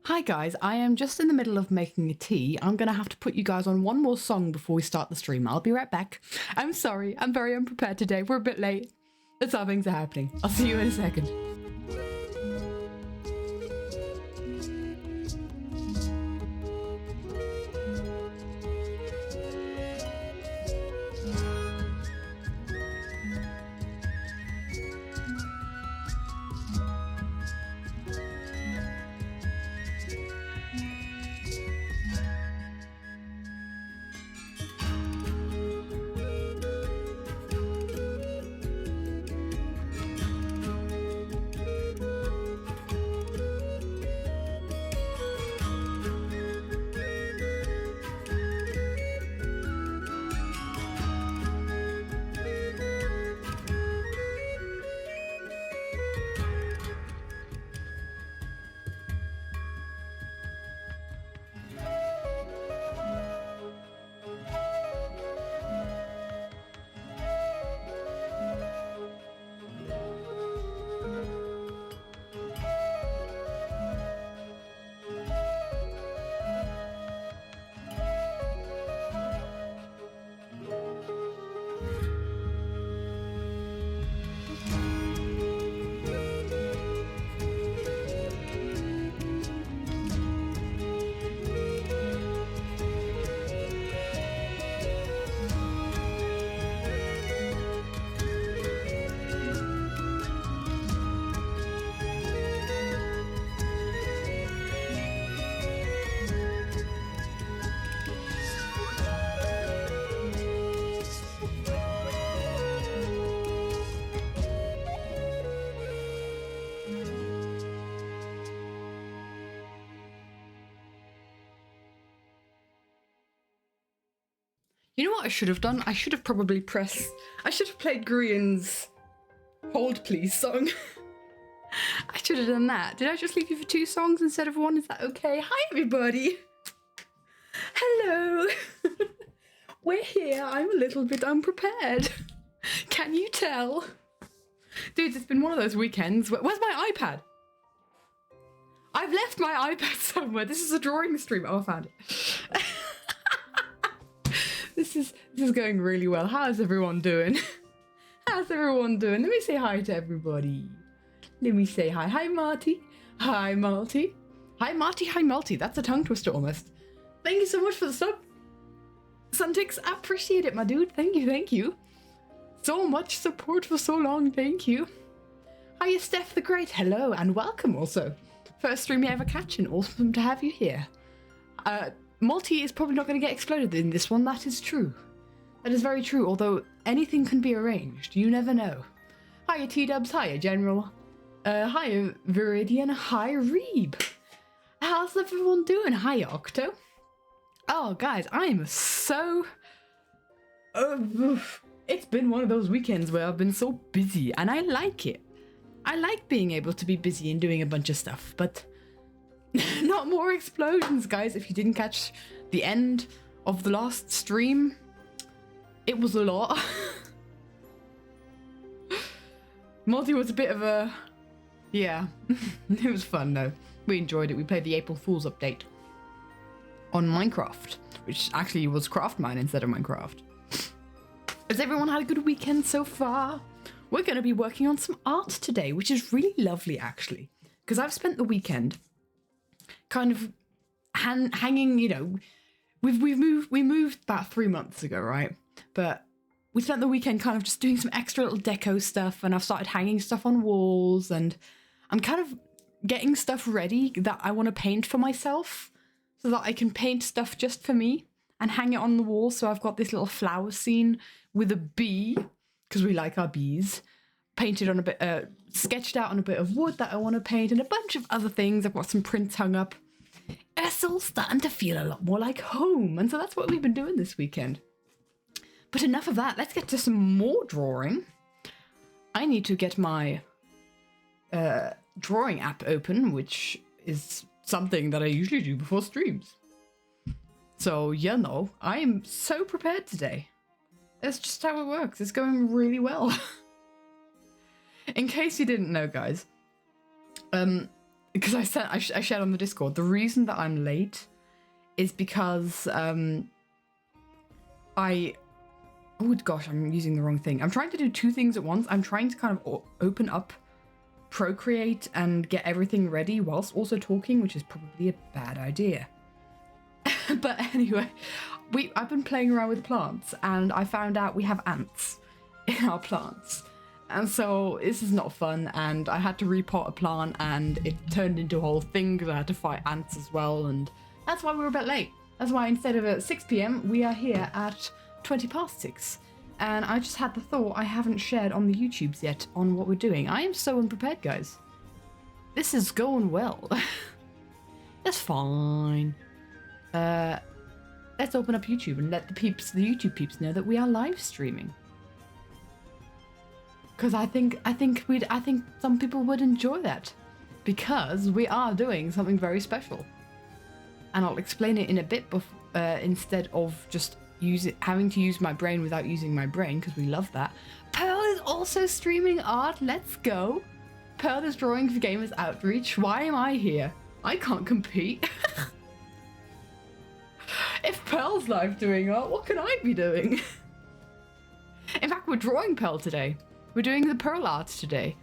Hi guys, I am just in the middle of making a tea. I'm gonna have to put you guys on one more song before we start the stream. I'll be right back. I'm sorry, I'm very unprepared today. We're a bit late. That's how things are happening. I'll see you in a second. You know what I should have done? I should have probably I should have played Gruyan's Hold Please song. I should have done that. Did I just leave you for 2 songs instead of 1? Is that okay? Hi, everybody. Hello. We're here. I'm a little bit unprepared. Can you tell? Dude, it's been one of those weekends. Where's my iPad? I've left my iPad somewhere. This is a drawing stream. Oh, I found it. This is going really well. How is everyone doing? How's everyone doing? Let me say hi to everybody. Let me say hi. Hi, Marty. Hi, Malty. Hi, Marty. Hi, Malty. That's a tongue twister almost. Thank you so much for the sub. Suntix, I appreciate it, my dude. Thank you, thank you. So much support for so long. Thank you. Hiya, Steph the Great. Hello and welcome also. First stream you ever catching. Awesome to have you here. Multi is probably not going to get exploded in this one. That is true. That is very true, although anything can be arranged. You never know. Hiya, T-Dubs. Hiya, General. Hiya, Viridian. Hi, Reeb. How's everyone doing? Hiya, Octo. Oh, guys, I'm so... it's been one of those weekends where I've been so busy, and I like it. I like being able to be busy and doing a bunch of stuff, but not more explosions, guys. If you didn't catch the end of the last stream, it was a lot. Multi was a bit of a... yeah, it was fun though. We enjoyed it. We played the April Fool's update on Minecraft, which actually was Craftmine instead of Minecraft. Has everyone had a good weekend so far? We're going to be working on some art today, which is really lovely actually, because I've spent the weekend kind of hanging, you know, we moved about 3 months ago, right? But we spent the weekend kind of just doing some extra little deco stuff, and I've started hanging stuff on walls, and I'm kind of getting stuff ready that I want to paint for myself so that I can paint stuff just for me and hang it on the wall. So I've got this little flower scene with a bee, because we like our bees, painted on a bit, sketched out on a bit of wood that I want to paint, and a bunch of other things. I've got some prints hung up. It's all starting to feel a lot more like home, and so that's what we've been doing this weekend. But enough of that, let's get to some more drawing. I need to get my drawing app open, which is something that I usually do before streams. So, you know, I am so prepared today. That's just how it works. It's going really well. In case you didn't know, guys, because I shared on the Discord, the reason that I'm late is because oh gosh, I'm using the wrong thing. I'm trying to do two things at once. I'm trying to kind of open up Procreate and get everything ready whilst also talking, which is probably a bad idea. But anyway, I've been playing around with plants, and I found out we have ants in our plants. And so this is not fun, and I had to repot a plant, and it turned into a whole thing because I had to fight ants as well, and that's why we were a bit late. That's why instead of at 6 p.m, we are here at 20 past 6. And I just had the thought I haven't shared on the YouTubes yet on what we're doing. I am so unprepared, guys. This is going well. That's fine. Let's open up YouTube and let the YouTube peeps know that we are live streaming. Because I think some people would enjoy that, because we are doing something very special. And I'll explain it in a bit instead of just having to use my brain without using my brain, because we love that. Pearl is also streaming art. Let's go. Pearl is drawing for Gamers Outreach. Why am I here? I can't compete. If Pearl's live doing art, what can I be doing? In fact, we're drawing Pearl today. We're doing the Pearl art today.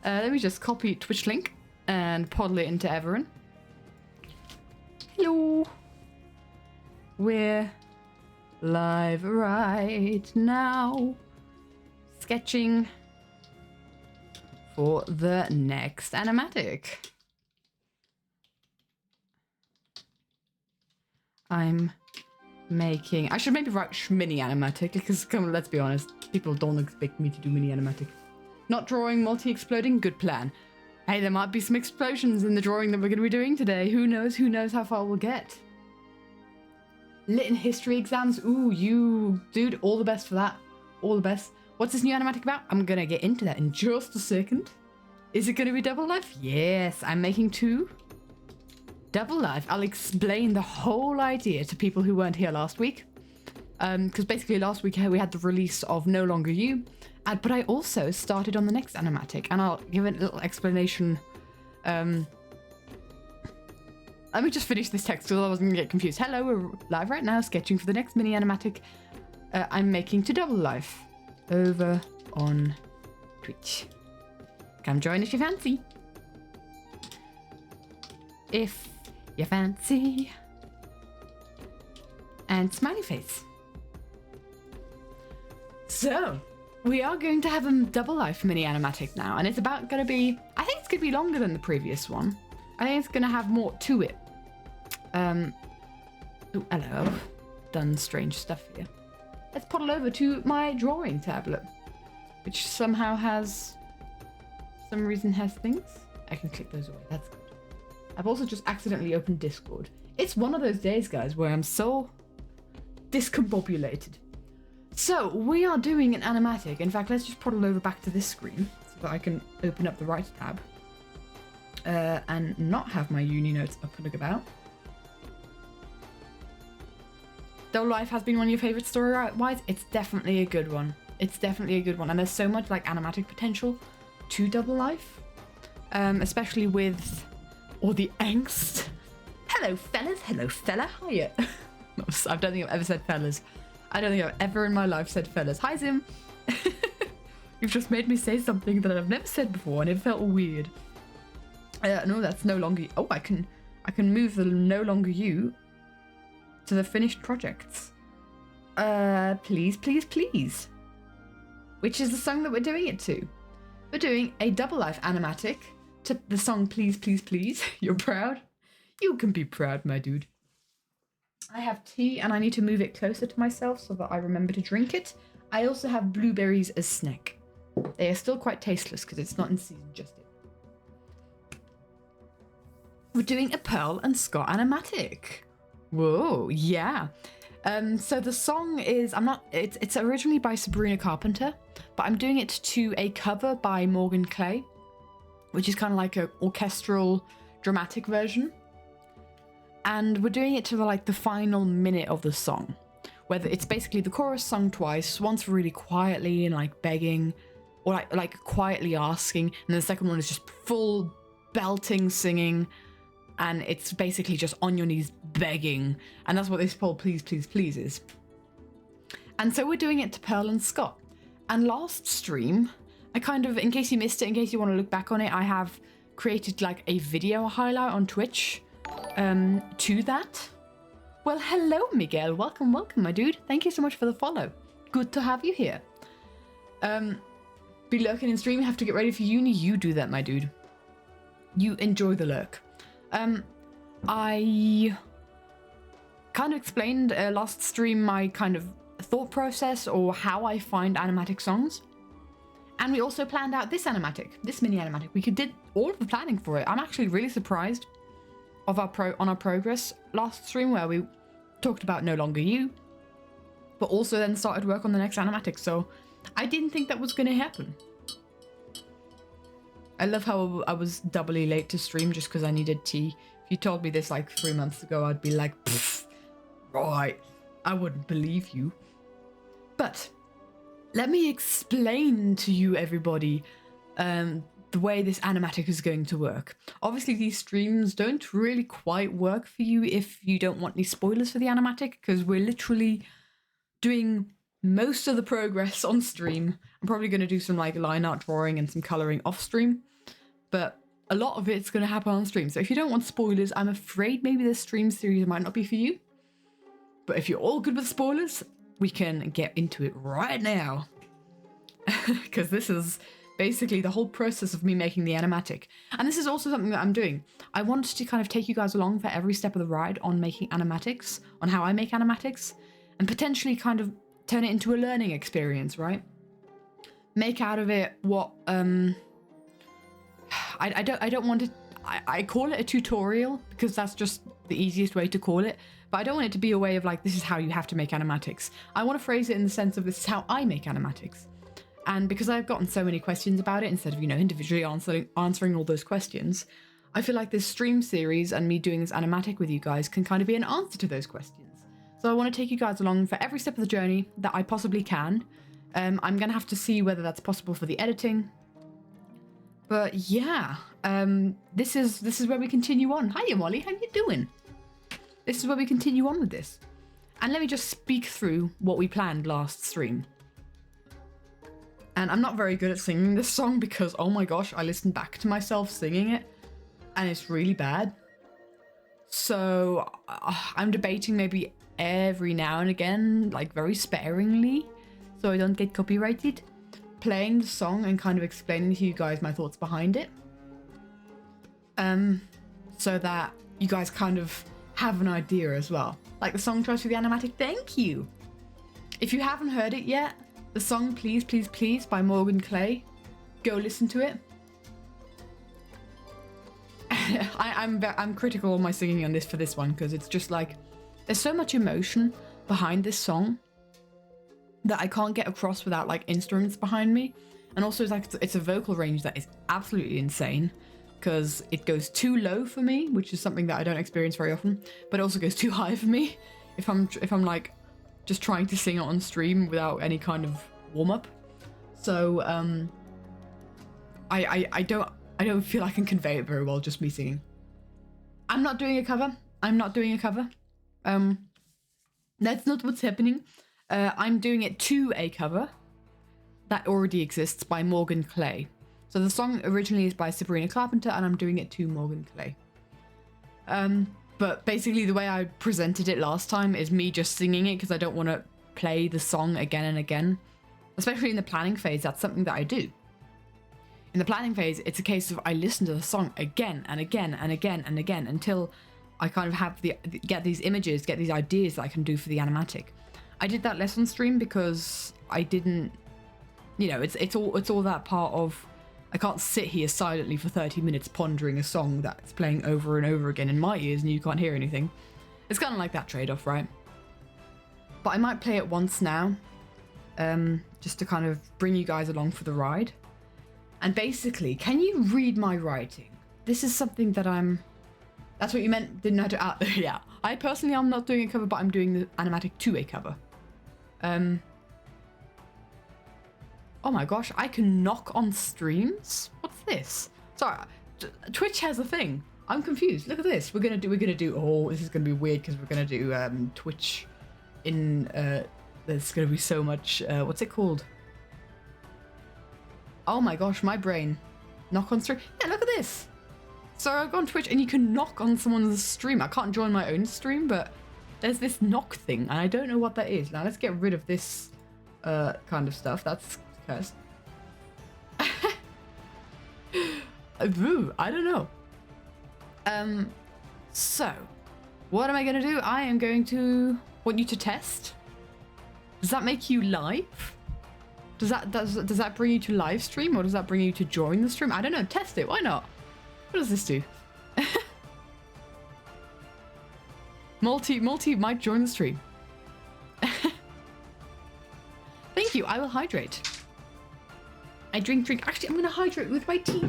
Let me just copy Twitch link and poddle it into Everin. Hello. We're live right now. Sketching for the next animatic. I'm making... I should maybe write mini animatic, because come on, let's be honest, people don't expect me to do mini animatic. Not drawing multi-exploding, good plan. Hey, there might be some explosions in the drawing that we're going to be doing today. Who knows how far we'll get. Lit and history exams. Ooh, you dude, all the best for that. All the best. What's this new animatic about? I'm gonna get into that in just a second. Is it gonna be double life? Yes, I'm making 2 double life. I'll explain the whole idea to people who weren't here last week. Because basically last week we had the release of No Longer You, but I also started on the next animatic, and I'll give it a little explanation. Let me just finish this text because I wasn't gonna get confused. Hello, we're live right now, sketching for the next mini animatic I'm making to double life over on Twitch. Come join if you fancy. If you fancy. And smiley face. So, we are going to have a double life mini animatic now, and it's about going to be, I think it's going to be longer than the previous one. I think it's going to have more to it. Oh, hello. I've done strange stuff here. Let's puddle over to my drawing tablet, which somehow has, some reason has things. I can click those away, that's good. I've also just accidentally opened Discord. It's one of those days, guys, where I'm so discombobulated. So, we are doing an animatic. In fact, let's just puddle over back to this screen so that I can open up the right tab and not have my uni notes up and about. Double Life has been one of your favourite story-wise. It's definitely a good one. It's definitely a good one. And there's so much like animatic potential to Double Life. Especially with all the angst. Hello, fellas. Hello, fella. Hiya. I don't think I've ever said fellas. I don't think I've ever in my life said fellas. Hi, Zim. You've just made me say something that I've never said before, and it felt weird. No, that's no longer. Oh, I can move the no longer you to the finished projects. Please, please, please. Which is the song that we're doing it to. We're doing a Double Life animatic to the song Please, Please, Please. You're proud? You can be proud, my dude. I have tea and I need to move it closer to myself so that I remember to drink it. I also have blueberries as snack. They are still quite tasteless because it's not in season just yet. We're doing a Pearl and Scott animatic. Whoa, yeah. So the song is, it's originally by Sabrina Carpenter, but I'm doing it to a cover by Morgan Clay, which is kind of like an orchestral dramatic version. And we're doing it to the final minute of the song, whether it's basically the chorus sung twice, once really quietly and like begging, or like quietly asking, and then the second one is just full belting singing, and it's basically just on your knees begging, and that's what this whole Please, Please, Please is. And so we're doing it to Pearl and Scott. And last stream, I kind of, in case you missed it, in case you want to look back on it, I have created like a video highlight on Twitch to that. Well, hello, Miguel. Welcome, my dude. Thank you so much for the follow. Good to have you here. Be lurking in stream, have to get ready for uni. You do that, my dude. You enjoy the lurk. I kind of explained last stream my kind of thought process or how I find animatic songs. And we also planned out this animatic, this mini animatic. We did all of the planning for it. I'm actually really surprised of our progress last stream, where we talked about No Longer You, but also then started work on the next animatic. So I didn't think that was going to happen. I love how I was doubly late to stream just because I needed tea. If you told me this like 3 months ago, I'd be like, right, I wouldn't believe you. But let me explain to you, everybody, the way this animatic is going to work. Obviously, these streams don't really quite work for you if you don't want any spoilers for the animatic, because we're literally doing most of the progress on stream. I'm probably going to do some like line art drawing and some colouring off stream, but a lot of it's going to happen on stream. So if you don't want spoilers, I'm afraid maybe this stream series might not be for you. But if you're all good with spoilers, we can get into it right now. Because this is basically the whole process of me making the animatic. And this is also something that I'm doing. I want to kind of take you guys along for every step of the ride on making animatics, on how I make animatics, and potentially kind of turn it into a learning experience, right? Make out of it what, I don't want to, I call it a tutorial because that's just the easiest way to call it, but I don't want it to be a way of like, this is how you have to make animatics. I want to phrase it in the sense of this is how I make animatics. And because I've gotten so many questions about it, instead of, individually answering all those questions, I feel like this stream series and me doing this animatic with you guys can kind of be an answer to those questions. So I want to take you guys along for every step of the journey that I possibly can. I'm going to have to see whether that's possible for the editing. But yeah, this is where we continue on. Hiya, Molly, how you doing? This is where we continue on with this. And let me just speak through what we planned last stream. And I'm not very good at singing this song because, oh my gosh, I listened back to myself singing it and it's really bad. So I'm debating maybe every now and again, like very sparingly, so I don't get copyrighted, playing the song and kind of explaining to you guys my thoughts behind it. So that you guys kind of have an idea as well. Like the song choice for the animatic, thank you. If you haven't heard it yet, the song Please Please Please by Morgan Clay, go listen to it. I'm critical of my singing on this for this one because it's just like there's so much emotion behind this song that I can't get across without like instruments behind me. And also it's a vocal range that is absolutely insane because it goes too low for me, which is something that I don't experience very often, but it also goes too high for me if I'm like just trying to sing it on stream without any kind of warm-up. So I don't feel I can convey it very well just me singing. I'm not doing a cover. That's not what's happening. I'm doing it to a cover that already exists by Morgan Clay. So the song originally is by Sabrina Carpenter and I'm doing it to Morgan Clay. But basically the way I presented it last time is me just singing it because I don't want to play the song again and again. Especially in the planning phase, that's something that I do. In the planning phase, it's a case of I listen to the song again and again and again and again until I kind of have get these images, get these ideas that I can do for the animatic. I did that less on stream because I didn't, you know, it's all that part of I can't sit here silently for 30 minutes pondering a song that's playing over and over again in my ears and you can't hear anything. It's kind of like that trade-off, right? But I might play it once now, just to kind of bring you guys along for the ride. And basically, can you read my writing? This is something that that's what you meant, didn't have to, yeah. I personally am not doing a cover, but I'm doing the animatic to a cover. Oh my gosh, I can knock on streams? What's this? Sorry, Twitch has a thing. I'm confused. Look at this. We're gonna do. Oh, this is gonna be weird because we're gonna do Twitch in. There's gonna be so much. What's it called? Oh my gosh, my brain. Knock on stream. Yeah, look at this. So I go on Twitch and you can knock on someone's stream. I can't join my own stream, but there's this knock thing, and I don't know what that is. Now let's get rid of this kind of stuff. That's cursed. I don't know. So what am I gonna do? I am going to want you to test. Does that make you live? Does that bring you to live stream, or does that bring you to join the stream? I don't know. Test it. Why not? What does this do? Multi might join the stream. Thank you. I will hydrate. I drink. Actually, I'm gonna hydrate with my tea.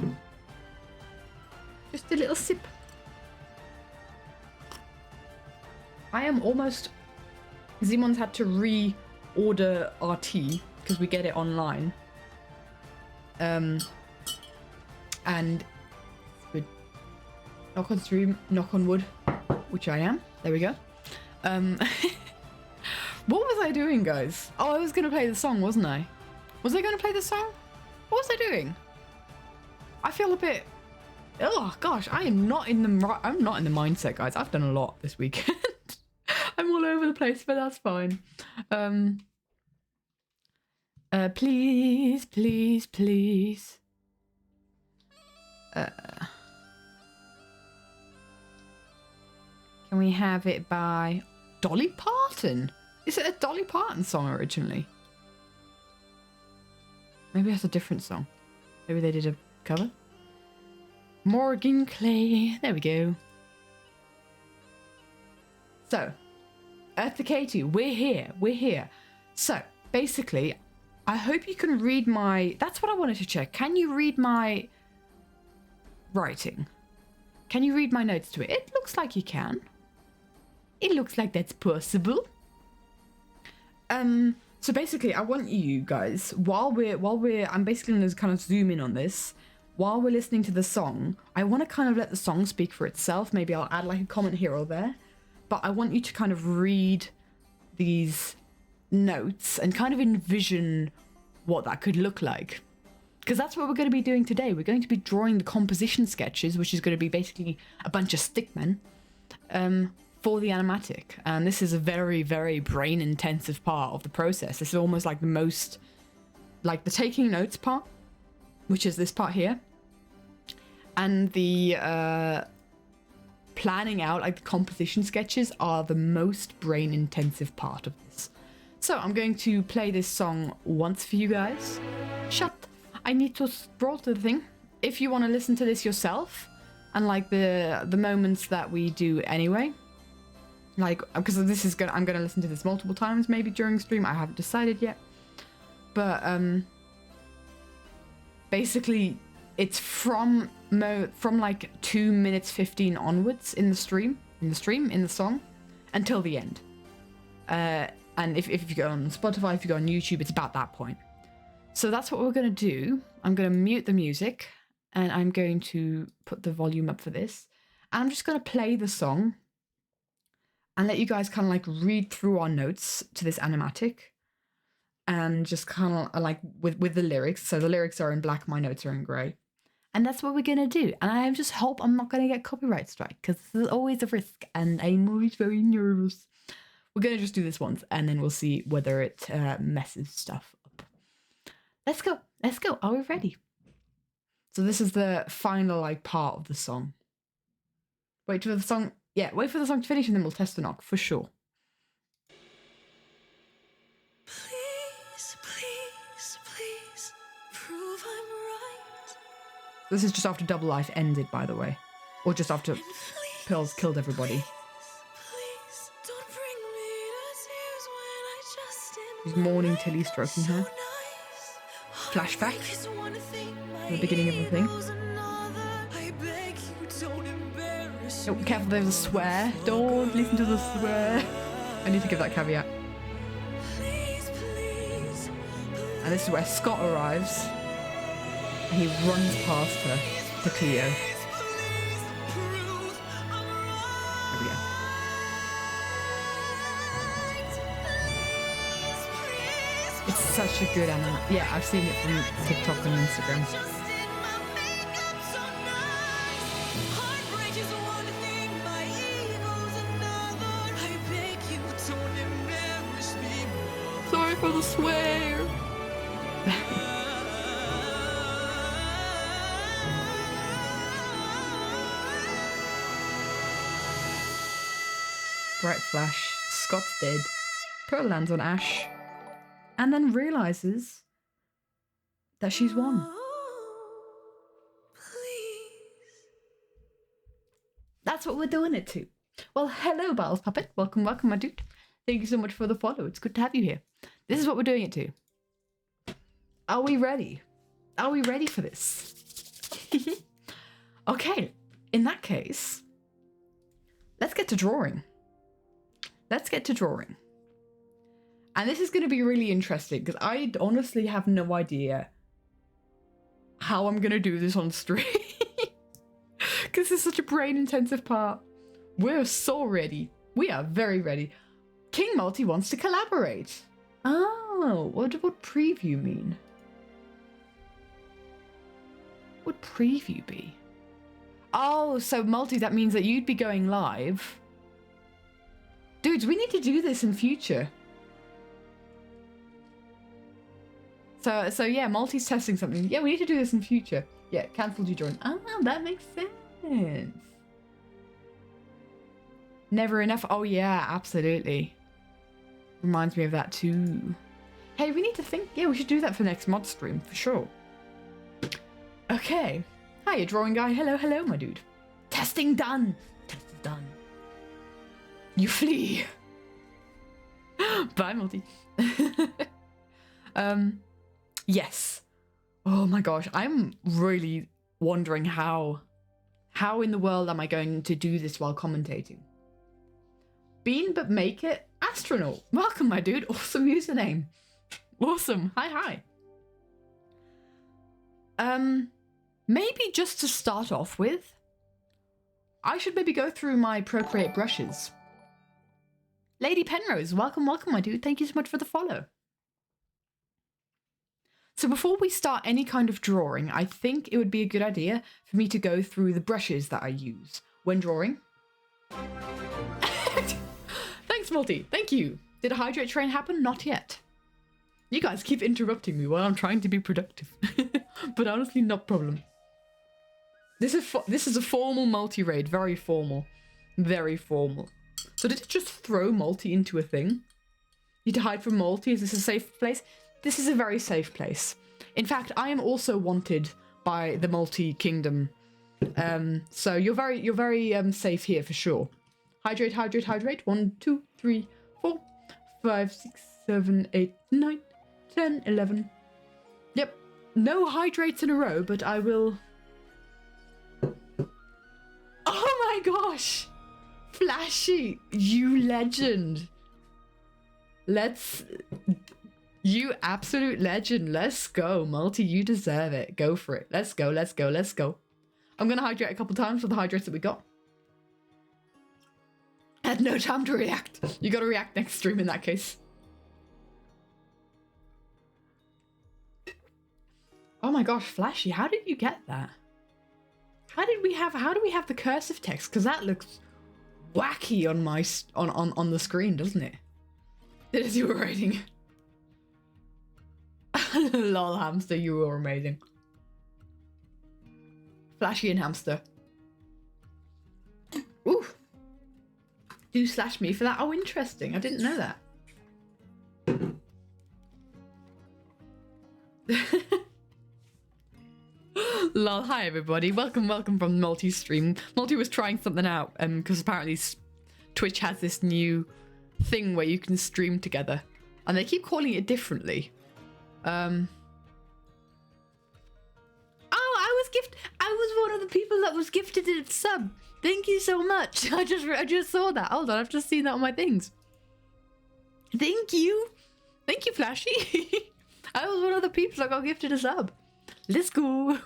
Just a little sip. I am almost. Simon's had to reorder our tea because we get it online. And good. Knock on stream, knock on wood, which I am. There we go. What was I doing, guys? Oh, I was gonna play the song, wasn't I? Was I gonna play the song? What was I doing? I feel a bit. Oh gosh, I'm not in the mindset, guys. I've done a lot this weekend. I'm all over the place, but that's fine. Please, please, please. Can we have it by Dolly Parton? Is it a Dolly Parton song originally? Maybe that's a different song. Maybe they did a cover. Morgan Clay. There we go. So, Earth to Katie, we're here. We're here. So, basically, I hope you can read my... That's what I wanted to check. Can you read my writing? Can you read my notes to it? It looks like you can. It looks like that's possible. So basically, I want you guys, I'm basically going to kind of zoom in on this. While we're listening to the song, I want to kind of let the song speak for itself. Maybe I'll add like a comment here or there. But I want you to kind of read these notes and kind of envision what that could look like. Because that's what we're going to be doing today. We're going to be drawing the composition sketches, which is going to be basically a bunch of stickmen for the animatic. And this is a very, very brain intensive part of the process. This is almost like the most, like the taking notes part, which is this part here. And the planning out, like the composition sketches, are the most brain intensive part of this. So I'm going to play this song once for you guys. I need to scroll to the thing. If you want to listen to this yourself, and like the moments that we do anyway, like, because this is I'm gonna listen to this multiple times maybe during stream. I haven't decided yet, but basically it's from like 2 minutes 15 onwards in the song until the end. And if you go on Spotify, if you go on YouTube, it's about that point. So that's what we're going to do. I'm going to mute the music and I'm going to put the volume up for this. And I'm just going to play the song and let you guys kind of like read through our notes to this animatic and just kind of like with the lyrics. So the lyrics are in black, my notes are in grey. And that's what we're going to do. And I just hope I'm not going to get copyright strike because there's always a risk and I'm always very nervous. We're going to just do this once and then we'll see whether it messes stuff up. Let's go. Let's go. Are we ready? So this is the final like part of the song. Wait for the song. Yeah, wait for the song to finish and then we'll test the knock for sure. Please, please, please, prove I'm right. This is just after Double Life ended, by the way. Or just after Pills killed everybody. Please, don't bring me to tears when I just She's mourning Tilly stroking her. Flashback to the beginning of the thing. Oh, careful, there's a swear. Don't listen to the swear. I need to give that caveat. And this is where Scott arrives. And he runs past her to Cleo. There we go. It's such a good anime. Yeah, I've seen it from TikTok and Instagram. Sorry for the swear. Bright flash. Scott's dead. Pearl lands on Ash. And then realizes that she's won. That's what we're doing it to. Well, hello, Battles Puppet. Welcome, welcome, my dude. Thank you so much for the follow. It's good to have you here. This is what we're doing it to. Are we ready? Are we ready for this? Okay, in that case, let's get to drawing. Let's get to drawing. And this is going to be really interesting because I honestly have no idea how I'm going to do this on stream. Because it's such a brain intensive part. We're so ready. We are very ready. King Multi wants to collaborate. Oh, what would preview mean? What would preview be? Oh, so Multi, that means that you'd be going live. Dudes, we need to do this in future. So yeah, Multi's testing something. Yeah, we need to do this in future. Yeah, cancelled you join. Ah, that makes sense. Never enough. Oh yeah, absolutely. Reminds me of that too. Hey, we need to think. Yeah, we should do that for next mod stream for sure. Okay. Hiya, drawing guy. Hello, hello, my dude. Testing done. Test is done. You flee. Bye, Multi. Yes. Oh my gosh, I'm really wondering how in the world am I going to do this while commentating? Bean but make it astronaut. Welcome, my dude. Awesome username. Awesome. Hi. Maybe just to start off with, I should maybe go through my Procreate brushes. Lady Penrose, welcome, my dude. Thank you so much for the follow. So before we start any kind of drawing, I think it would be a good idea for me to go through the brushes that I use when drawing. Thanks, Multi. Thank you. Did a hydrate train happen? Not yet. You guys keep interrupting me while I'm trying to be productive. But honestly, not problem. This is a formal multi-raid. Very formal. Very formal. So did it just throw Multi into a thing? Need to hide from Multi? Is this a safe place? This is a very safe place. In fact, I am also wanted by the Multi Kingdom. So you're very safe here for sure. Hydrate, hydrate, hydrate. 1, 2, 3, 4, 5, 6, 7, 8, 9, 10, 11. Yep. No hydrates in a row, but I will... Oh my gosh! Flashy, you legend. You absolute legend. Let's go. Multi, you deserve it. Go for it. Let's go, let's go, let's go. I'm going to hydrate a couple times for the hydrates that we got. Had no time to react. You got to react next stream in that case. Oh my gosh, Flashy, how did you get that? How do we have the cursive text? Because that looks wacky on my on the screen, doesn't it? It is you were writing. Lol, hamster, you were amazing. Flashy and hamster. Ooh. Do slash me for that. Oh, interesting. I didn't know that. Lol, hi everybody. Welcome from Multi's stream. Multi was trying something out because apparently Twitch has this new thing where you can stream together. And they keep calling it differently. Oh, I was one of the people that was gifted a sub. Thank you so much. I just saw that. Hold on, I've just seen that on my things. Thank you. Thank you, Flashy. I was one of the people that got gifted a sub. Let's go.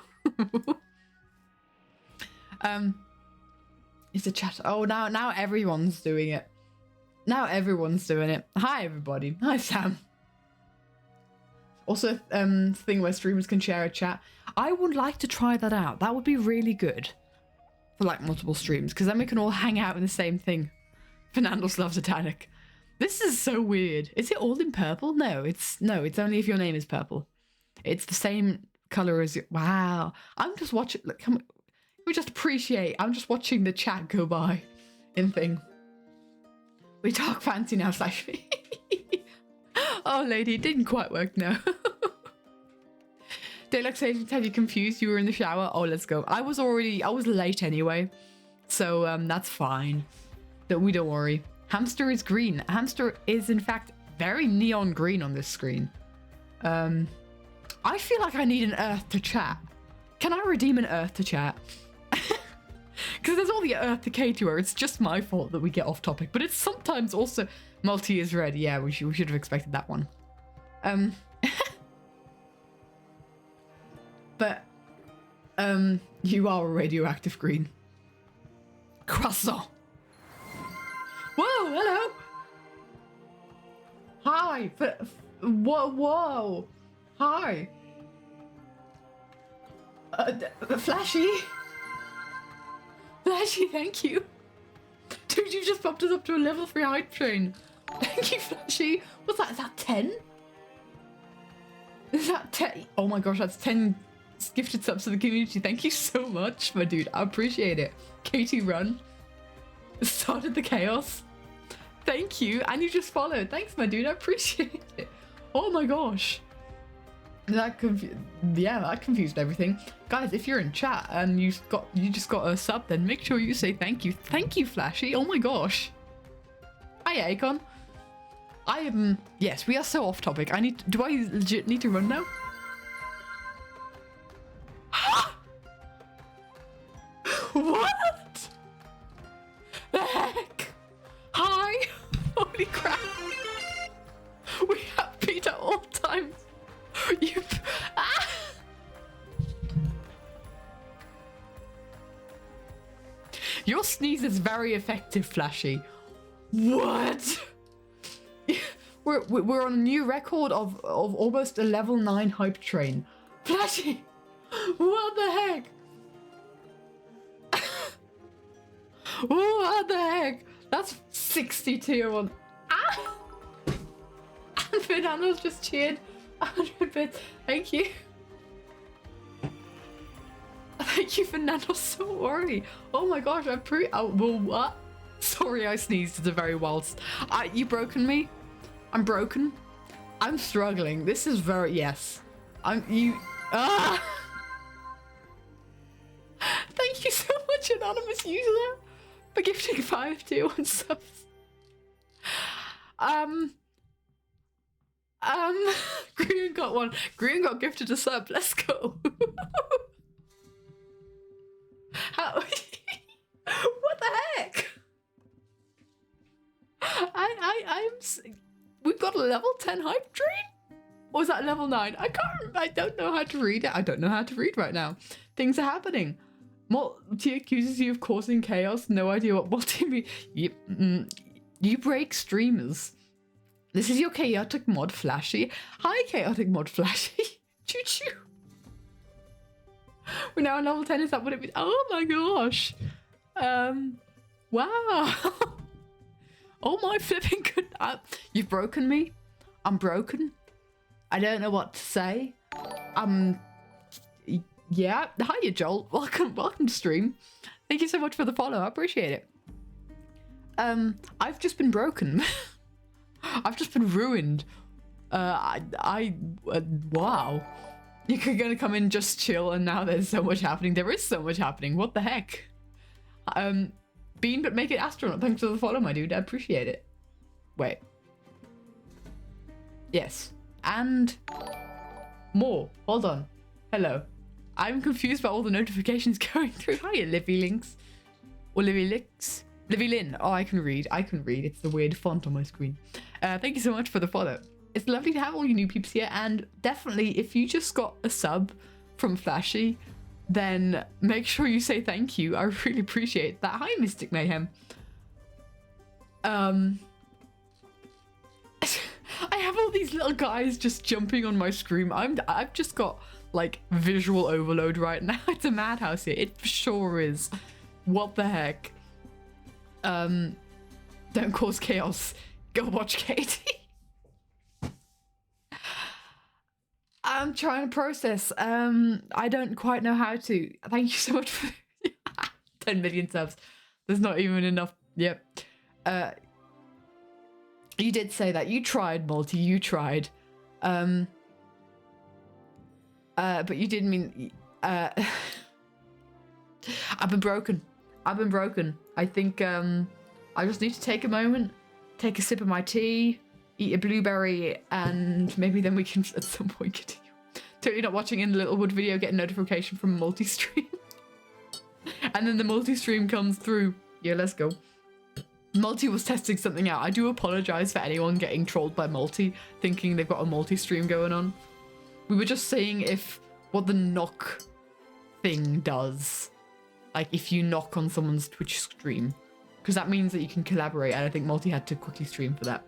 It's a chat. Oh, now everyone's doing it. Now everyone's doing it. Hi, everybody. Hi, Sam. Also, thing where streamers can share a chat. I would like to try that out. That would be really good for like multiple streams, because then we can all hang out in the same thing. Fernando's loves Titanic. This is so weird. Is it all in purple? No, it's only if your name is purple. It's the same color as your... Wow. I'm just watching... Look, can we just appreciate... I'm just watching the chat go by in thing. We talk fancy now, slash me. Oh, lady, it didn't quite work, no. Daylight Savings had you confused. You were in the shower. Oh, let's go. I was late anyway. So, that's fine. We don't worry. Hamster is green. Hamster is, in fact, very neon green on this screen. I feel like I need an earth to chat. Can I redeem an earth to chat? Because there's all the earth to Katie where it's just my fault that we get off topic. But it's sometimes also... Multi is red. Yeah, we should have expected that one. But, you are a radioactive green. Croissant. Whoa, hello. Hi. Whoa. Hi. Flashy. Flashy, thank you. Dude, you just popped us up to a level 3 hype train. Thank you, Flashy. What's that? Is that 10? Is that 10? Oh my gosh, that's 10 gifted subs to the community. Thank you so much, my dude. I appreciate it. Katie Run started the chaos. Thank you. And you just followed. Thanks, my dude. I appreciate it. Oh my gosh. That confused everything. Guys, if you're in chat and you just got a sub, then make sure you say thank you. Thank you, Flashy. Oh my gosh. Hiya, Akon. Yes, we are so off topic. Do I legit need to run now? What? The heck? Hi. Holy crap. We have Peter all times. Your sneeze is very effective, Flashy. What? We're on a new record of almost a level 9 hype train. Flashy! What the heck? What the heck? That's 60 tier 1. Ah! And Fernando's just cheered 100 bits. Thank you. Thank you, Fernando. So worry. Oh my gosh, well, what? Sorry, I sneezed. It's a very wild. You broken me? I'm broken. I'm struggling. This is very yes. Ah! Thank you so much, anonymous user, for gifting 5 tier 1 subs. Green got one. Green got gifted a sub. Let's go. How? What the heck? We've got a level 10 hype train? Or was that level 9? I don't know how to read it. I don't know how to read right now. Things are happening. Multi accuses you of causing chaos. No idea what multi means. You break streamers. This is your chaotic mod Flashy. Hi, chaotic mod Flashy. Choo choo. We're now on level 10. Is that what it means? Oh my gosh. Wow. Oh my flipping good. You've broken me. I'm broken. I don't know what to say. Yeah. Hiya, Joel. Welcome to stream. Thank you so much for the follow. I appreciate it. I've just been broken. I've just been ruined. Wow. You're gonna come in just chill, and now there's so much happening. There is so much happening. What the heck? Bean, but make it astronaut. Thanks for the follow, my dude. I appreciate it. Wait. Yes. And more. Hold on. Hello. I'm confused by all the notifications going through. Hiya, Livy Links. Or Livy Licks. Livy Lynn. Oh, I can read. It's the weird font on my screen. Thank you so much for the follow. It's lovely to have all you new peeps here, and definitely if you just got a sub from Flashy, then make sure you say thank you. I really appreciate that. Hi, Mystic Mayhem. I have all these little guys just jumping on my screen. I've just got like visual overload right now. It's a madhouse here. It for sure is. What the heck? Don't cause chaos. Go watch Katie. I'm trying to process. I don't quite know how to. Thank you so much for 10 million subs. There's not even enough. Yep. You did say that. You tried, Multi. You tried. But you didn't mean. I've been broken. I think I just need to take a moment, take a sip of my tea, eat a blueberry, and maybe then we can at some point continue. Totally not watching in the Littlewood video, get a notification from multi-stream. And then the multi-stream comes through. Yeah, let's go. Multi was testing something out. I do apologize for anyone getting trolled by Multi, thinking they've got a multi-stream going on. We were just seeing what the knock thing does. Like if you knock on someone's Twitch stream. Because that means that you can collaborate, and I think Multi had to quickly stream for that.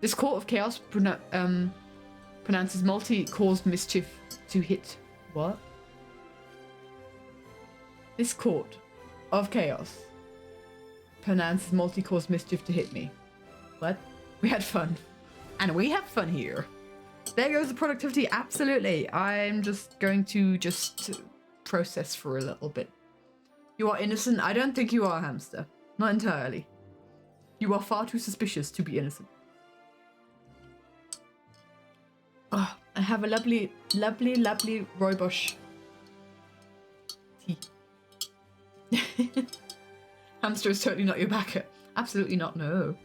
This Court of Chaos pronounces Multi caused mischief to hit. What? This Court of Chaos pronounces Multi caused mischief to hit me. What? We had fun. And we have fun here. There goes the productivity. Absolutely. I'm just going to process for a little bit. You are innocent. I don't think you are, hamster. Not entirely. You are far too suspicious to be innocent. Oh, I have a lovely, lovely, lovely rooibos tea. Hamster is totally not your backer. Absolutely not, no.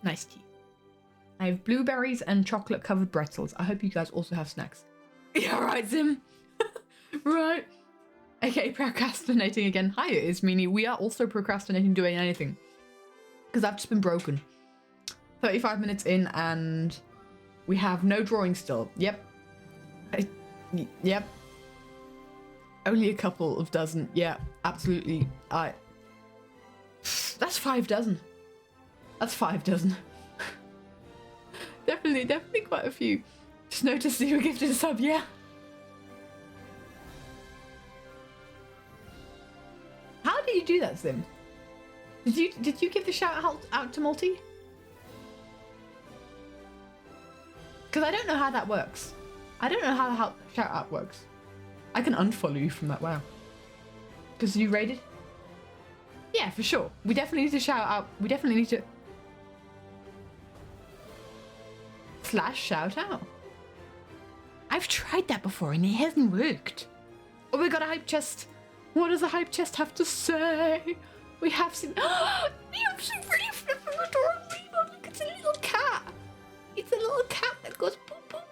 Nice tea. I have blueberries and chocolate covered pretzels. I hope you guys also have snacks. Yeah, right, Zim. Right. Okay, procrastinating again. Hi, it's Meanie. We are also procrastinating doing anything. Because I've just been broken. 35 minutes in and we have no drawing still. Yep. Yep. Only a couple of dozen. Yeah, absolutely. That's 5 dozen. That's 5 dozen. Definitely quite a few. Just noticed that you were gifted a sub, yeah. How did you do that, Sim? Did you give the shout out to Multi? Because I don't know how that works. I don't know how the shout out works. I can unfollow you from that, wow. Because you raided? Yeah, for sure. We definitely need to shout out. We definitely need to... / shout out. I've tried that before and it hasn't worked. Oh, we got a hype chest. What does the hype chest have to say? We have some... we have some really flipping adorable emote. Look, it's a little cat. It's a little cat that goes boop boop.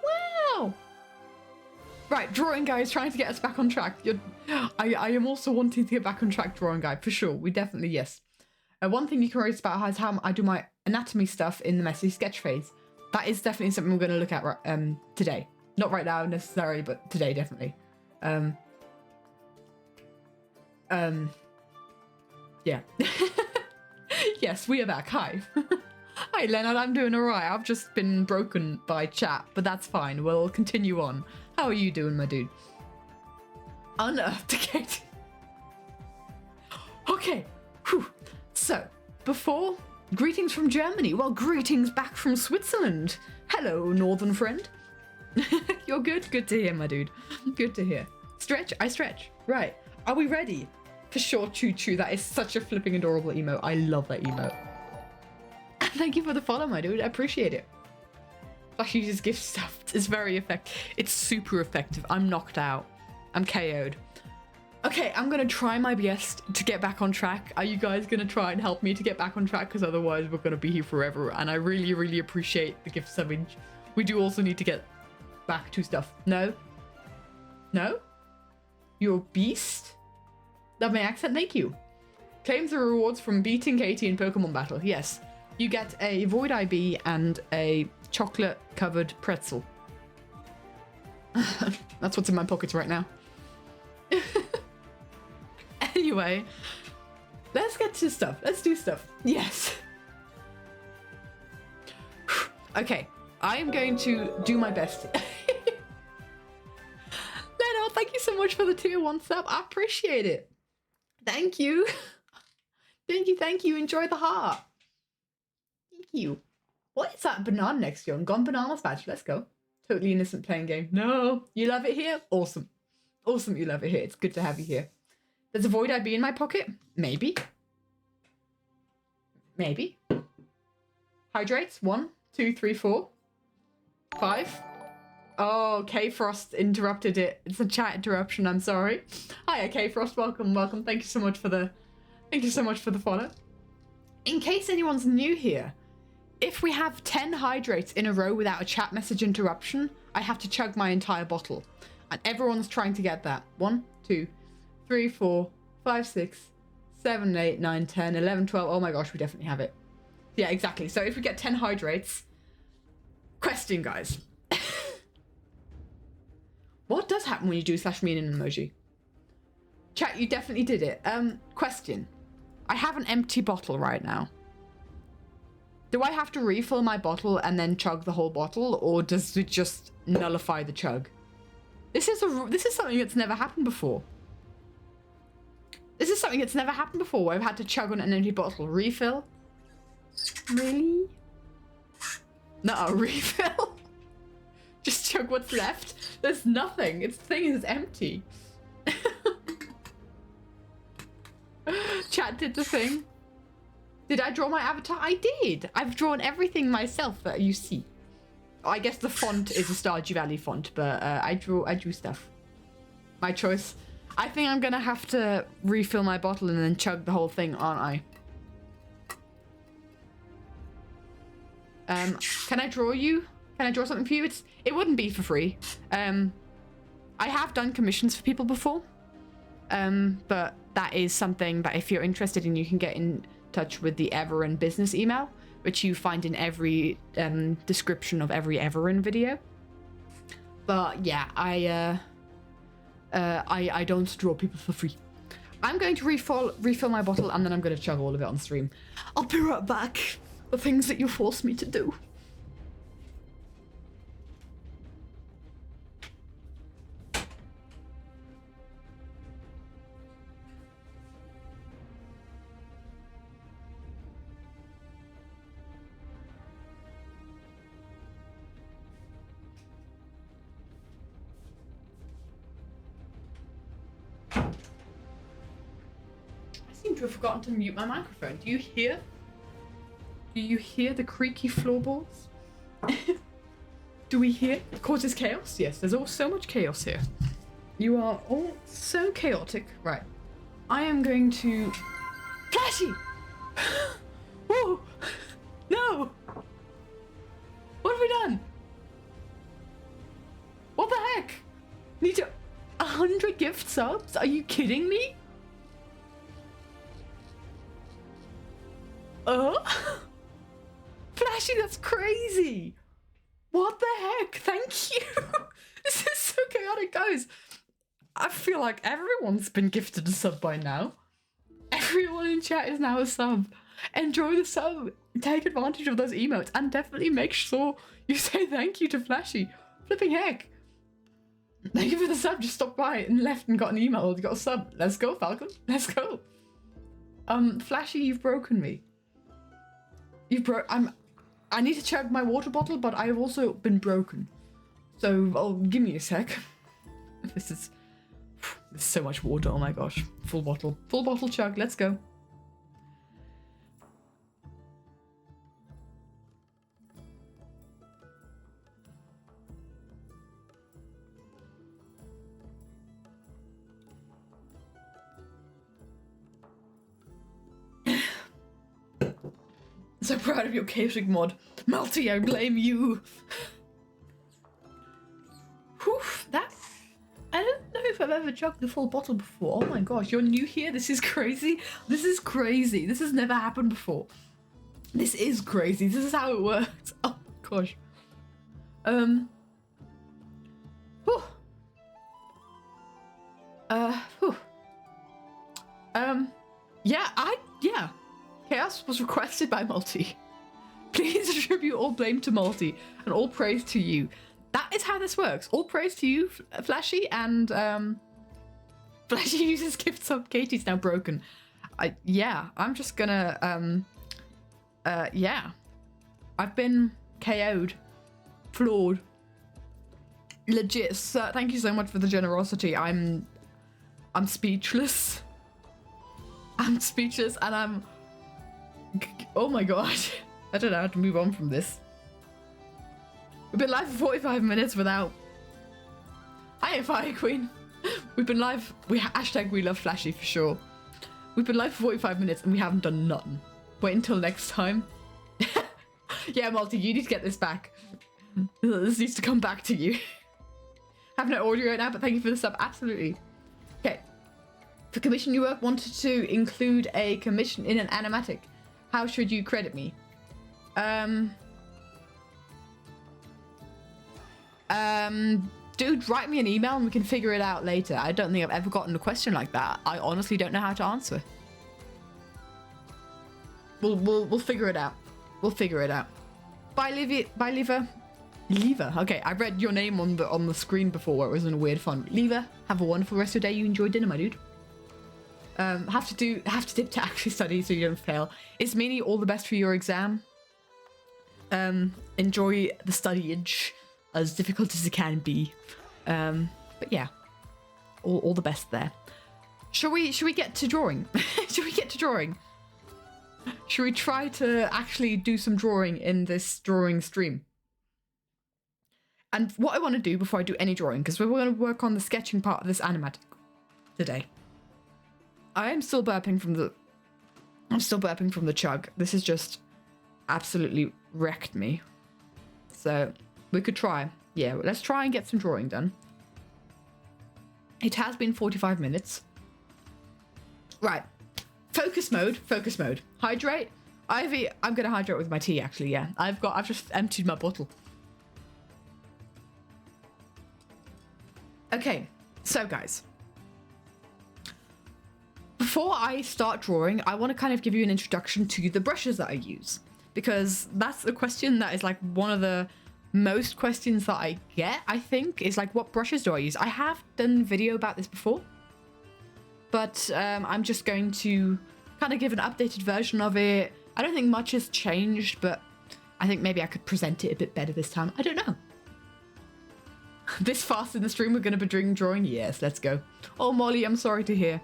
Wow. Right, drawing guy is trying to get us back on track. I am also wanting to get back on track, drawing guy, for sure. We definitely, yes. One thing you can raise about is how I do my anatomy stuff in the messy sketch phase. That is definitely something we're going to look at today. Not right now necessarily, but today definitely. Yeah. Yes, we are back. Hi. Hi, Leonard. I'm doing all right. I've just been broken by chat, but that's fine. We'll continue on. How are you doing, my dude? Unearthed gate. Okay. Whew. So, before, greetings from Germany. Well, greetings back from Switzerland. Hello, northern friend. You're good? Good to hear, my dude. Good to hear. Stretch? I stretch. Right. Are we ready? For sure, Choo Choo. That is such a flipping adorable emote. I love that emote. And thank you for the follow, my dude. I appreciate it. Flash uses gift stuff. It's very effective. It's super effective. I'm knocked out. I'm KO'd. Okay, I'm going to try my best to get back on track. Are you guys going to try and help me to get back on track? Because otherwise we're going to be here forever. And I really, really appreciate the gift subbage. We do also need to get back to stuff. No? No? You're a beast? Love my accent, thank you. Claims the rewards from beating Katie in Pokemon battle. Yes. You get a Void IB and a chocolate-covered pretzel. That's what's in my pockets right now. Anyway, let's get to stuff. Let's do stuff. Yes. Okay, I am going to do my best. Leno, thank you so much for the tier 1 sub. I appreciate it. Thank you. Thank you. Enjoy the heart. Thank you. What is that banana next to you? Gone Bananas badge. Let's go. Totally innocent playing game. No. You love it here? Awesome. Awesome you love it here. It's good to have you here. There's a Void IB in my pocket? Maybe. Maybe. Hydrates? 1, 2, 3, 4, 5. Oh, K-Frost interrupted it. It's a chat interruption. I'm sorry. Hiya, K-Frost. Welcome. Thank you so much for the follow. In case anyone's new here, if we have 10 hydrates in a row without a chat message interruption, I have to chug my entire bottle. And everyone's trying to get that. 1, 2, 3, 4, 5, 6, 7, 8, 9, 10, 11, 12. Oh my gosh, we definitely have it. Yeah, exactly. So if we get 10 hydrates... Question, guys. What does happen when you do /me in an emoji? Chat, you definitely did it. Question. I have an empty bottle right now. Do I have to refill my bottle and then chug the whole bottle, or does it just nullify the chug? This is something that's never happened before. This is something that's never happened before, where I've had to chug on an empty bottle. Refill? Really? No, refill? Just chug what's left? There's nothing. Its thing is empty. Chat did the thing. Did I draw my avatar? I did. I've drawn everything myself that you see. I guess the font is a Stardew Valley font, but I drew stuff. My choice. I think I'm gonna have to refill my bottle and then chug the whole thing, aren't I? Can I draw you? Can I draw something for you? It wouldn't be for free. I have done commissions for people before. But that is something that if you're interested in, you can get in touch with the Everin business email, which you find in every description of every Everin video. But yeah, I don't draw people for free. I'm going to refill my bottle and then I'm going to chug all of it on stream. I'll be right back. The things that you forced me to do. To have forgotten to mute my microphone. Do you hear? Do you hear the creaky floorboards? Do we hear? It causes chaos? Yes, there's all so much chaos here. You are all so chaotic. Right. I am going to... Flashy! Whoa! No! What have we done? What the heck? Need to... 100 gift subs? Are you kidding me? Flashy, that's crazy. What the heck? Thank you. This is so chaotic, guys. I feel like everyone's been gifted a sub by now. Everyone in chat is now a sub. Enjoy the sub. Take advantage of those emotes and definitely make sure you say thank you to Flashy. Flipping heck. Thank you for the sub. Just stopped by and left and got an email. You got a sub. Let's go, Falcon. Let's go. Flashy, you've broken me. I need to chug my water bottle, but I've also been broken. So, give me a sec. This is so much water, oh my gosh. Full bottle chug, let's go. So proud of your chaotic mod. Multi, I blame you. Whew, that... I don't know if I've ever chugged the full bottle before. Oh my gosh, you're new here? This is crazy. This is crazy. This has never happened before. This is crazy. This is how it works. Oh my gosh. Whew. Whew. Yeah. Chaos was requested by Multi. Please attribute all blame to Multi and all praise to you. That is how this works. All praise to you, Flashy, and Flashy uses gift sub. Katie's now broken. I'm just gonna yeah. I've been KO'd. Floored. Legit. Sir, thank you so much for the generosity. I'm speechless. I'm speechless and I'm... Oh my gosh. I don't know how to move on from this. We've been live for 45 minutes without... Hi, Fire Queen. We've been live... Hashtag we love Flashy for sure. We've been live for 45 minutes and we haven't done nothing. Wait until next time. Yeah, Multi, you need to get this back. This needs to come back to you. Have no audio right now, but thank you for the sub. Absolutely. Okay. For commission you work, wanted to include a commission in an animatic. How should you credit me? Dude, write me an email and we can figure it out later. I don't think I've ever gotten a question like that. I honestly don't know how to answer. We'll figure it out. We'll figure it out. Bye, Lever. Okay, I read your name on the screen before where it was in a weird font. Lever, have a wonderful rest of your day. You enjoy dinner, my dude. Have to dip to actually study so you don't fail. It's Minnie, all the best for your exam. Enjoy the studyage, as difficult as it can be. But yeah, all the best there. Should we get to drawing? Should we get to drawing? Should we try to actually do some drawing in this drawing stream? And what I want to do before I do any drawing, because we're going to work on the sketching part of this animatic today. I'm still burping from the chug. This has just absolutely wrecked me. So we could try. Yeah, let's try and get some drawing done. It has been 45 minutes. Right. Focus mode. Hydrate. Ivy, I'm gonna hydrate with my tea actually, yeah. I've just emptied my bottle. Okay, so guys. before I start drawing, I want to kind of give you an introduction to the brushes that I use, because that's a question that is like one of the most questions that I get, I think, is like, what brushes do I use? I have done a video about this before, but I'm just going to kind of give an updated version of it. I don't think much has changed, but I think maybe I could present it a bit better this time. I don't know. This fast in the stream, we're going to be doing drawing? Yes, let's go. Oh, Molly, I'm sorry to hear.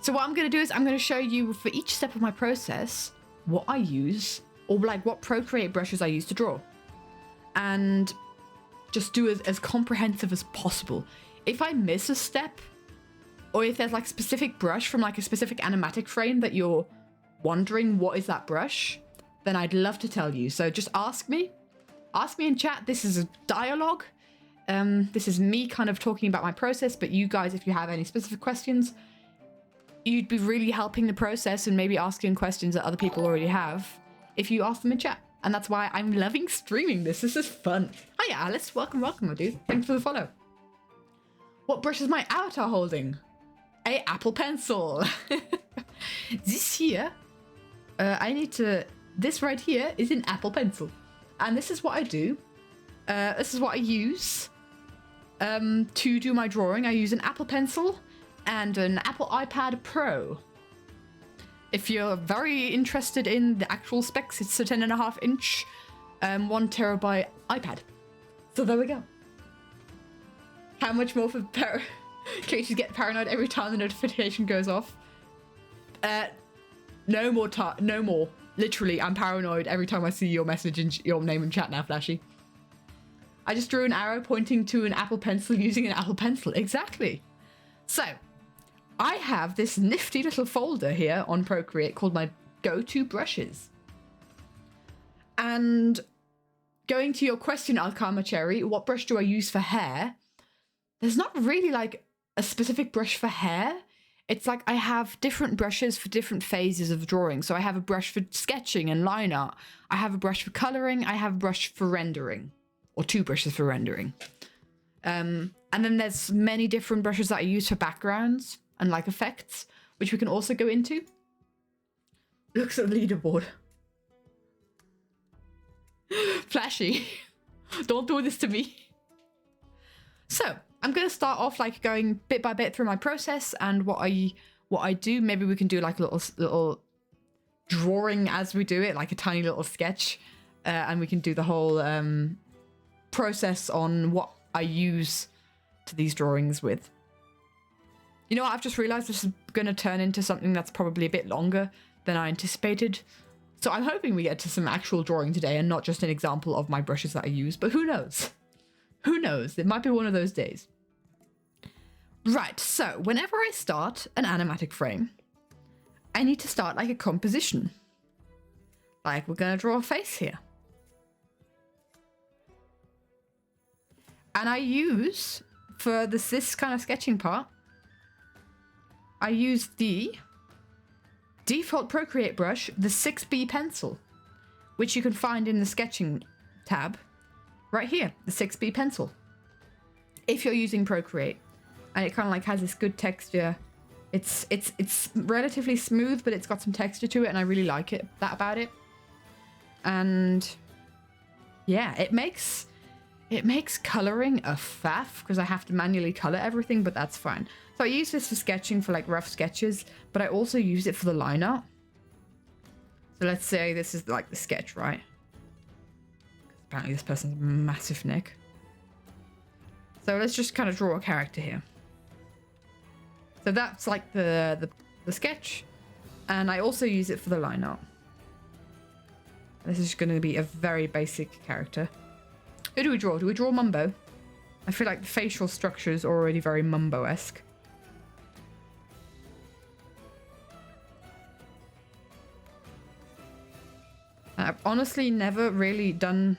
So what I'm going to do is I'm going to show you for each step of my process what I use, or like what Procreate brushes I use to draw. And just do as comprehensive as possible. If I miss a step, or if there's like specific brush from like a specific animatic frame that you're wondering what is that brush, then I'd love to tell you. So just ask me in chat. This is a dialogue. This is me kind of talking about my process, but you guys, if you have any specific questions, you'd be really helping the process and maybe asking questions that other people already have if you ask them in chat. And that's why I'm loving streaming this. This is fun. Hiya, Alice. Welcome, my dude. Thanks for the follow. What brush is my avatar holding? A Apple Pencil. This here, this right here is an Apple Pencil. And this is what I do. This is what I use to do my drawing. I use an Apple Pencil and an Apple iPad Pro. If you're very interested in the actual specs, it's a 10.5-inch, 1 terabyte iPad. So there we go. How much more for creators get paranoid every time the notification goes off? No more. Literally, I'm paranoid every time I see your message and your name in chat now, Flashy. I just drew an arrow pointing to an Apple Pencil using an Apple Pencil. Exactly. So, I have this nifty little folder here on Procreate called my go-to brushes. And going to your question, Alkama Cherry, what brush do I use for hair? There's not really like a specific brush for hair. It's like I have different brushes for different phases of drawing. So I have a brush for sketching and line art. I have a brush for coloring. I have a brush for rendering, or 2 brushes for rendering. And then there's many different brushes that I use for backgrounds and like effects, which we can also go into. Looks at the leaderboard. Flashy. Don't do this to me. So I'm going to start off like going bit by bit through my process and what I do. Maybe we can do like a little drawing as we do it, like a tiny little sketch, and we can do the whole process on what I use to these drawings with. You know what? I've just realized this is going to turn into something that's probably a bit longer than I anticipated. So I'm hoping we get to some actual drawing today and not just an example of my brushes that I use, but who knows? Who knows? It might be one of those days. Right, so whenever I start an animatic frame, I need to start like a composition. Like we're going to draw a face here. And I use, for this kind of sketching part, I use the default Procreate brush, the 6B pencil, which you can find in the sketching tab right here, the 6B pencil. If you're using Procreate, and it kind of like has this good texture. It's relatively smooth, but it's got some texture to it, and I really like that about it. And yeah, it makes coloring a faff because I have to manually color everything, but that's fine. So I use this for sketching, for like rough sketches, but I also use it for the line art. So let's say this is like the sketch, right? Apparently this person's a massive neck. So let's just kind of draw a character here. So that's like the sketch, and I also use it for the line art. This is going to be a very basic character. Who do we draw? Do we draw Mumbo? I feel like the facial structure is already very Mumbo-esque. I've honestly never really done...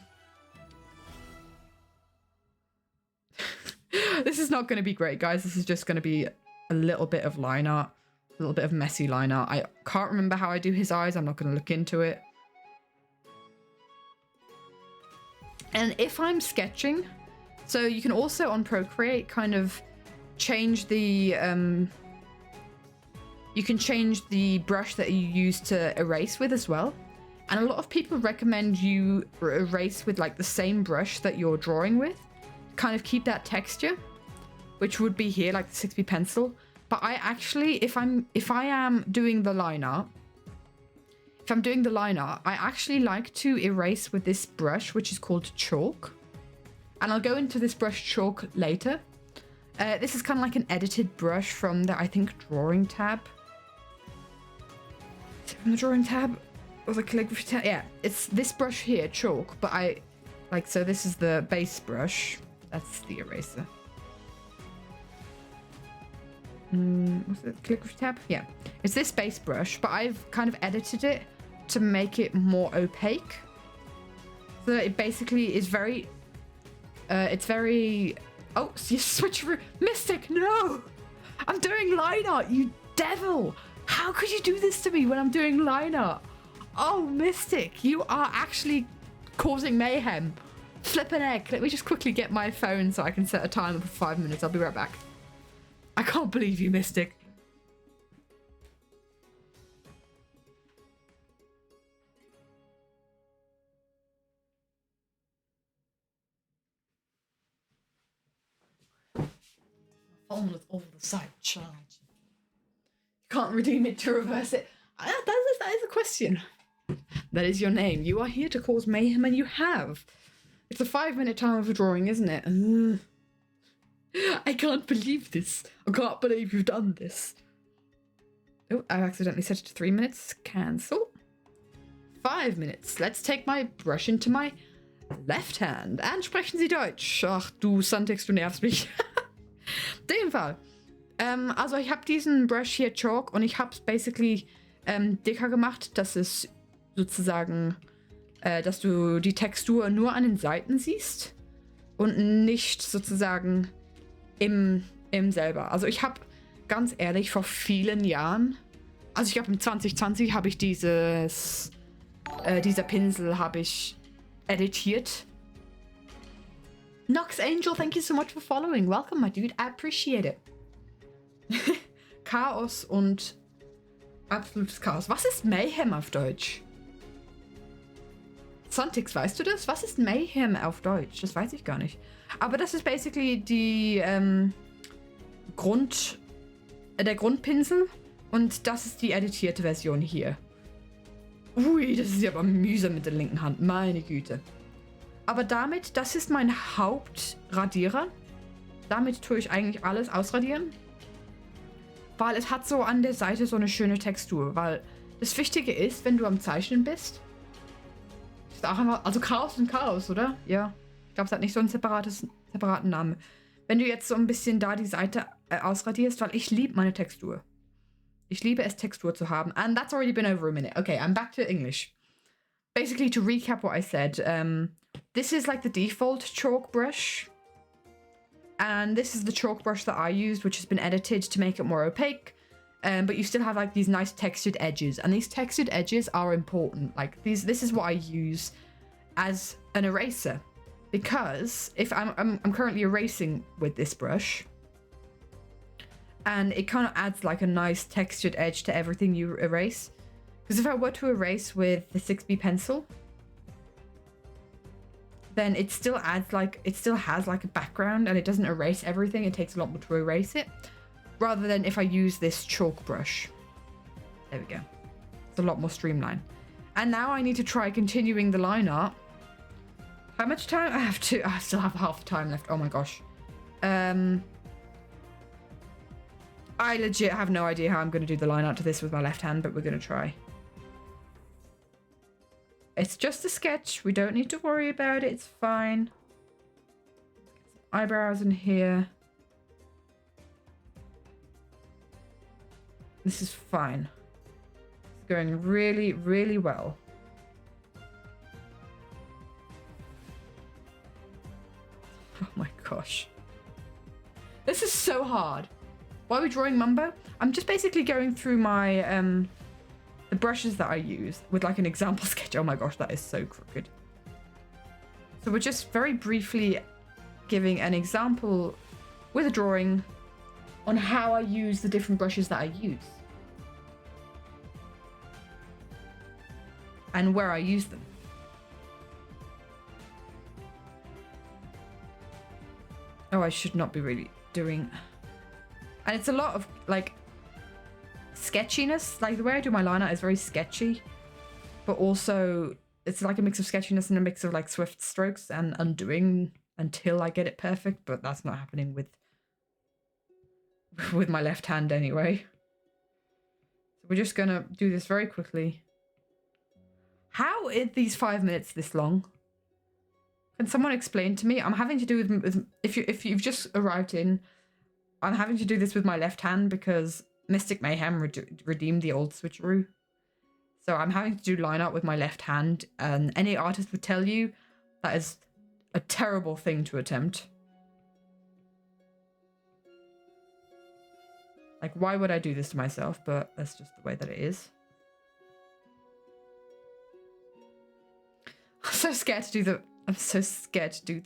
This is not going to be great, guys. This is just going to be a little bit of line art. A little bit of messy line art. I can't remember how I do his eyes. I'm not going to look into it. And if I'm sketching, so you can also on Procreate kind of change the you can change the brush that you use to erase with as well. And a lot of people recommend you erase with like the same brush that you're drawing with. Kind of keep that texture, which would be here, like the 6B pencil. But I actually, if I am doing the line art, I actually like to erase with this brush, which is called chalk. And I'll go into this brush chalk later. This is kind of like an edited brush from the, I think, drawing tab. Is it from the drawing tab? Or the calligraphy tab? Yeah, it's this brush here, chalk. But so this is the base brush. That's the eraser. Was it calligraphy tab? Yeah. It's this base brush, but I've kind of edited it to make it more opaque. So it basically is very... it's very... Oh, you switch... Mystic, no! I'm doing line art, you devil! How could you do this to me when I'm doing line art? Oh, Mystic, you are actually causing mayhem. Flippin' egg. Let me just quickly get my phone so I can set a timer for 5 minutes. I'll be right back. I can't believe you, Mystic. Almost over the side charge. You can't redeem it to reverse it. That is a question. That is your name. You are here to cause mayhem, and you have. It's a 5-minute timer for drawing, isn't it? I can't believe this. I can't believe you've done this. Oh, I accidentally set it to 3 minutes. Cancel. 5 minutes. Let's take my brush into my left hand. And sprechen Sie Deutsch. Ach du Santex, du nervst mich. In dem Fall. Also ich habe diesen Brush hier Chalk und ich habe es basically dicker gemacht, dass es sozusagen, dass du die Textur nur an den Seiten siehst und nicht sozusagen im selber. Also ich habe ganz ehrlich vor vielen Jahren, also ich glaube im 2020 habe ich dieser Pinsel habe ich editiert. Nox Angel, thank you so much for following. Welcome, my dude. I appreciate it. Chaos und absolutes Chaos. Was ist Mayhem auf Deutsch? Sontix, weißt du das? Was ist Mayhem auf Deutsch? Das weiß ich gar nicht. Aber das ist basically der Grundpinsel und das ist die editierte Version hier. Ui, das ist ja aber mühsam mit der linken Hand. Meine Güte. Aber damit, das ist mein Hauptradierer. Damit tue ich eigentlich alles ausradieren. Weil es hat so an der Seite so eine schöne Textur. Weil das Wichtige ist, wenn du am Zeichnen bist. Ist auch einmal, also Chaos und Chaos, oder? Ja. Ich glaube, es hat nicht so einen separaten Namen. Wenn du jetzt so ein bisschen da die Seite ausradierst, weil ich liebe meine Textur. Ich liebe es, Textur zu haben. And that's already been over a minute. Okay, I'm back to English. Basically, to recap what I said, this is like the default chalk brush. And this is the chalk brush that I used, which has been edited to make it more opaque. But you still have like these nice textured edges. And these textured edges are important. Like this is what I use as an eraser. Because if I'm currently erasing with this brush. And it kind of adds like a nice textured edge to everything you erase. Because if I were to erase with the 6B pencil, then it still adds like, it still has like a background and it doesn't erase everything. It takes a lot more to erase it. Rather than if I use this chalk brush. There we go. It's a lot more streamlined. And now I need to try continuing the line art. How much time? I still have half the time left. Oh my gosh. I legit have no idea how I'm going to do the line art to this with my left hand, but we're going to try. It's just a sketch. We don't need to worry about it. It's fine. Eyebrows in here. This is fine. It's going really, really well. Oh my gosh. This is so hard. Why are we drawing Mumbo? I'm just basically going through my the brushes that I use with like an example sketch. Oh my gosh, that is so crooked. So we're just very briefly giving an example with a drawing on how I use the different brushes that I use. and where I use them. Oh, I should not be really doing... And it's a lot of, like, sketchiness. Like, the way I do my line art is very sketchy. But also, it's like a mix of sketchiness and a mix of, like, swift strokes and undoing until I get it perfect. But that's not happening with my left hand anyway. So we're just gonna do this very quickly. How are these 5 minutes this long? Can someone explain to me? I'm having to do with if you've just arrived in, I'm having to do this with my left hand because Mystic Mayhem redeemed the old switcheroo. So I'm having to do line art with my left hand, and any artist would tell you that is a terrible thing to attempt. Like, why would I do this to myself? But that's just the way that it is. I'm so scared to do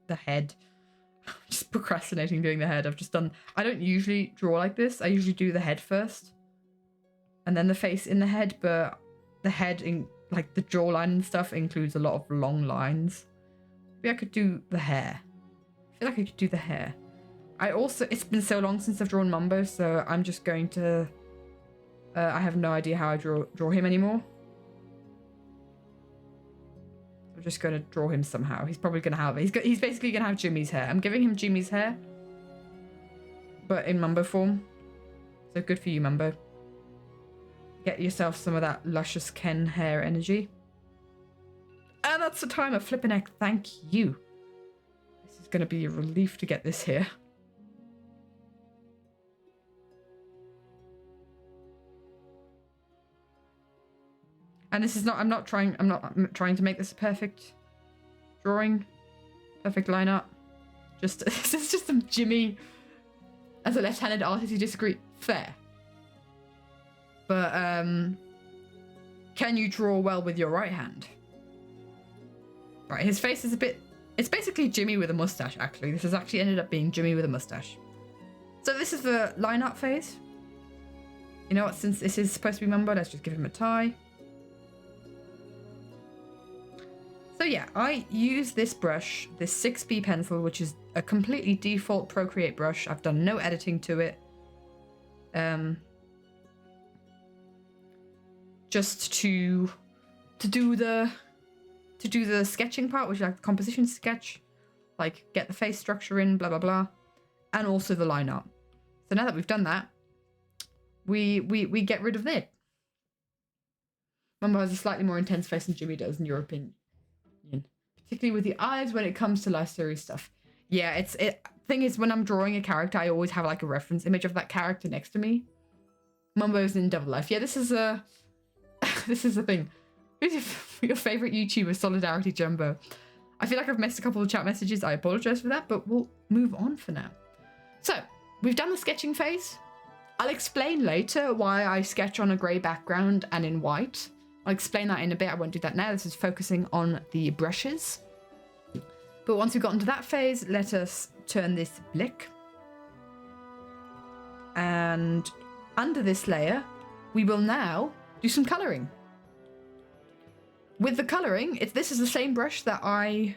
the head. I'm just procrastinating doing the head. I don't usually draw like this. I usually do the head first. And then the face in the head, but the head in, like, the jawline and stuff includes a lot of long lines. Maybe I could do the hair. I feel like I could do the hair. It's been so long since I've drawn Mumbo, so I'm just going to... I have no idea how I draw him anymore. I'm just going to draw him somehow. He's probably going to have... He's basically going to have Jimmy's hair. I'm giving him Jimmy's hair, but in Mumbo form. So good for you, Mumbo. Get yourself some of that luscious Ken hair energy. And that's the time of flipping heck. Thank you. This is going to be a relief to get this here. And this is not, I'm not trying to make this a perfect drawing, perfect line art. This is just some Jimmy, as a left-handed artist, you disagree, fair. But, can you draw well with your right hand? Right, his face is a bit, it's basically Jimmy with a mustache, actually. This has actually ended up being Jimmy with a mustache. So this is the line art phase. You know what, since this is supposed to be Mumbo, let's just give him a tie. So yeah, I use this brush, this 6B pencil, which is a completely default Procreate brush. I've done no editing to it. Just to do the sketching part, which is like the composition sketch, like get the face structure in, blah blah blah, and also the line art. So now that we've done that, we get rid of it. Mumbo has a slightly more intense face than Jimmy does, in your opinion. Particularly with the eyes when it comes to life series stuff. Yeah, thing is, when I'm drawing a character, I always have like a reference image of that character next to me. Mumbo's in Double Life. Yeah, this is a thing. Who's your favorite YouTuber? Solidarity Jumbo. I feel like I've missed a couple of chat messages. I apologize for that, but we'll move on for now. So we've done the sketching phase. I'll explain later why I sketch on a grey background and in white. I'll explain that in a bit. I won't do that now. This is focusing on the brushes. But once we've gotten to that phase, let us turn this blick. And under this layer, we will now do some colouring. With the colouring, this is the same brush that I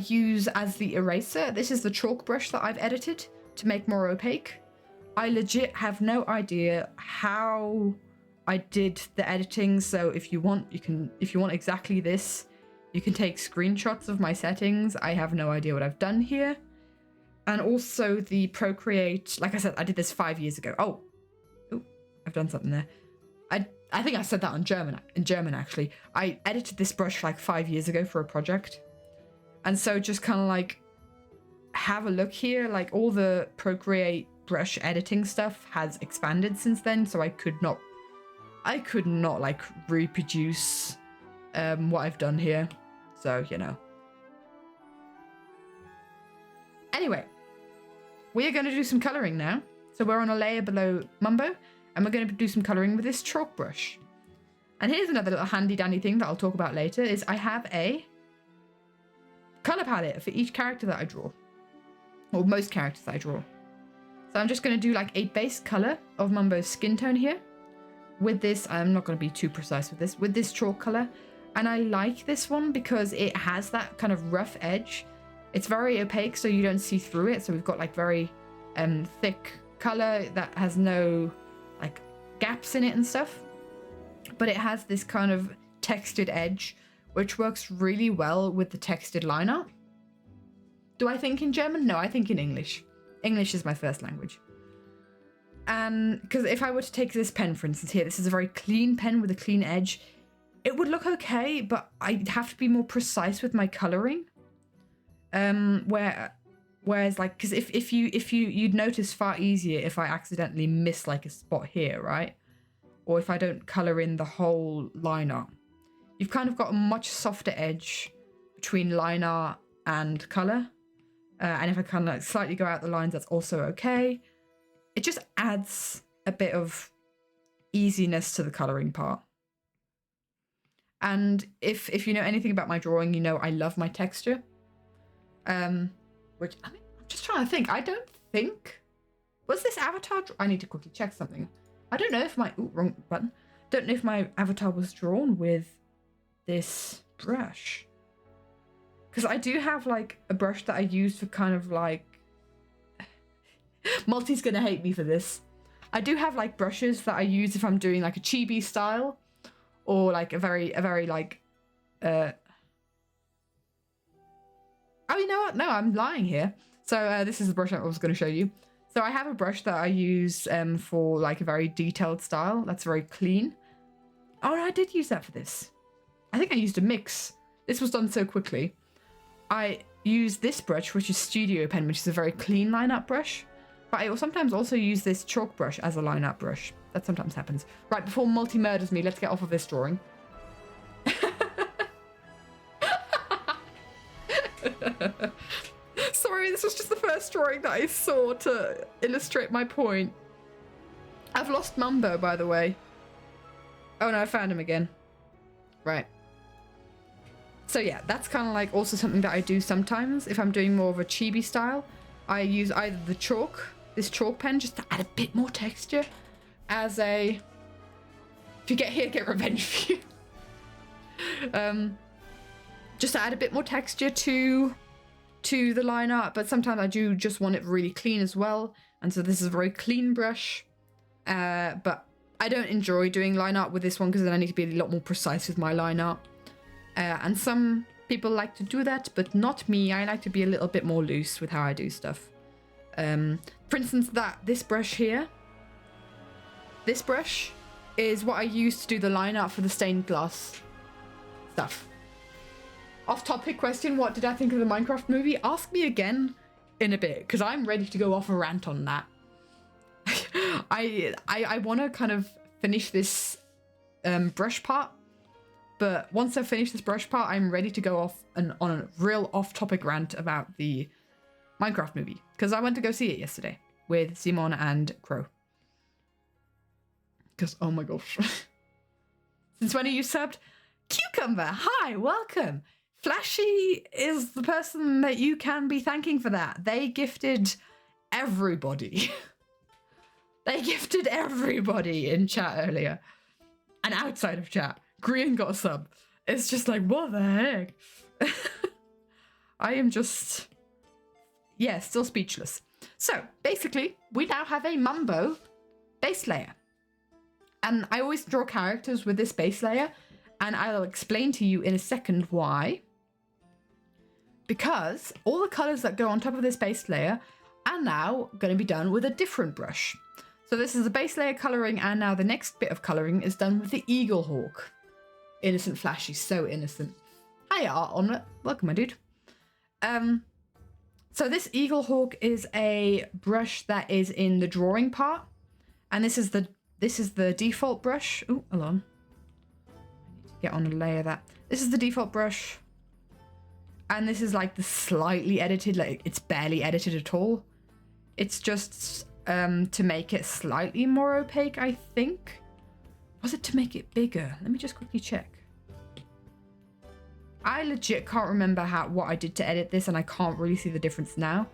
use as the eraser. This is the chalk brush that I've edited to make more opaque. I legit have no idea how I did the editing, so if you want exactly this, you can take screenshots of my settings. I have no idea what I've done here. And also the Procreate, like I said, I did this 5 years ago. Oh, I've done something there. I think I said that in German actually. I edited this brush like 5 years ago for a project. And so just kind of like have a look here, like all the Procreate brush editing stuff has expanded since then, so I could not like reproduce what I've done here. So, you know. Anyway, we are going to do some colouring now. So we're on a layer below Mumbo, and we're going to do some colouring with this chalk brush. And here's another little handy dandy thing that I'll talk about later, is I have a colour palette for each character that I draw. Or most characters I draw. So I'm just going to do like a base colour of Mumbo's skin tone here. with this, I'm not going to be too precise with this chalk color. And I like this one because it has that kind of rough edge. It's very opaque, so you don't see through it. So we've got like very thick color that has no like gaps in it and stuff. But it has this kind of textured edge, which works really well with the textured line art. Do I think in German? No, I think in English. English is my first language. And because if I were to take this pen, for instance, here, this is a very clean pen with a clean edge. It would look okay, but I'd have to be more precise with my coloring. Whereas like, because if you'd notice far easier if I accidentally miss like a spot here, right? Or if I don't color in the whole line art. You've kind of got a much softer edge between line art and color. And if I kind of like slightly go out the lines, that's also okay. It just adds a bit of easiness to the coloring part. And if you know anything about my drawing, you know I love my texture. Which, I mean, I'm just trying to think. I don't think... Was this avatar... I need to quickly check something. I don't know if my... Ooh, wrong button. Don't know if my avatar was drawn with this brush. Because I do have, like, a brush that I use for kind of, like... Multi's gonna hate me for this. I do have, like, brushes that I use if I'm doing, like, a chibi style. Or, like, a very, like... Oh, you know what? No, I'm lying here. So this is the brush I was going to show you. So I have a brush that I use for like a very detailed style. That's very clean. Oh, I did use that for this. I think I used a mix. This was done so quickly. I use this brush, which is Studio Pen, which is a very clean line-up brush. But I will sometimes also use this chalk brush as a line-up brush. That sometimes happens. Right, before Multi murders me, let's get off of this drawing. Sorry, this was just the first drawing that I saw to illustrate my point. I've lost Mumbo, by the way. Oh no, I found him again. Right. So yeah, that's kind of like also something that I do sometimes. If I'm doing more of a chibi style, I use either the chalk, this chalk pen, just to add a bit more texture as a... If you get here, get revenge for you. Just to add a bit more texture to the line art, but sometimes I do just want it really clean as well. And so this is a very clean brush. But I don't enjoy doing line art with this one because then I need to be a lot more precise with my line art. And some people like to do that, but not me. I like to be a little bit more loose with how I do stuff. For instance, this brush here. This brush is what I use to do the line art for the stained glass stuff. Off-topic question, what did I think of the Minecraft movie? Ask me again in a bit, because I'm ready to go off a rant on that. I want to kind of finish this brush part, but once I finish this brush part, I'm ready to go off on a real off-topic rant about the Minecraft movie, because I went to go see it yesterday with Simon and Crow. Because, oh my gosh. Since when are you subbed? Cucumber, hi, welcome. Flashy is the person that you can be thanking for that. They gifted everybody. They gifted everybody in chat earlier. And outside of chat. Green got a sub. It's just like, what the heck? I am just... Yeah, still speechless. So, basically, we now have a Mumbo base layer. And I always draw characters with this base layer. And I'll explain to you in a second why. Because all the colours that go on top of this base layer are now going to be done with a different brush. So this is the base layer colouring, and now the next bit of colouring is done with the Eagle Hawk. Innocent Flashy, so innocent. Hiya, Omelette. Welcome, my dude. So this Eagle Hawk is a brush that is in the drawing part. And this is the default brush. Ooh, hold on. I need to get on a layer that. This is the default brush. And this is like the slightly edited, like it's barely edited at all. It's just to make it slightly more opaque, I think. Was it to make it bigger? Let me just quickly check. I legit can't remember what I did to edit this, and I can't really see the difference now.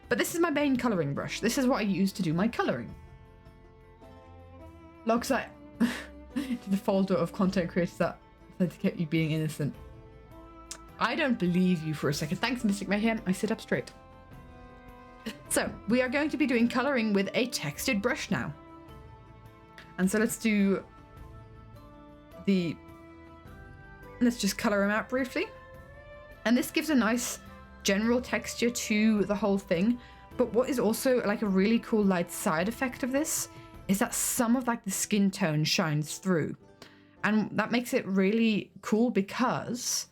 But this is my main colouring brush. This is what I use to do my colouring. Looks like... to the folder of content creators that authenticate you being innocent. I don't believe you for a second. Thanks, Mystic Mayhem. I sit up straight. So, we are going to be doing colouring with a textured brush now. And so let's do the... Let's just colour them out briefly. And this gives a nice general texture to the whole thing. But what is also like a really cool light side effect of this is that some of like the skin tone shines through. And that makes it really cool because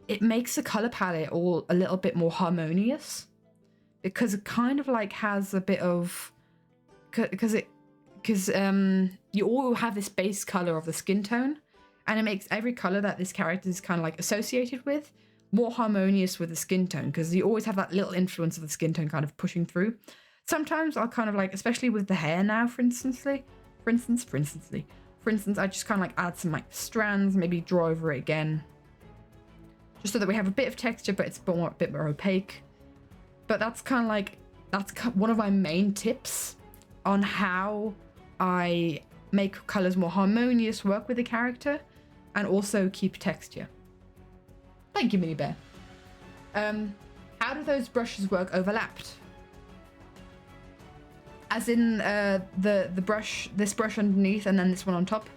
it makes the colour palette all a little bit more harmonious. Because it kind of like has a bit of... Because you all have this base colour of the skin tone. And it makes every colour that this character is kind of like associated with more harmonious with the skin tone, because you always have that little influence of the skin tone kind of pushing through. Sometimes I'll kind of like, especially with the hair now, for instance, I just kind of like add some like strands, maybe draw over it again, just so that we have a bit of texture, but it's a bit more opaque. But that's kind of like, that's one of my main tips on how I make colors more harmonious, work with the character, and also keep texture. Thank you, Mini Bear. How do those brushes work overlapped? As in the brush, this brush underneath and then this one on top.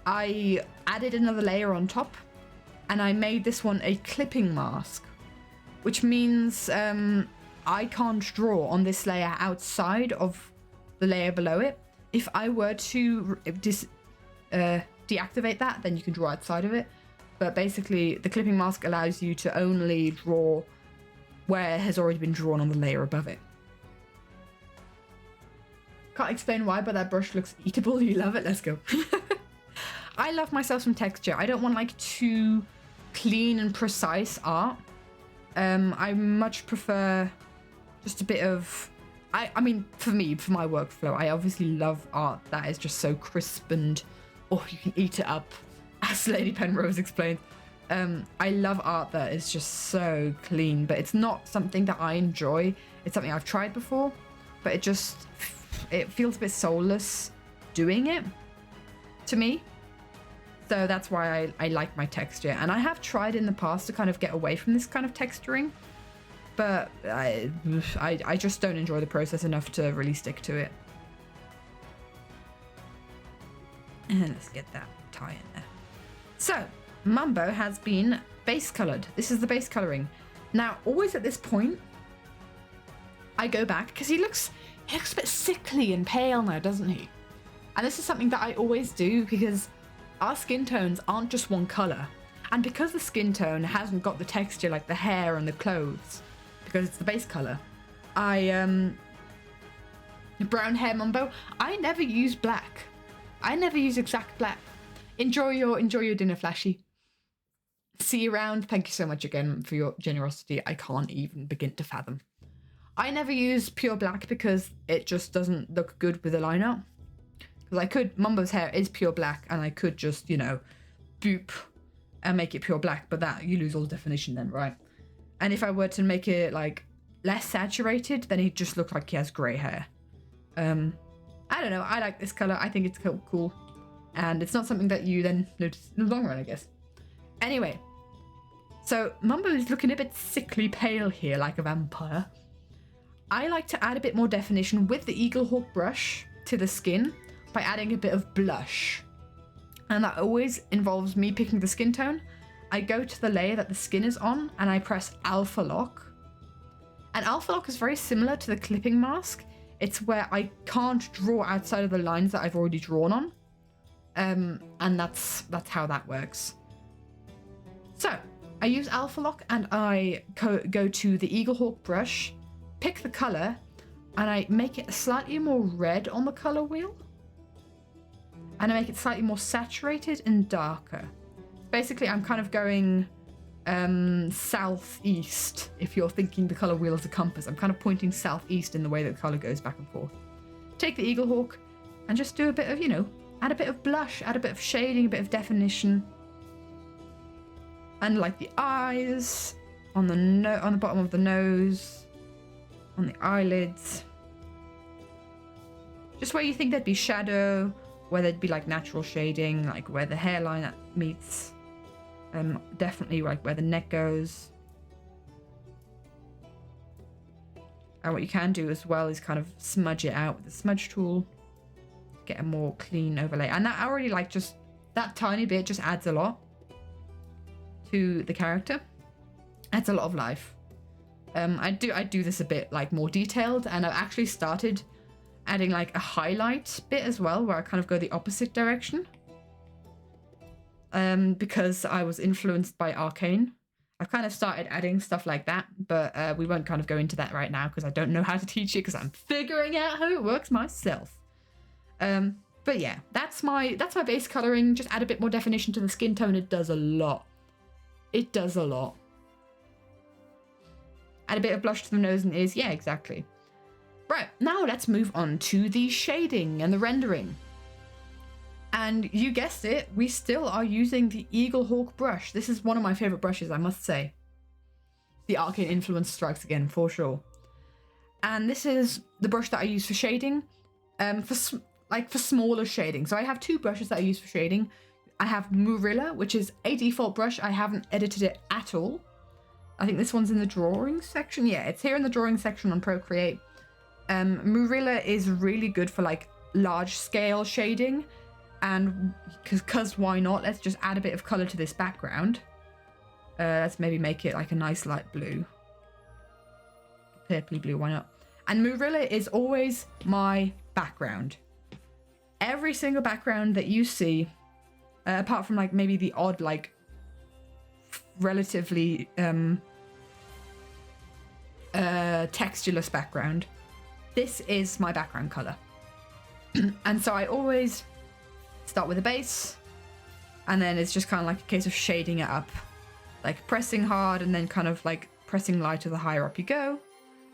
I added another layer on top and I made this one a clipping mask, which means I can't draw on this layer outside of the layer below it. If I were to deactivate that, then you can draw outside of it. But basically, the clipping mask allows you to only draw where it has already been drawn on the layer above it. Can't explain why, but that brush looks eatable. You love it? Let's go. I love myself some texture. I don't want like too clean and precise art. I much prefer just a bit of... I mean, for me, for my workflow, I obviously love art that is just so crisp and, oh, you can eat it up, as Lady Penrose explained. I love art that is just so clean, but it's not something that I enjoy. It's something I've tried before, but it feels a bit soulless doing it to me. So that's why I like my texture. And I have tried in the past to kind of get away from this kind of texturing, but I just don't enjoy the process enough to really stick to it. And let's get that tie in there. So, Mumbo has been base coloured. This is the base colouring. Now, always at this point, I go back, because he looks a bit sickly and pale now, doesn't he? And this is something that I always do, because our skin tones aren't just one colour. And because the skin tone hasn't got the texture like the hair and the clothes, because it's the base colour, brown hair Mumbo, I never use black. I never use exact black. Enjoy your dinner, Flashy. See you around. Thank you so much again for your generosity. I can't even begin to fathom. I never use pure black because it just doesn't look good with a liner. Because Mumbo's hair is pure black, and I could just, boop and make it pure black, but that, you lose all the definition then, right? And if I were to make it, like, less saturated, then he'd just look like he has grey hair. I don't know, I like this colour, I think it's cool. And it's not something that you then notice in the long run, I guess. Anyway, so Mumbo is looking a bit sickly pale here, like a vampire. I like to add a bit more definition with the Eaglehawk brush to the skin by adding a bit of blush. And that always involves me picking the skin tone. I go to the layer that the skin is on and I press Alpha Lock. And Alpha Lock is very similar to the clipping mask. It's where I can't draw outside of the lines that I've already drawn on. And that's how that works. So I use Alpha Lock and I go to the Eaglehawk brush, pick the color, and I make it slightly more red on the color wheel. And I make it slightly more saturated and darker. Basically, I'm kind of going southeast, if you're thinking the color wheel is a compass. I'm kind of pointing southeast in the way that the color goes back and forth. Take the Eaglehawk and just do a bit of, add a bit of blush, add a bit of shading, a bit of definition. And like the eyes, on the bottom of the nose, on the eyelids. just where you think there'd be shadow, where there'd be like natural shading, like where the hairline meets, definitely like where the neck goes. And what you can do as well is kind of smudge it out with the smudge tool, get a more clean overlay. And that already, like, just that tiny bit just adds a lot to the character. Adds a lot of life. I do this a bit like more detailed, and I've actually started adding like a highlight bit as well, where I kind of go the opposite direction. Because I was influenced by Arcane. I've kind of started adding stuff like that, but we won't kind of go into that right now because I don't know how to teach it because I'm figuring out how it works myself. But yeah, that's my base coloring. Just add a bit more definition to the skin tone. It does a lot. It does a lot. Add a bit of blush to the nose and ears. Yeah, exactly. Right, now let's move on to the shading and the rendering. And you guessed it, we still are using the Eagle Hawk brush. This is one of my favorite brushes, I must say. The Arcane influence strikes again, for sure. And this is the brush that I use for shading, for smaller shading. So I have two brushes that I use for shading. I have Murilla, which is a default brush. I haven't edited it at all. I think this one's in the drawing section. Yeah, it's here in the drawing section on Procreate. Murilla is really good for like large scale shading, and because why not? Let's just add a bit of color to this background. Let's maybe make it like a nice light blue, purpley blue. Why not? And Murilla is always my background. Every single background that you see, apart from like maybe the odd like relatively textureless background, this is my background color. And so I always start with a base, and then it's just kind of like a case of shading it up, like pressing hard and then kind of like pressing lighter the higher up you go.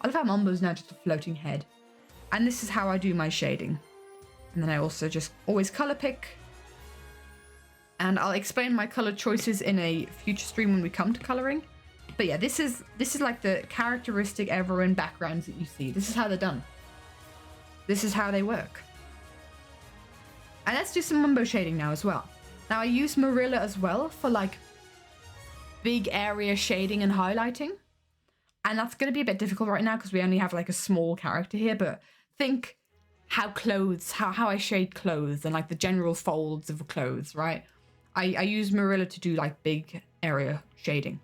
I love how Mambo's now just a floating head. And this is how I do my shading. And then I also just always color pick, and I'll explain my color choices in a future stream when we come to coloring. But yeah, this is like the characteristic everyone backgrounds that you see. This is how they're done. This is how they work. And let's do some Mumbo shading now as well. Now I use Murilla as well for like big area shading and highlighting. And that's going to be a bit difficult right now because we only have like a small character here. But think how clothes, how I shade clothes and like the general folds of clothes, right? I use Murilla to do like big area shading.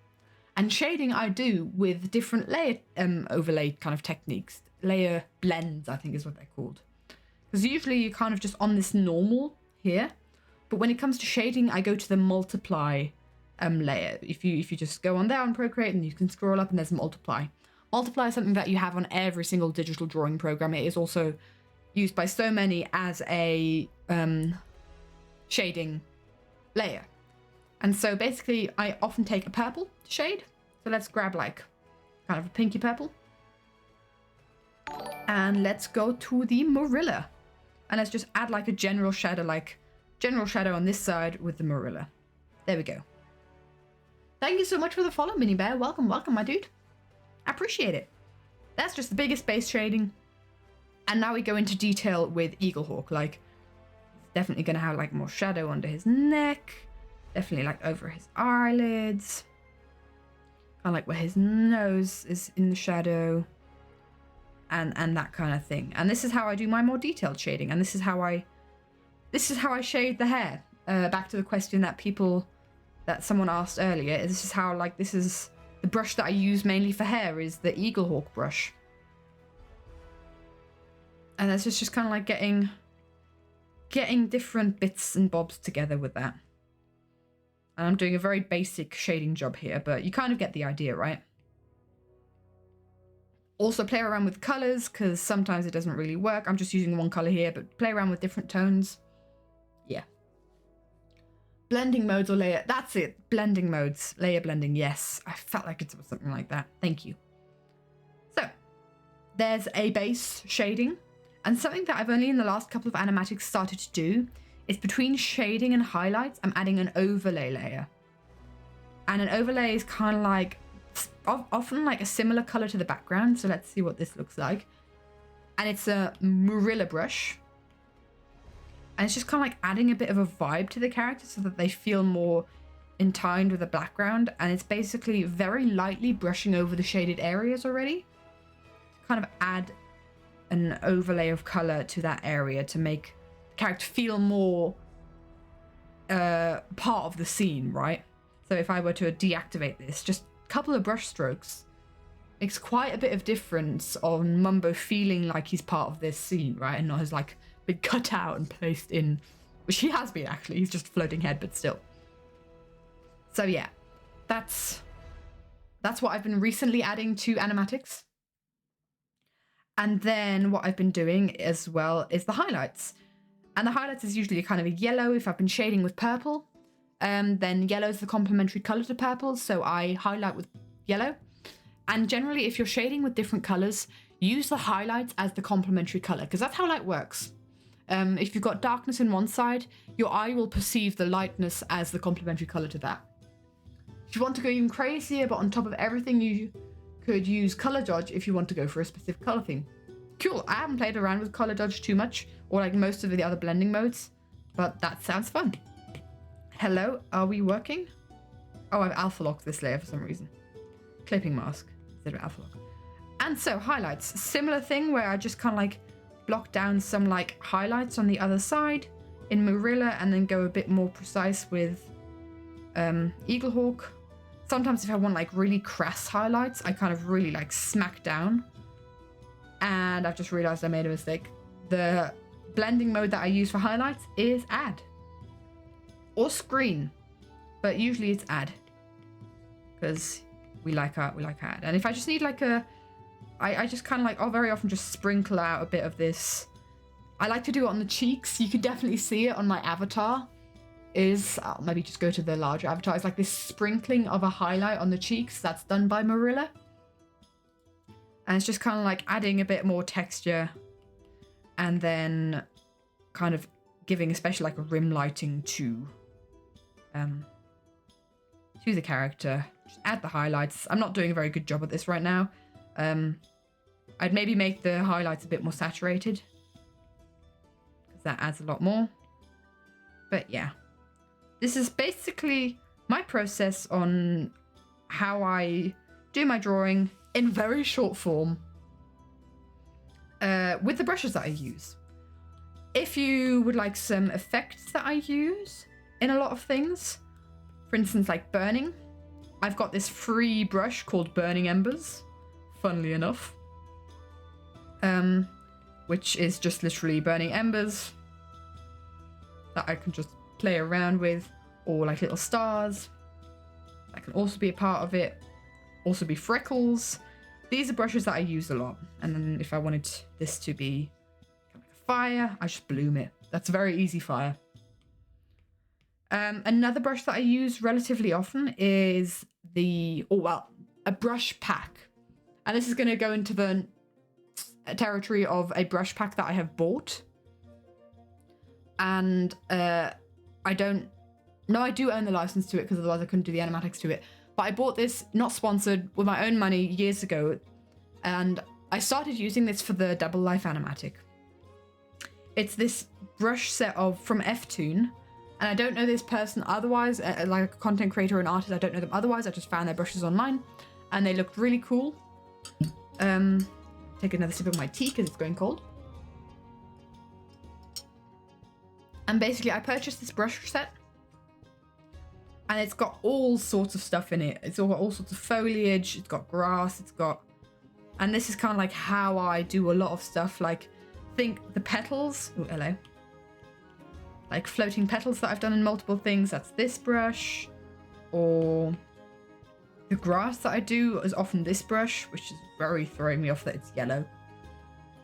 And shading I do with different layer overlay kind of techniques. Layer blends, I think is what they're called. Because usually you're kind of just on this normal here. But when it comes to shading, I go to the multiply layer. If you just go on there on Procreate and you can scroll up and there's multiply. Multiply is something that you have on every single digital drawing program. It is also used by so many as a shading layer. And so basically I often take a purple to shade. So let's grab like kind of a pinky purple. And let's go to the Murilla. And let's just add like a general shadow on this side with the Murilla. There we go. Thank you so much for the follow, Mini Bear. Welcome, welcome, my dude. I appreciate it. That's just the biggest base shading. And now we go into detail with Eagle Hawk. Like, definitely going to have like more shadow under his neck. Definitely like over his eyelids. Kind of like where his nose is in the shadow. And that kind of thing. And this is how I do my more detailed shading. And this is how I shade the hair. Back to the question that someone asked earlier. This is how, like, this is the brush that I use mainly for hair is the Eagle Hawk brush. And that's just kind of like getting different bits and bobs together with that. And I'm doing a very basic shading job here, but you kind of get the idea, right? Also play around with colors because sometimes it doesn't really work. I'm just using one color here, but play around with different tones. Yeah. Blending modes or layer. That's it. Blending modes. Layer blending. Yes. I felt like it was something like that. Thank you. So there's a base shading, and something that I've only in the last couple of animatics started to do is between shading and highlights, I'm adding an overlay layer. And an overlay is kind of like often like a similar color to the background. So let's see what this looks like. And it's a Murilla brush. And it's just kind of like adding a bit of a vibe to the character so that they feel more entwined with the background. And it's basically very lightly brushing over the shaded areas already. Kind of add an overlay of color to that area to make the character feel more part of the scene, right? So if I were to deactivate this, just a couple of brush strokes makes quite a bit of difference on Mumbo feeling like he's part of this scene, right? And not has like been cut out and placed in, which he has been actually. He's just a floating head, but still. So yeah, that's what I've been recently adding to animatics. And then what I've been doing as well is the highlights. And the highlights is usually kind of a yellow if I've been shading with purple. Then yellow is the complementary color to purple, so I highlight with yellow. And generally, if you're shading with different colors, use the highlights as the complementary color, because that's how light works. If you've got darkness in one side, your eye will perceive the lightness as the complementary color to that. If you want to go even crazier, but on top of everything, you could use color dodge if you want to go for a specific color theme. Cool, I haven't played around with color dodge too much, or like most of the other blending modes, but that sounds fun. Hello, are we working? Oh, I've alpha locked this layer for some reason. Clipping mask instead of alpha lock. And so highlights, similar thing where I just kind of like block down some like highlights on the other side in Marilla and then go a bit more precise with Eaglehawk. Sometimes if I want like really crass highlights, I kind of really like smack down. And I've just realized I made a mistake. The blending mode that I use for highlights is add or screen, but usually it's add because we like add. And if I just need like I just kind of like, very often just sprinkle out a bit of this. I like to do it on the cheeks. You could definitely see it on my avatar. I'll maybe just go to the larger avatar. It's like this sprinkling of a highlight on the cheeks. That's done by Marilla. And it's just kind of like adding a bit more texture and then kind of giving especially like a rim lighting to the character. Just add the highlights. I'm not doing a very good job at this right now. I'd maybe make the highlights a bit more saturated because that adds a lot more. But yeah, this is basically my process on how I do my drawing in very short form with the brushes that I use. If you would like some effects that I use in a lot of things, for instance, like burning, I've got this free brush called Burning Embers, funnily enough, which is just literally burning embers that I can just play around with, or like little stars. That can also be a part of it. Also be freckles. These are brushes that I use a lot. And then if I wanted this to be kind of like a fire, I just bloom it. That's a very easy fire. Another brush that I use relatively often is a brush pack. And this is going to go into the territory of a brush pack that I have bought. And I do own the license to it because otherwise I couldn't do the animatics to it. But I bought this, not sponsored, with my own money years ago. And I started using this for the Double Life animatic. It's this brush set from F-Tune. And I don't know this person otherwise, like a content creator or an artist, I don't know them otherwise. I just found their brushes online and they looked really cool. Take another sip of my tea because it's going cold. And basically I purchased this brush set and it's got all sorts of stuff in it. It's all got all sorts of foliage, it's got grass, and this is kind of like how I do a lot of stuff, like think the petals, oh hello, like floating petals that I've done in multiple things, that's this brush. Or the grass that I do is often this brush, which is very throwing me off that it's yellow.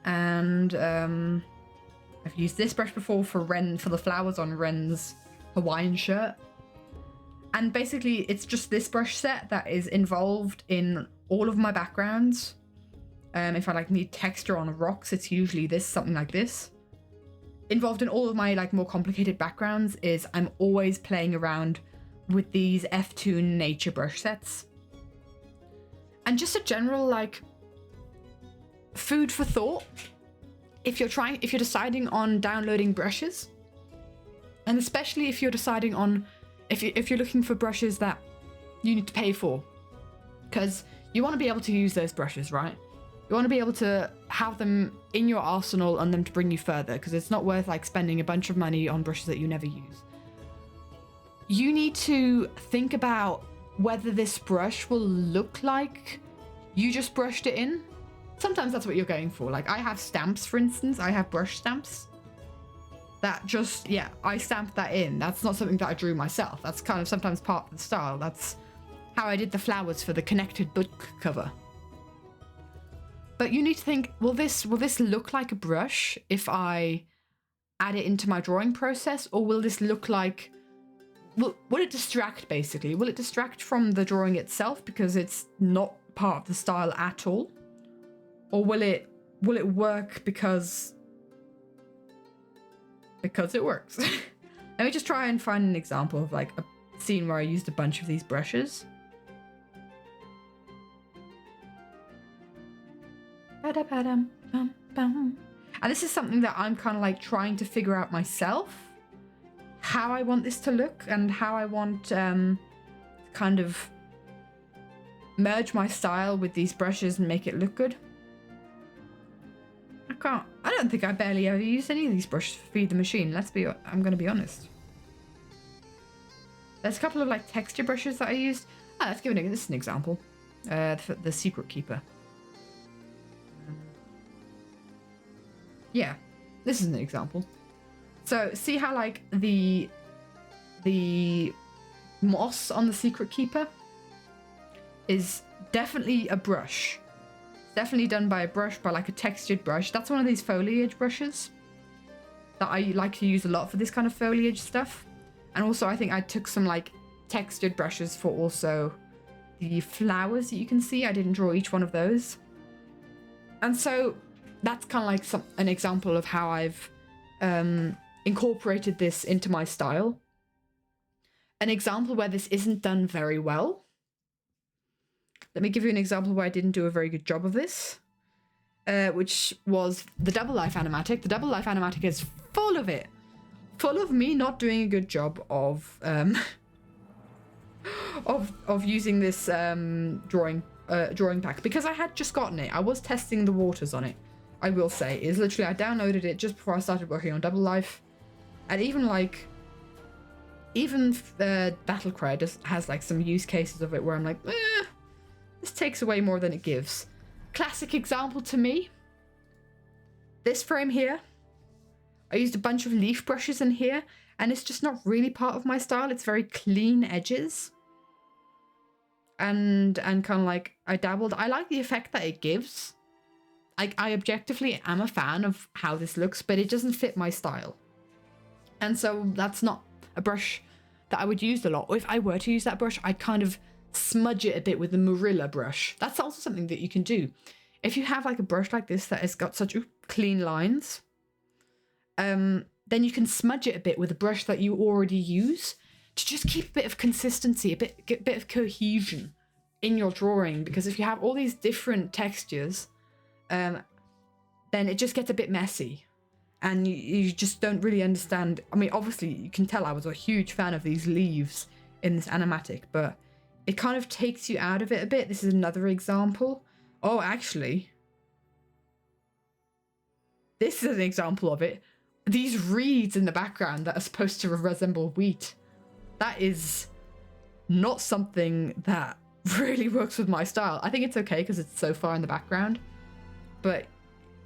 And I've used this brush before for the flowers on Ren's Hawaiian shirt. And basically it's just this brush set that is involved in all of my backgrounds. If I like need texture on rocks, it's usually something like this. Involved in all of my like more complicated backgrounds is I'm always playing around with these F-Tune nature brush sets. And just a general like food for thought. If you're deciding on downloading brushes, And especially if you're deciding on, if you're looking for brushes that you need to pay for, because you want to be able to use those brushes, right? You want to be able to have them in your arsenal and them to bring you further, because it's not worth like spending a bunch of money on brushes that you never use. You need to think about whether this brush will look like you just brushed it in. Sometimes that's what you're going for. Like I have stamps, for instance. I have brush stamps that just, yeah, I stamped that in. That's not something that I drew myself. That's kind of sometimes part of the style. That's how I did the flowers for the connected book cover. But you need to think, will this look like a brush if I add it into my drawing process, or will this look like, will it distract basically? Will it distract from the drawing itself because it's not part of the style at all? Or will it work because it works? Let me just try and find an example of like a scene where I used a bunch of these brushes. And this is something that I'm kind of like trying to figure out myself, how I want this to look and how I want kind of merge my style with these brushes and make it look good. I don't think I barely ever used any of these brushes for Feed the Machine. I'm going to be honest. There's a couple of like texture brushes that I used. Let's give this is an example. The Secret Keeper. Yeah, this is an example. So see how like the moss on the Secret Keeper is definitely a brush. It's definitely done by a brush, by like a textured brush. That's one of these foliage brushes that I like to use a lot for this kind of foliage stuff. And also I think I took some like textured brushes for also the flowers that you can see. I didn't draw each one of those. And so that's kind of like an example of how I've incorporated this into my style. An example where this isn't done very well. Let me give you an example where I didn't do a very good job of this, which was the Double Life animatic. The Double Life animatic is full of it. Full of me not doing a good job of using this drawing pack, because I had just gotten it. I was testing the waters on it. I will say is literally I downloaded it just before I started working on Double Life, and even Battle Cry has like some use cases of it where I'm like, this takes away more than it gives. Classic example to me. This frame here, I used a bunch of leaf brushes in here, and it's just not really part of my style. It's very clean edges, and kind of like I dabbled. I like the effect that it gives. I objectively am a fan of how this looks, but it doesn't fit my style. And so that's not a brush that I would use a lot. Or if I were to use that brush, I'd kind of smudge it a bit with the Marilla brush. That's also something that you can do. If you have like a brush like this that has got such clean lines, then you can smudge it a bit with a brush that you already use to just keep a bit of consistency, a bit of cohesion in your drawing. Because if you have all these different textures, then it just gets a bit messy, and you just don't really understand. I mean, obviously you can tell I was a huge fan of these leaves in this animatic, but it kind of takes you out of it a bit. This is another example. Oh, actually, this is an example of it. These reeds in the background that are supposed to resemble wheat. That is not something that really works with my style. I think it's okay because it's so far in the background. But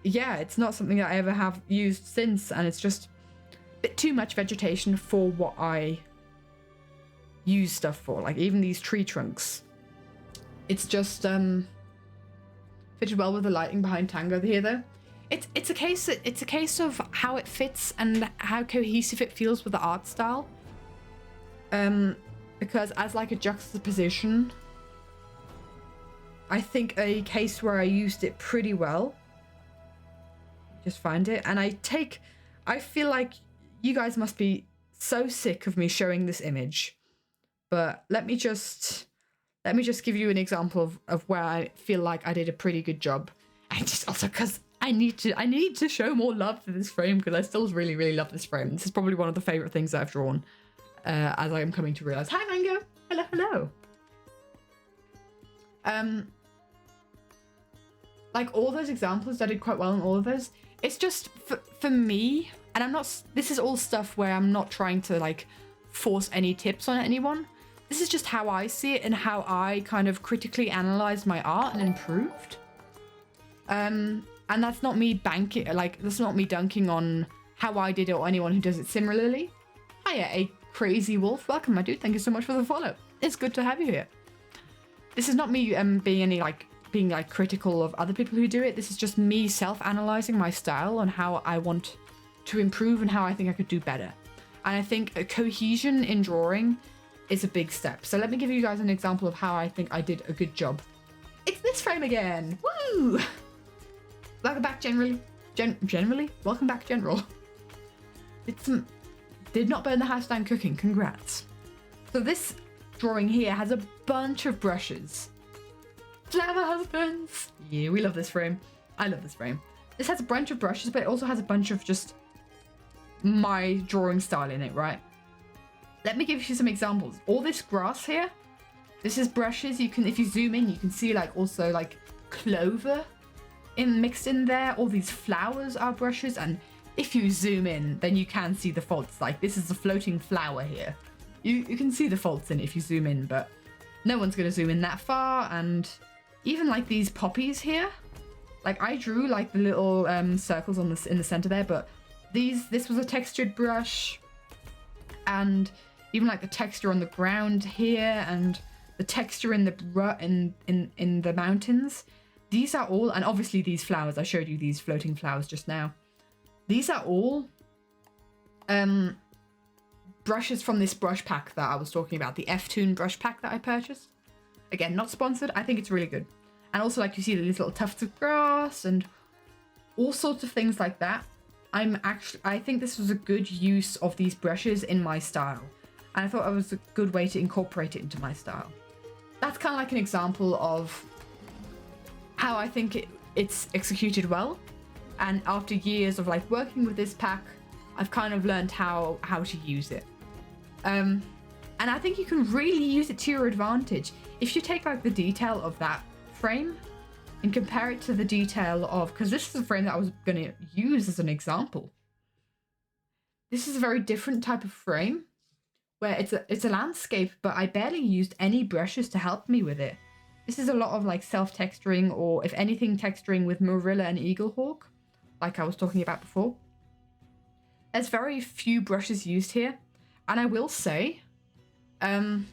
yeah, it's not something that I ever have used since, and it's just a bit too much vegetation for what I use stuff for. Like even these tree trunks. It's just fitted well with the lighting behind Tango here though. It's a case of how it fits and how cohesive it feels with the art style. Because as like a juxtaposition, I think a case where I used it pretty well. Just find it. And I feel like you guys must be so sick of me showing this image. But let me just give you an example of where I feel like I did a pretty good job. And just also because I I need to show more love to this frame because I still really, really love this frame. This is probably one of the favorite things that I've drawn, as I am coming to realize. Hi, Mango. Hello, hello. Like all those examples, I did quite well in all of those. It's just for me, and I'm not. This is all stuff where I'm not trying to like force any tips on anyone. This is just how I see it and how I kind of critically analyzed my art and improved. And that's not me that's not me dunking on how I did it or anyone who does it similarly. Hiya, a crazy wolf. Welcome, my dude. Thank you so much for the follow. It's good to have you here. This is not me being critical of other people who do it. This is just me self-analyzing my style on how I want to improve and how I think I could do better. And I think a cohesion in drawing is a big step. So let me give you guys an example of how I think I did a good job. It's this frame again. Woo! Welcome back, generally. Welcome back, General. Did not burn the house down cooking. Congrats. So this drawing here has a bunch of brushes. Flower husbands. Yeah, we love this frame. I love this frame. This has a bunch of brushes, but it also has a bunch of just my drawing style in it, right? Let me give you some examples. All this grass here, this is brushes. You can, if you zoom in, you can see like also like clover mixed in there. All these flowers are brushes, and if you zoom in, then you can see the faults. Like this is a floating flower here. You can see the faults in it if you zoom in, but no one's gonna zoom in that far. And even like these poppies here, like I drew like the little circles on in the center there, but this was a textured brush, and even like the texture on the ground here and the texture in the in the mountains. These are all, and obviously these flowers, I showed you these floating flowers just now. These are all brushes from this brush pack that I was talking about, the F-Toon brush pack that I purchased. Again, not sponsored. I think it's really good. And also, like, you see these little tufts of grass and all sorts of things like that. I think this was a good use of these brushes in my style. And I thought it was a good way to incorporate it into my style. That's kind of like an example of how I think it's executed well. And after years of like working with this pack, I've kind of learned how to use it. And I think you can really use it to your advantage. If you take like the detail of that frame and compare it to the detail of, because this is a frame that I was going to use as an example. This is a very different type of frame where it's a landscape, but I barely used any brushes to help me with it. This is a lot of like self-texturing, or if anything, texturing with Marilla and Eaglehawk, like I was talking about before. There's very few brushes used here. And I will say, arson.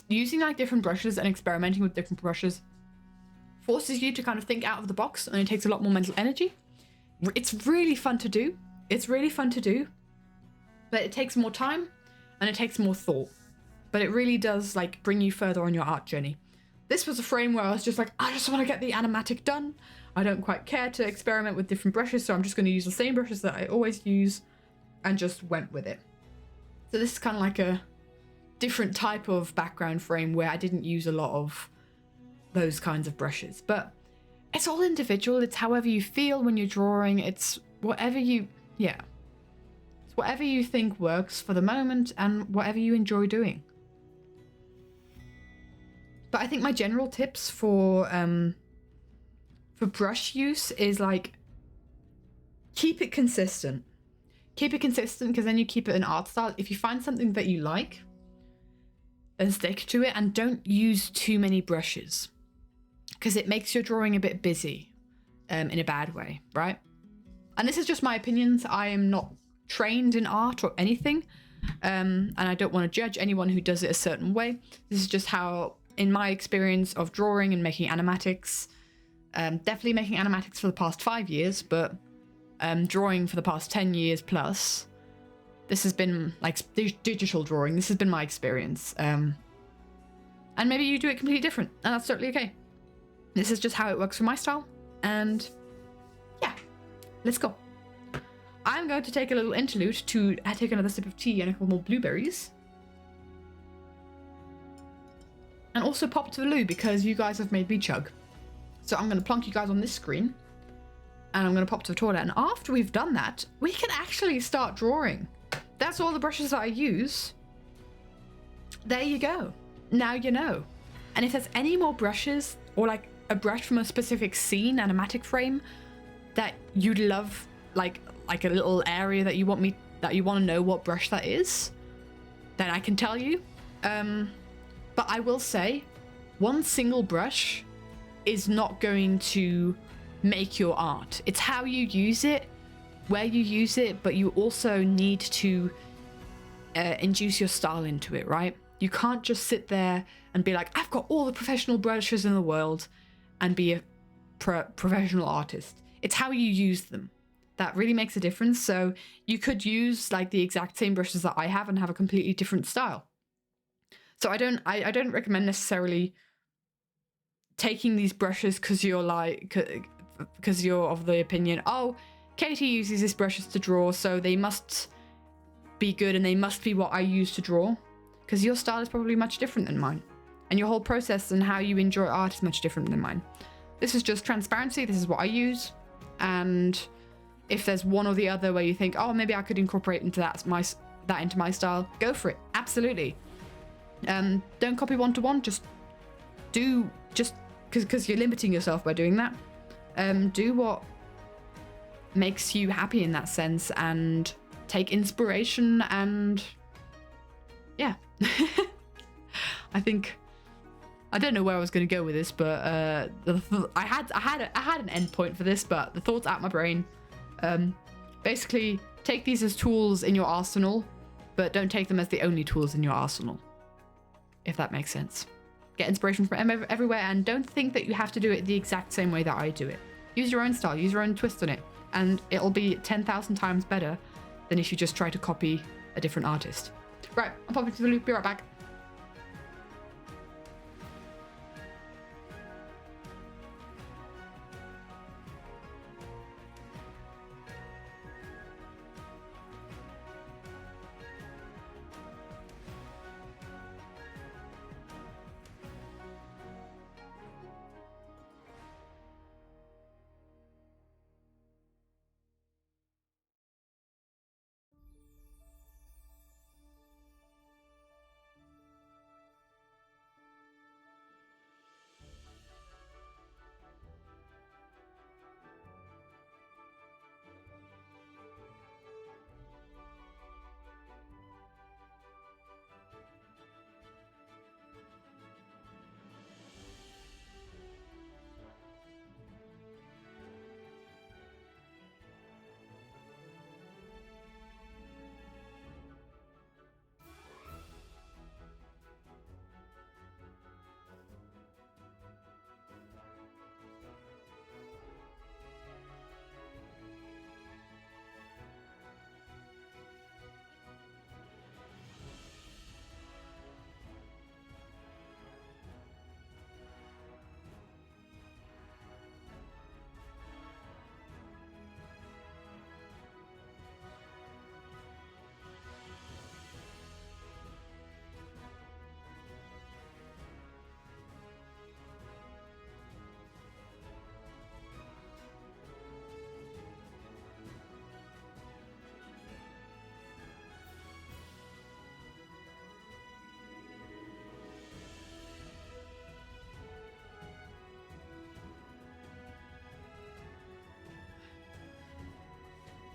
Using like different brushes and experimenting with different brushes forces you to kind of think out of the box, and it takes a lot more mental energy. It's really fun to do. But it takes more time and it takes more thought. But it really does like bring you further on your art journey. This was a frame where I was just like, I just want to get the animatic done. I don't quite care to experiment with different brushes, so I'm just going to use the same brushes that I always use, and just went with it. So this is kind of like a different type of background frame where I didn't use a lot of those kinds of brushes. But it's all individual. It's however you feel when you're drawing. It's whatever you, yeah. It's whatever you think works for the moment and whatever you enjoy doing. But I think my general tips for brush use is like, keep it consistent. Keep it consistent, because then you keep it an art style. If you find something that you like, then stick to it, and don't use too many brushes, because it makes your drawing a bit busy in a bad way, right? And this is just my opinions. I am not trained in art or anything, and I don't want to judge anyone who does it a certain way. This is just how, in my experience of drawing and making animatics, definitely making animatics for the past 5 years, but drawing for the past 10 years plus, this has been like digital drawing. This has been my experience. And maybe you do it completely different, and that's totally okay. This is just how it works for my style. And yeah, let's go. I'm going to take a little interlude to take another sip of tea and a couple more blueberries. And also pop to the loo because you guys have made me chug. So I'm going to plonk you guys on this screen. And I'm going to pop to the toilet. And after we've done that, we can actually start drawing. That's all the brushes that I use. There you go. Now you know. And if there's any more brushes, or like a brush from a specific scene, animatic frame, that you'd love, like a little area that you want to know what brush that is, then I can tell you. But I will say, one single brush is not going to make your art. It's how you use it, where you use it, but you also need to induce your style into it, right? You can't just sit there and be like, I've got all the professional brushes in the world and be a professional artist. It's how you use them that really makes a difference. So you could use like the exact same brushes that I have and have a completely different style. So I don't recommend necessarily taking these brushes because you're of the opinion, oh, Katie uses these brushes to draw, so they must be good and they must be what I use to draw. Because your style is probably much different than mine. And your whole process and how you enjoy art is much different than mine. This is just transparency. This is what I use. And if there's one or the other where you think, oh, maybe I could incorporate into that into my style, go for it. Absolutely. Don't copy one-to-one. Just because you're limiting yourself by doing that. Do what makes you happy in that sense and take inspiration and yeah. I don't know where I was going to go with this, but I had an end point for this, but the thoughts out my brain. Basically, take these as tools in your arsenal, but don't take them as the only tools in your arsenal, if that makes sense. Get inspiration from everywhere, and don't think that you have to do it the exact same way that I do it. Use your own style, use your own twist on it, and it'll be 10,000 times better than if you just try to copy a different artist. Right, I'm popping to the loop, be right back.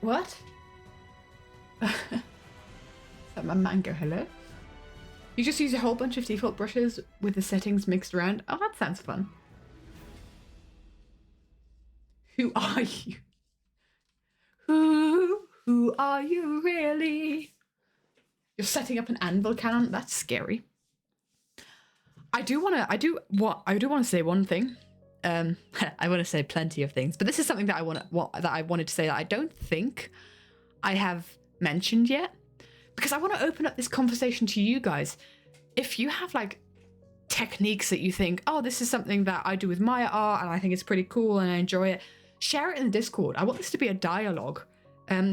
What? Is that my mango? Hello? You just use a whole bunch of default brushes with the settings mixed around. Oh, that sounds fun. Who are you? Who are you really? You're setting up an anvil cannon? That's scary. I do want to say one thing. I want to say plenty of things, but this is something that I wanted to say that I don't think I have mentioned yet, because I want to open up this conversation to you guys. If you have like techniques that you think, oh, this is something that I do with my art and I think it's pretty cool and I enjoy it, share it in the Discord. I want this to be a dialogue.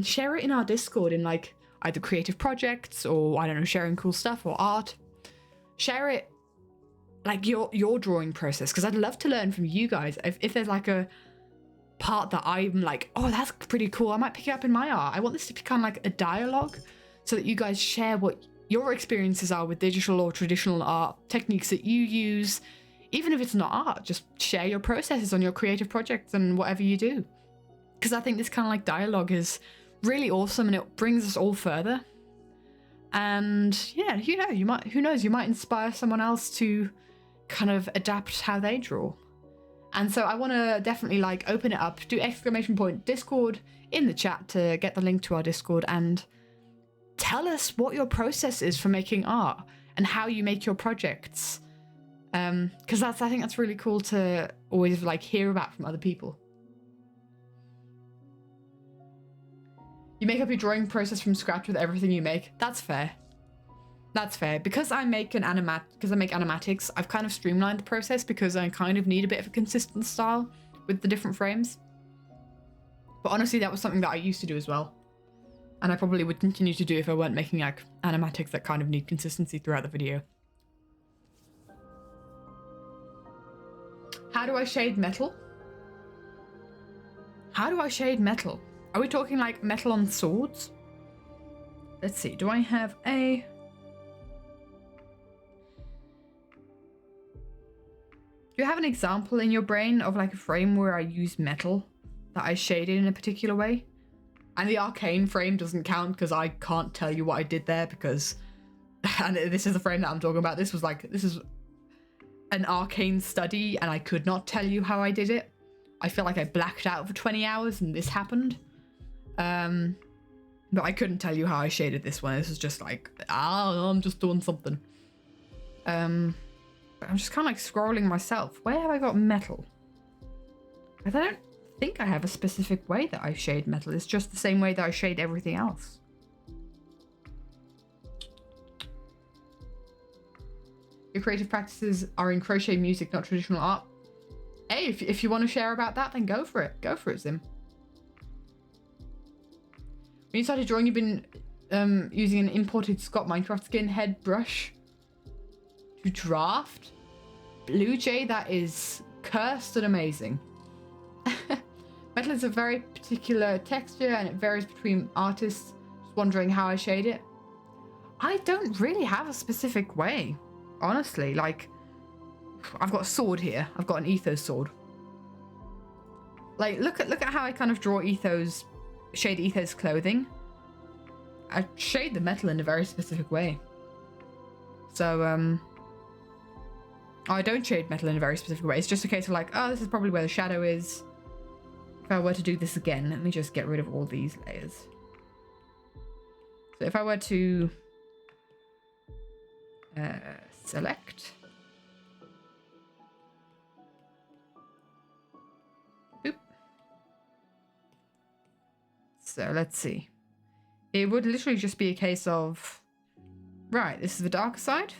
Share it in our Discord in like either creative projects or, I don't know, sharing cool stuff or art. Share it like your drawing process, because I'd love to learn from you guys. If there's like a part that I'm like, oh, that's pretty cool, I might pick it up in my art. I want this to be kind of like a dialogue so that you guys share what your experiences are with digital or traditional art techniques that you use. Even if it's not art, just share your processes on your creative projects and whatever you do. Because I think this kind of like dialogue is really awesome, and it brings us all further. And yeah, who knows, you might inspire someone else to kind of adapt how they draw. And so I want to definitely like open it up, do ! Discord in the chat to get the link to our Discord, and tell us what your process is for making art and how you make your projects. Because I think that's really cool to always like hear about from other people. You make up your drawing process from scratch with everything you make. That's fair. That's fair. Because I make animatics, I've kind of streamlined the process because I kind of need a bit of a consistent style with the different frames. But honestly, that was something that I used to do as well. And I probably would continue to do if I weren't making like animatics that kind of need consistency throughout the video. How do I shade metal? How do I shade metal? Are we talking like metal on swords? Let's see, do I have a... Do you have an example in your brain of like a frame where I use metal that I shaded in a particular way? And the arcane frame doesn't count because I can't tell you what I did there because... And this is the frame that I'm talking about. This is an arcane study and I could not tell you how I did it. I feel like I blacked out for 20 hours and this happened. But I couldn't tell you how I shaded this one. This was just like, I'm just doing something. But I'm just kind of like scrolling myself. Where have I got metal? I don't think I have a specific way that I shade metal. It's just the same way that I shade everything else. Your creative practices are in crochet music, not traditional art. Hey, if you want to share about that, then go for it. Go for it, Zim. When you started drawing, you've been using an imported Scott Minecraft skin head brush to draft. Blue Jay, that is cursed and amazing. Metal is a very particular texture and it varies between artists. Just wondering how I shade it. I don't really have a specific way, honestly. Like, I've got a sword here. I've got an ethos sword. Like, look at how I kind of draw ethos, shade ethos clothing. I shade the metal in a very specific way. So, I don't shade metal in a very specific way. It's just a case of like, oh, this is probably where the shadow is. If I were to do this again, let me just get rid of all these layers. So if I were to select. Boop. So let's see. It would literally just be a case of, right, this is the darker side.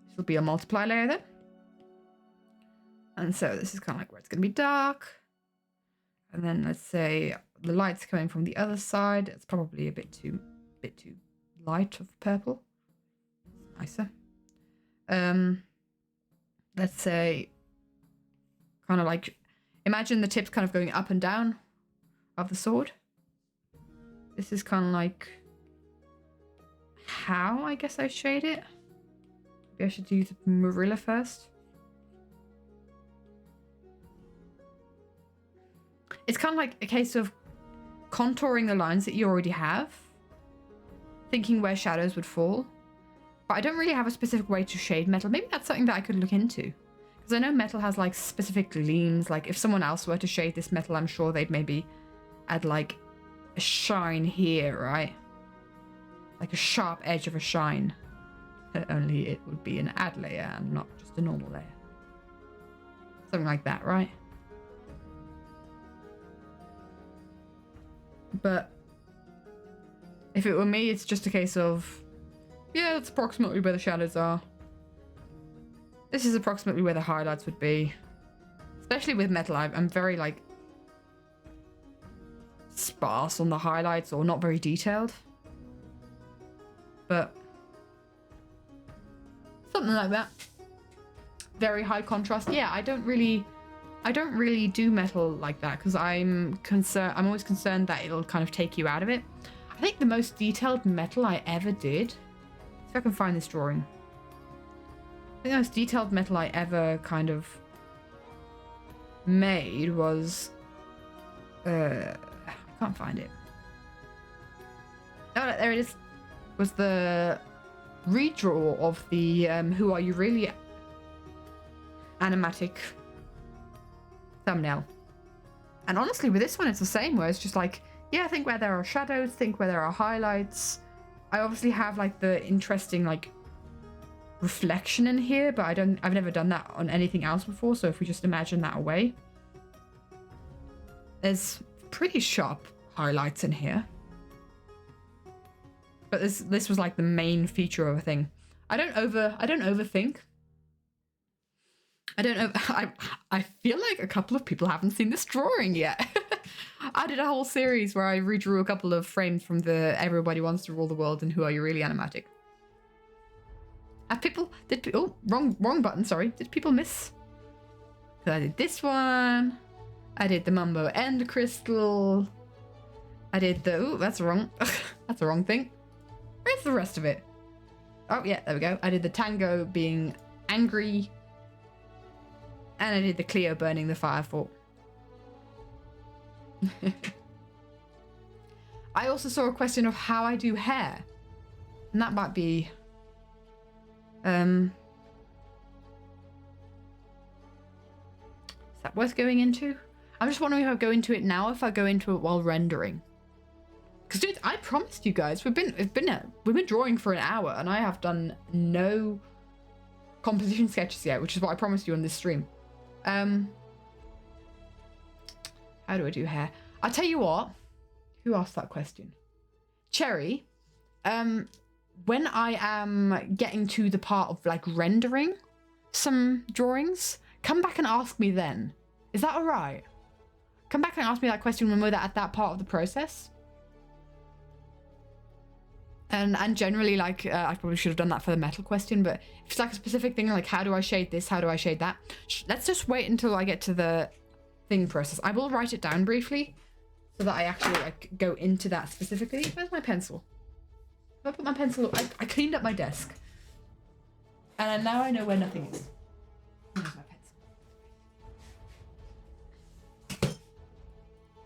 This will be a multiply layer then. And so this is kind of like where it's going to be dark. And then let's say the light's coming from the other side. It's probably a bit too light of purple. Nicer. Let's say kind of like, imagine the tips kind of going up and down of the sword. This is kind of like how I guess I shade it. Maybe I should use the Marilla first. It's kind of like a case of contouring the lines that you already have, thinking where shadows would fall. But I don't really have a specific way to shade metal. Maybe that's something that I could look into. Because I know metal has like specific gleams. Like if someone else were to shade this metal, I'm sure they'd maybe add like a shine here, right? Like a sharp edge of a shine. Only it would be an add layer and not just a normal layer. Something like that, right? But if it were me, it's just a case of, yeah, that's approximately where the shadows are. This is approximately where the highlights would be. Especially with metal, I'm very like sparse on the highlights or not very detailed. But something like that. very high contrast. Yeah, I don't really do metal like that because I'm always concerned that it'll kind of take you out of it. I think the most detailed metal I ever did, see if I can find this drawing. I think the most detailed metal I ever kind of made was I can't find it. Oh, there it is. Was the redraw of the Who Are You Really animatic thumbnail. And honestly, with this one, it's the same, where it's just like, yeah, think where there are shadows, think where there are highlights. I obviously have like the interesting like reflection in here, but I've never done that on anything else before. So if we just imagine that away, there's pretty sharp highlights in here. But this was like the main feature of a thing. I don't overthink. I feel like a couple of people haven't seen this drawing yet. I did a whole series where I redrew a couple of frames from the Everybody Wants to Rule the World and Who Are You Really animatic. Oh, wrong button, sorry. Did people miss? I did this one. I did the Mumbo End Crystal. I did the, oh, that's wrong. That's the wrong thing. Where's the rest of it? Oh yeah, there we go. I did the Tango being angry. And I did the Cleo burning the fire fort. I also saw a question of how I do hair. And that might be... is that worth going into? I'm just wondering if I go into it now, if I go into it while rendering. Because dude, I promised you guys, we've been drawing for an hour and I have done no composition sketches yet, which is what I promised you on this stream. How do I do hair? I'll tell you what. Who asked that question? Cherry. When I am getting to the part of like rendering some drawings, come back and ask me then. Is that all right? Come back and ask me that question when we're at that part of the process. And generally, like, I probably should have done that for the metal question, but if it's like a specific thing, like how do I shade this? How do I shade that? Let's just wait until I get to the thing process. I will write it down briefly so that I actually like go into that specifically. Where's my pencil? I put my pencil, I cleaned up my desk. And now I know where nothing is. Where's my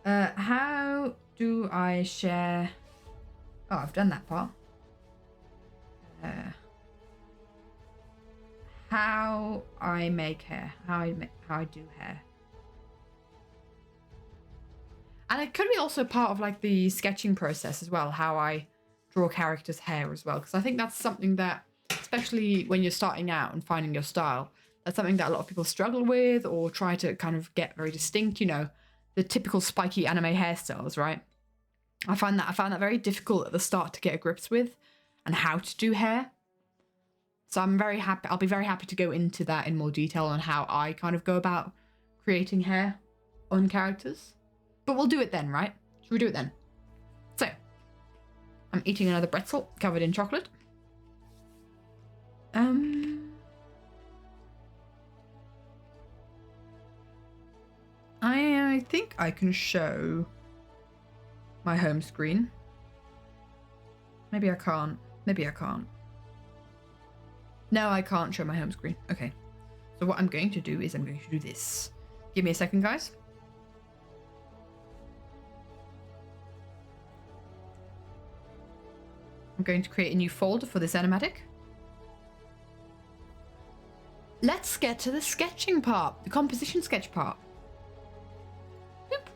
pencil? How do I share... Oh, I've done that part. How I make hair. How I do hair. And it could be also part of like the sketching process as well, how I draw characters' hair as well. Because I think that's something that, especially when you're starting out and finding your style, that's something that a lot of people struggle with or try to kind of get very distinct, you know, the typical spiky anime hairstyles, right? I found that very difficult at the start to get a grips with and how to do hair. So I'm very happy. I'll be very happy to go into that in more detail on how I kind of go about creating hair on characters. But we'll do it then, right? Should we do it then? So, I'm eating another pretzel covered in chocolate. I think I can show my home screen. Maybe I can't. Maybe I can't. No, I can't show my home screen. Okay. So what I'm going to do is I'm going to do this. Give me a second, guys. I'm going to create a new folder for this animatic. Let's get to the sketching part, the composition sketch part. Boop.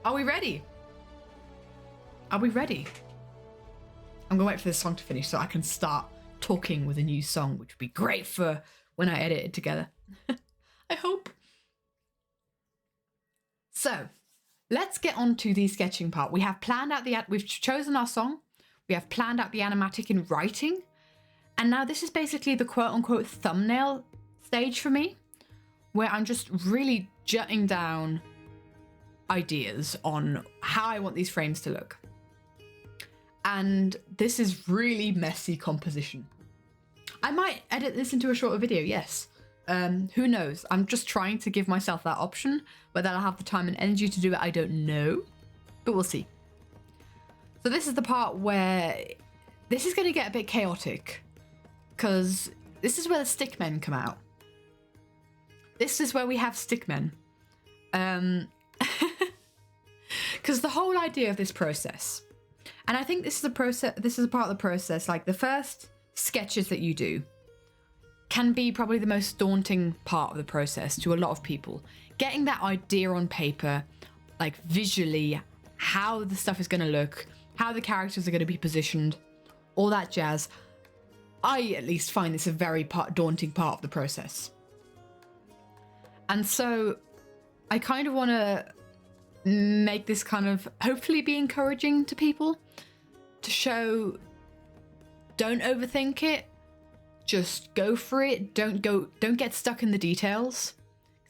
Are we ready? Are we ready? I'm gonna wait for this song to finish so I can start talking with a new song, which would be great for when I edit it together. I hope. So, let's get on to the sketching part. We have planned out we've chosen our song. We have planned out the animatic in writing. And now this is basically the quote-unquote thumbnail stage for me, where I'm just really jotting down ideas on how I want these frames to look. And this is really messy composition. I might edit this into a shorter video, yes. Who knows? I'm just trying to give myself that option. Whether I'll have the time and energy to do it, I don't know. But we'll see. So this is the part where this is going to get a bit chaotic. Because this is where the stickmen come out. This is where we have stickmen. Because the whole idea of this process, and I think this is a process, this is a part of the process, like the first sketches that you do can be probably the most daunting part of the process to a lot of people. Getting that idea on paper, like visually, how the stuff is going to look, how the characters are going to be positioned, all that jazz. I at least find this a very daunting part of the process. And so I kind of want to make this kind of hopefully be encouraging to people to show, don't overthink it, just go for it. Don't get stuck in the details.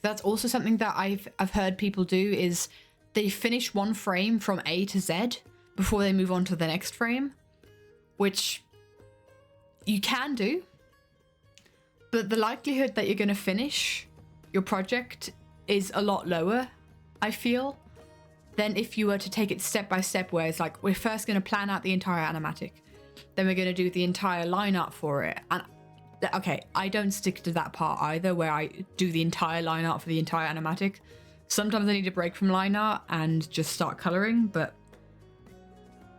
That's also something that I've heard people do, is they finish one frame from A to Z before they move on to the next frame, which you can do, but the likelihood that you're going to finish your project is a lot lower, I feel, than if you were to take it step by step, where it's like, we're first going to plan out the entire animatic, then we're going to do the entire line art for it. And okay, I don't stick to that part either, where I do the entire line art for the entire animatic. Sometimes I need a break from line art and just start coloring, but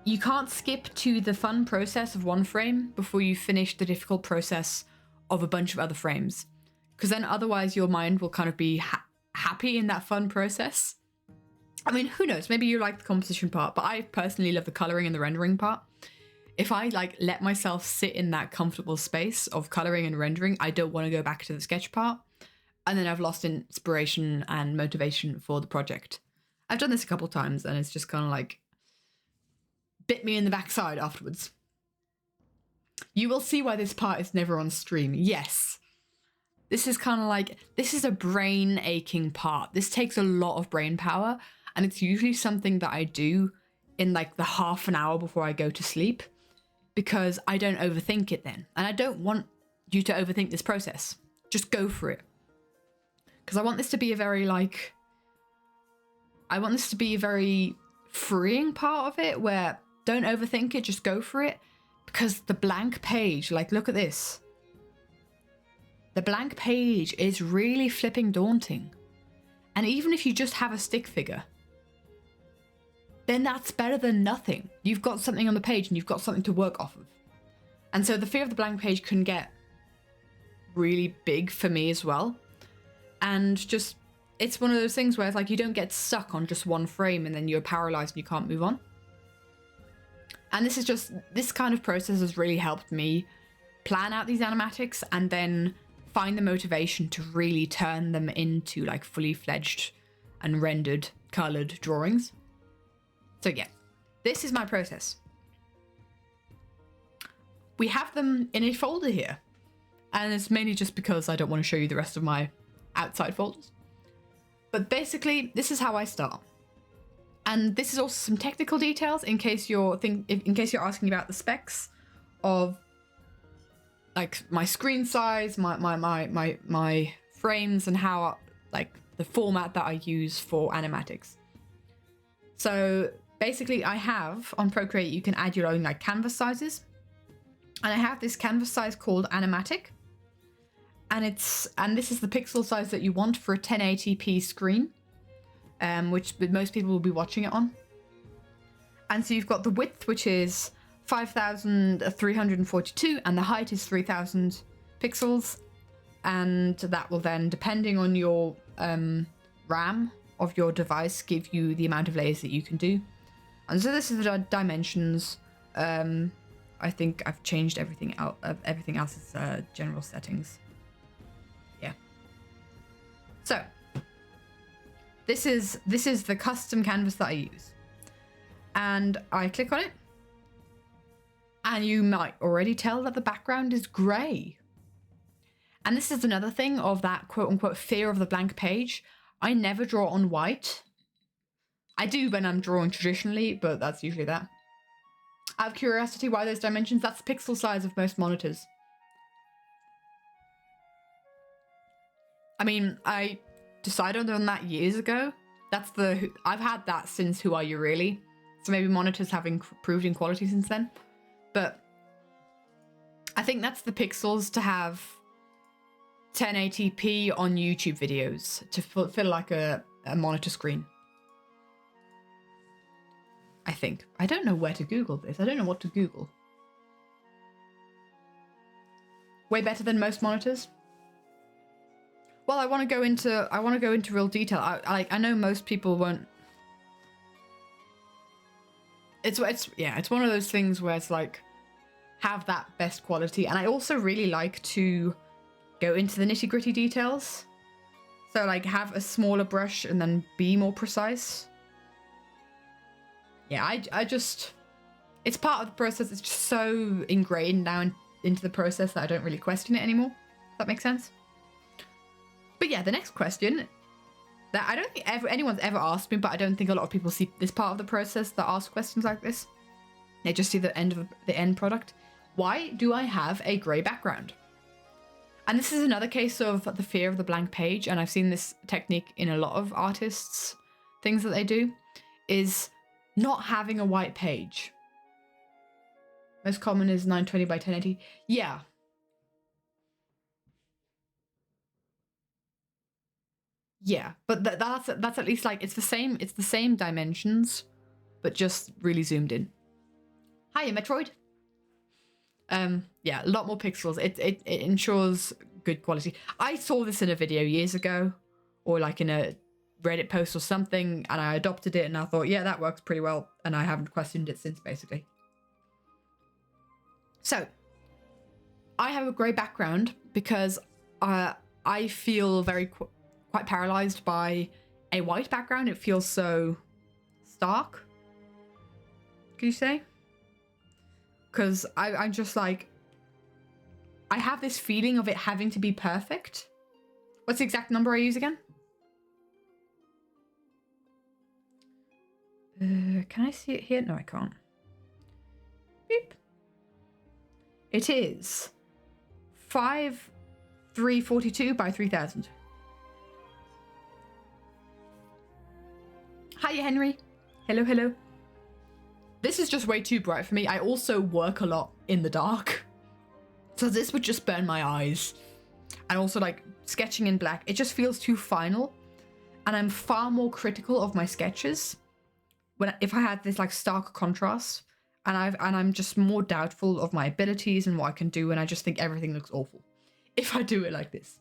you can't skip to the fun process of one frame before you finish the difficult process of a bunch of other frames. Because then otherwise your mind will kind of be happy in that fun process. I mean, who knows? Maybe you like the composition part, but I personally love the coloring and the rendering part. If I like let myself sit in that comfortable space of coloring and rendering, I don't want to go back to the sketch part. And then I've lost inspiration and motivation for the project. I've done this a couple times and it's just kind of like bit me in the backside afterwards. You will see why this part is never on stream. Yes. This is kind of like, this is a brain aching part. This takes a lot of brain power, and it's usually something that I do in like the half an hour before I go to sleep, because I don't overthink it then. And I don't want you to overthink this process. Just go for it. Because I want this to be a very like, I want this to be a very freeing part of it, where don't overthink it, just go for it. Because the blank page, like look at this. The blank page is really flipping daunting. And even if you just have a stick figure, then that's better than nothing. You've got something on the page and you've got something to work off of. And so the fear of the blank page can get really big for me as well. And just, it's one of those things where it's like you don't get stuck on just one frame and then you're paralyzed and you can't move on. And this is just, this kind of process has really helped me plan out these animatics and then find the motivation to really turn them into like fully fledged and rendered colored drawings. So yeah, this is my process. We have them in a folder here, and it's mainly just because I don't want to show you the rest of my outside folders. But basically, this is how I start. And this is also some technical details in case you're asking about the specs of like my screen size, my frames, and how like the format that I use for animatics. So basically I have on Procreate, you can add your own like canvas sizes. And I have this canvas size called animatic. And this is the pixel size that you want for a 1080p screen, which most people will be watching it on. And so you've got the width, which is 5,342, and the height is 3,000 pixels. And that will then, depending on your RAM of your device, give you the amount of layers that you can do. And so this is the dimensions. I think I've changed everything out of everything else's general settings. Yeah. So this is the custom canvas that I use. And I click on it. And you might already tell that the background is grey. And this is another thing of that quote unquote fear of the blank page. I never draw on white. I do when I'm drawing traditionally, but that's usually that. Out of curiosity, why those dimensions? That's the pixel size of most monitors. I mean, I decided on that years ago. I've had that since Who Are You Really? So maybe monitors have improved in quality since then. But I think that's the pixels to have 1080p on YouTube videos to feel like a monitor screen. I think. I don't know where to Google this. I don't know what to Google. Way better than most monitors? Well, I want to go into real detail. I know most people won't. It's one of those things where it's like have that best quality, and I also really like to go into the nitty-gritty details. So like have a smaller brush and then be more precise. Yeah, I just it's part of the process. It's just so ingrained now into the process that I don't really question it anymore. Does that make sense? But yeah, the next question that I don't think anyone's ever asked me, but I don't think a lot of people see this part of the process that ask questions like this. They just see the end product. Why do I have a grey background? And this is another case of the fear of the blank page, and I've seen this technique in a lot of artists, things that they do, is not having a white page. Most common is 920 by 1080. Yeah. Yeah, but that's at least like it's the same dimensions, but just really zoomed in. Hiya, Metroid. Yeah, a lot more pixels. It ensures good quality. I saw this in a video years ago, or like in a Reddit post or something, and I adopted it, and I thought, yeah, that works pretty well, and I haven't questioned it since, basically. So, I have a grey background because I feel quite paralyzed by a white background. It feels so stark. Could you say? Because I'm just like, I have this feeling of it having to be perfect. What's the exact number I use again? Can I see it here? No, I can't. Beep. It is 5342 by 3000. Hiya, Henry. Hello, hello. This is just way too bright for me. I also work a lot in the dark, so this would just burn my eyes. And also like sketching in black, it just feels too final, and I'm far more critical of my sketches if I had this like stark contrast, and I'm just more doubtful of my abilities and what I can do, and I just think everything looks awful if I do it like this.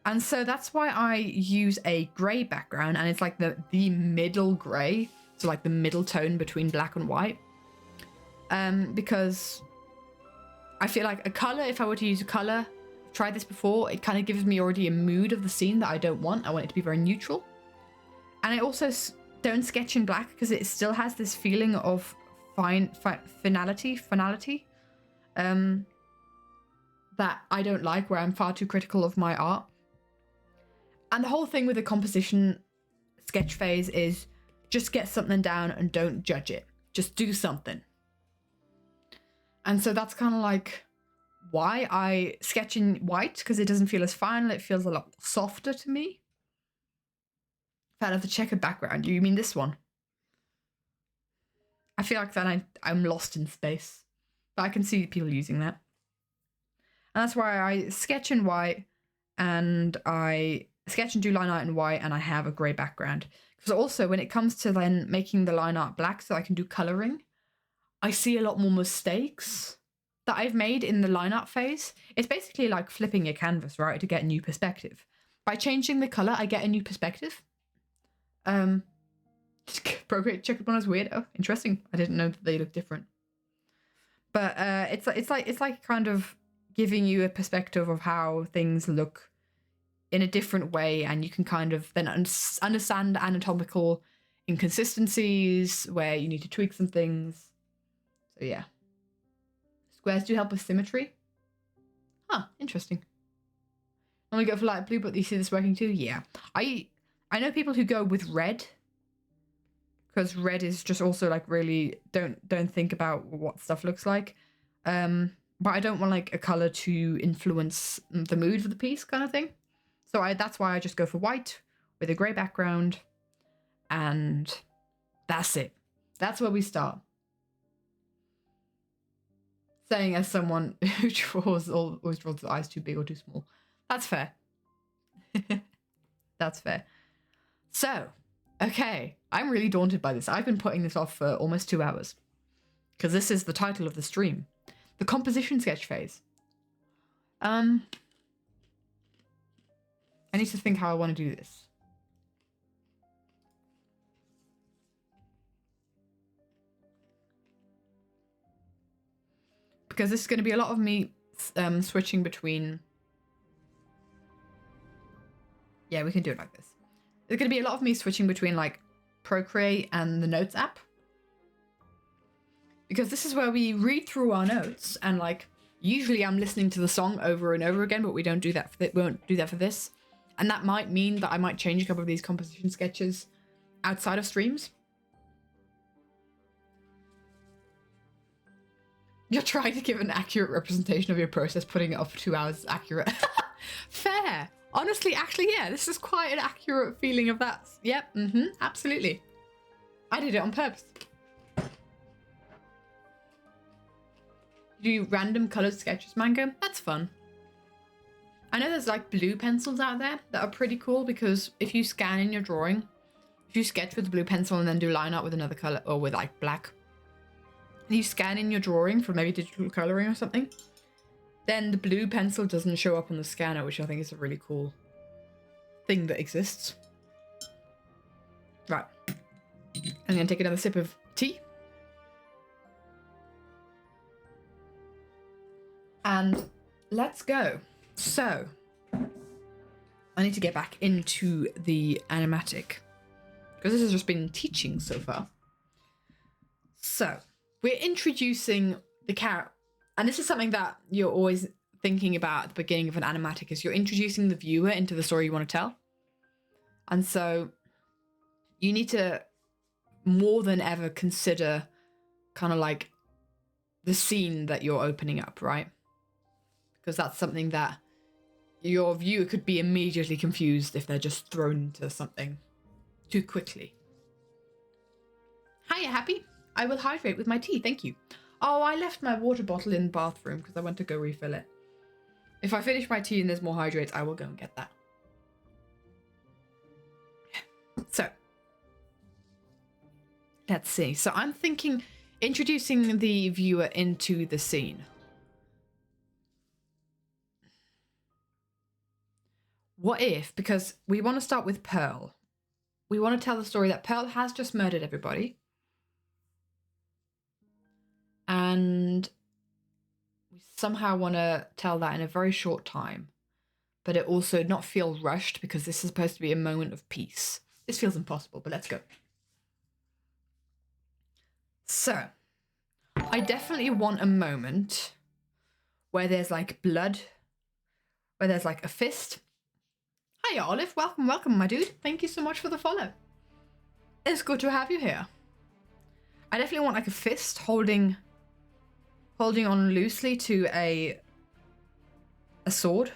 And so that's why I use a grey background, and it's like the middle grey, so like the middle tone between black and white. Because I feel like a colour, if I were to use a colour, I've tried this before, it kind of gives me already a mood of the scene that I don't want. I want it to be very neutral. And I also don't sketch in black because it still has this feeling of finality, that I don't like, where I'm far too critical of my art. And the whole thing with the composition sketch phase is just get something down and don't judge it. Just do something. And so that's kind of like why I sketch in white, because it doesn't feel as final. It feels a lot softer to me. Fan of the checkered background. You mean this one? I feel like then I'm lost in space. But I can see people using that. And that's why I sketch in white, and I sketch and do line art in white, and I have a grey background. Because also when it comes to then making the line art black so I can do colouring, I see a lot more mistakes that I've made in the line art phase. It's basically like flipping a canvas, right, to get a new perspective. By changing the colour, I get a new perspective. Procreate checkered one is weird. Oh, interesting. I didn't know that they look different. But it's like kind of giving you a perspective of how things look in a different way, and you can kind of then understand anatomical inconsistencies where you need to tweak some things. So yeah. Squares do help with symmetry. Huh, interesting. Only go for light blue, but you see this working too? Yeah. I know people who go with red, because red is just also like really don't think about what stuff looks like. but I don't want like a color to influence the mood of the piece kind of thing. So that's why I just go for white with a gray background, and that's it. That's where we start. Saying as someone who always draws the eyes too big or too small. That's fair. That's fair. So, okay, I'm really daunted by this. I've been putting this off for almost 2 hours because this is the title of the stream, the composition sketch phase. I need to think how I want to do this. Because this is going to be a lot of me switching between... Yeah, we can do it like this. There's going to be a lot of me switching between like Procreate and the Notes app. Because this is where we read through our notes and like, usually I'm listening to the song over and over again, but we don't do that we won't do that for this. And that might mean that I might change a couple of these composition sketches outside of streams. You're trying to give an accurate representation of your process, putting it up for 2 hours is accurate. Fair. Honestly, actually, yeah, this is quite an accurate feeling of that. Yep, absolutely. I did it on purpose. Do random colored sketches, Mango? That's fun. I know there's like blue pencils out there that are pretty cool because if you scan in your drawing, if you sketch with a blue pencil and then do line art with another color or with like black, and you scan in your drawing for maybe digital coloring or something, then the blue pencil doesn't show up on the scanner, which I think is a really cool thing that exists. Right. I'm gonna take another sip of tea. And let's go. So, I need to get back into the animatic because this has just been teaching so far. So, we're introducing the character, and this is something that you're always thinking about at the beginning of an animatic, is you're introducing the viewer into the story you want to tell. And so you need to more than ever consider kind of like the scene that you're opening up, right? Because that's something that your viewer could be immediately confused if they're just thrown into something too quickly. Hiya, Happy. I will hydrate with my tea, thank you. Oh, I left my water bottle in the bathroom because I went to go refill it. If I finish my tea and there's more hydrates, I will go and get that. So, let's see. So I'm thinking introducing the viewer into the scene. What if, because we want to start with Pearl. We want to tell the story that Pearl has just murdered everybody. And we somehow want to tell that in a very short time, but it also not feel rushed because this is supposed to be a moment of peace. This feels impossible, but let's go. So, I definitely want a moment where there's like blood, where there's like a fist. Hiya, Olive. Welcome, welcome, my dude. Thank you so much for the follow. It's good to have you here. I definitely want like a fist holding on loosely to a sword.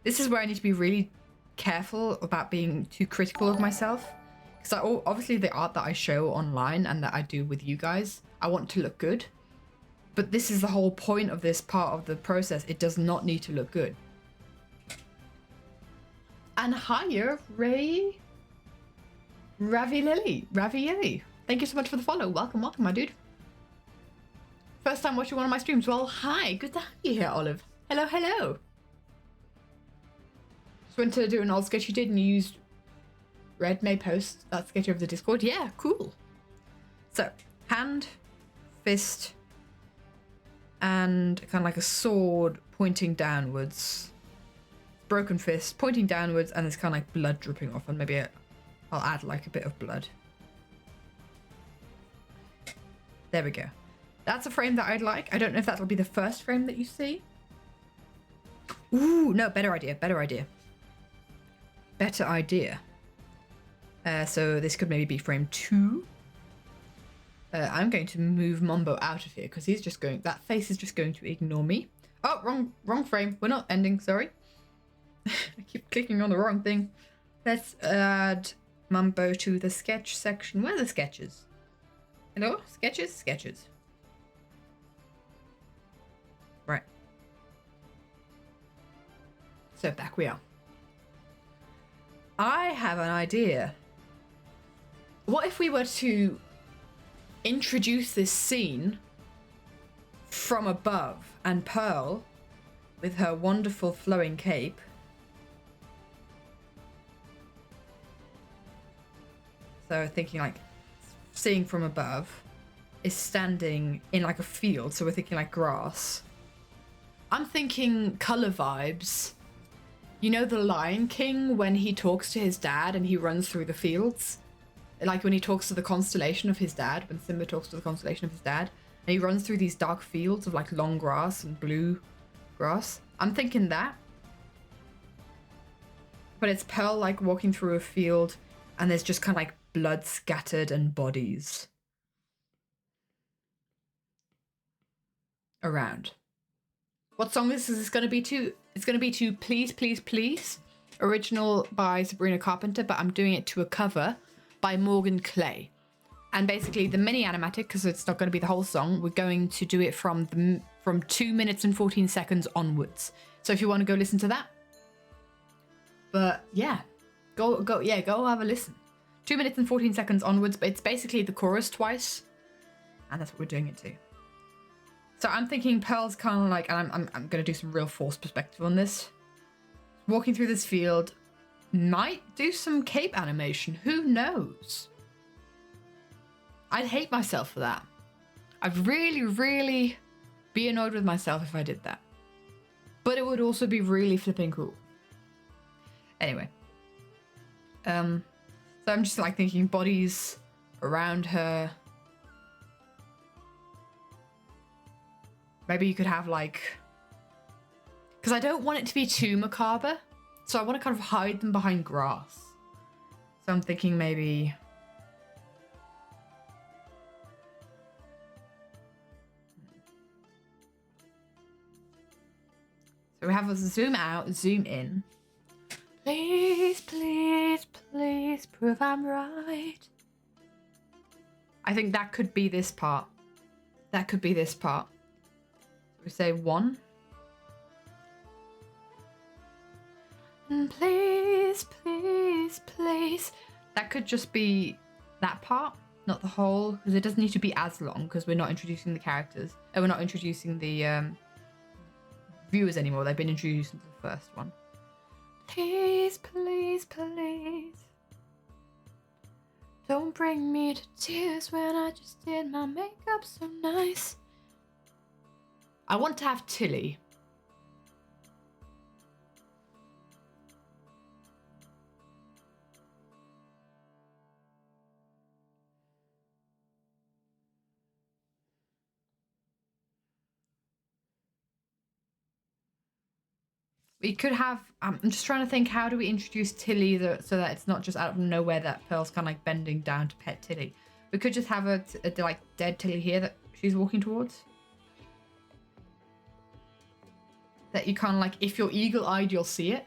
This is where I need to be really careful about being too critical of myself. Because obviously the art that I show online and that I do with you guys, I want to look good. But this is the whole point of this part of the process. It does not need to look good. And hiya, Ravielli. Thank you so much for the follow. Welcome, welcome, my dude. First time watching one of my streams. Well, hi. Good to have you here, Olive. Hello, hello. Just went to do an old sketch you did and you used Red May post that sketch over the Discord. Yeah, cool. So, hand, fist, and kind of like a sword pointing downwards. Broken fist pointing downwards, and there's kind of like blood dripping off, and maybe I'll add like a bit of blood. There we go. That's a frame that I'd like. I don't know if that'll be the first frame that you see. Ooh, no, better idea. So this could maybe be frame 2. I'm going to move Mombo out of here because he's just going. That face is just going to ignore me. Oh, wrong frame. We're not ending. Sorry. I keep clicking on the wrong thing. Let's add Mumbo to the sketch section. Where are the sketches? Hello? Sketches? Sketches. Right. So back we are. I have an idea. What if we were to introduce this scene from above and Pearl, with her wonderful flowing cape, so thinking like seeing from above, is standing in like a field, so we're thinking like grass. I'm thinking color vibes. You know the Lion King when he talks to his dad and he runs through the fields? Like when he talks to the constellation of his dad, when Simba talks to the constellation of his dad, and he runs through these dark fields of like long grass and blue grass. I'm thinking that. But it's Pearl like walking through a field and there's just kind of like blood scattered and bodies around. What song is this going to be to? It's going to be to Please, Please, Please, original by Sabrina Carpenter, but I'm doing it to a cover by Morgan Clay. And basically the mini animatic, because it's not going to be the whole song, we're going to do it from 2 minutes and 14 seconds onwards. So if you want to go listen to that. But yeah, go have a listen. 2 minutes and 14 seconds onwards, but it's basically the chorus twice. And that's what we're doing it to. So I'm thinking Pearl's kind of like, and I'm going to do some real force perspective on this. Walking through this field, might do some cape animation. Who knows? I'd hate myself for that. I'd really, really be annoyed with myself if I did that. But it would also be really flipping cool. Anyway. So I'm just like thinking bodies around her. Maybe you could have like... Because I don't want it to be too macabre. So I want to kind of hide them behind grass. So I'm thinking maybe... So we have a zoom out, zoom in. Please, please, please prove I'm right. I think that could be this part. That could be this part. We say 1. And please, please, please. That could just be that part, not the whole, because it doesn't need to be as long because we're not introducing the characters. We're not introducing the viewers anymore. They've been introduced into the first one. Please, please, please. Don't bring me to tears when I just did my makeup so nice. I want to have Tilly. We could have, I'm just trying to think, how do we introduce Tilly so that it's not just out of nowhere that Pearl's kind of like bending down to pet Tilly. We could just have a like dead Tilly here that she's walking towards. That you kind of like, if you're eagle-eyed, you'll see it.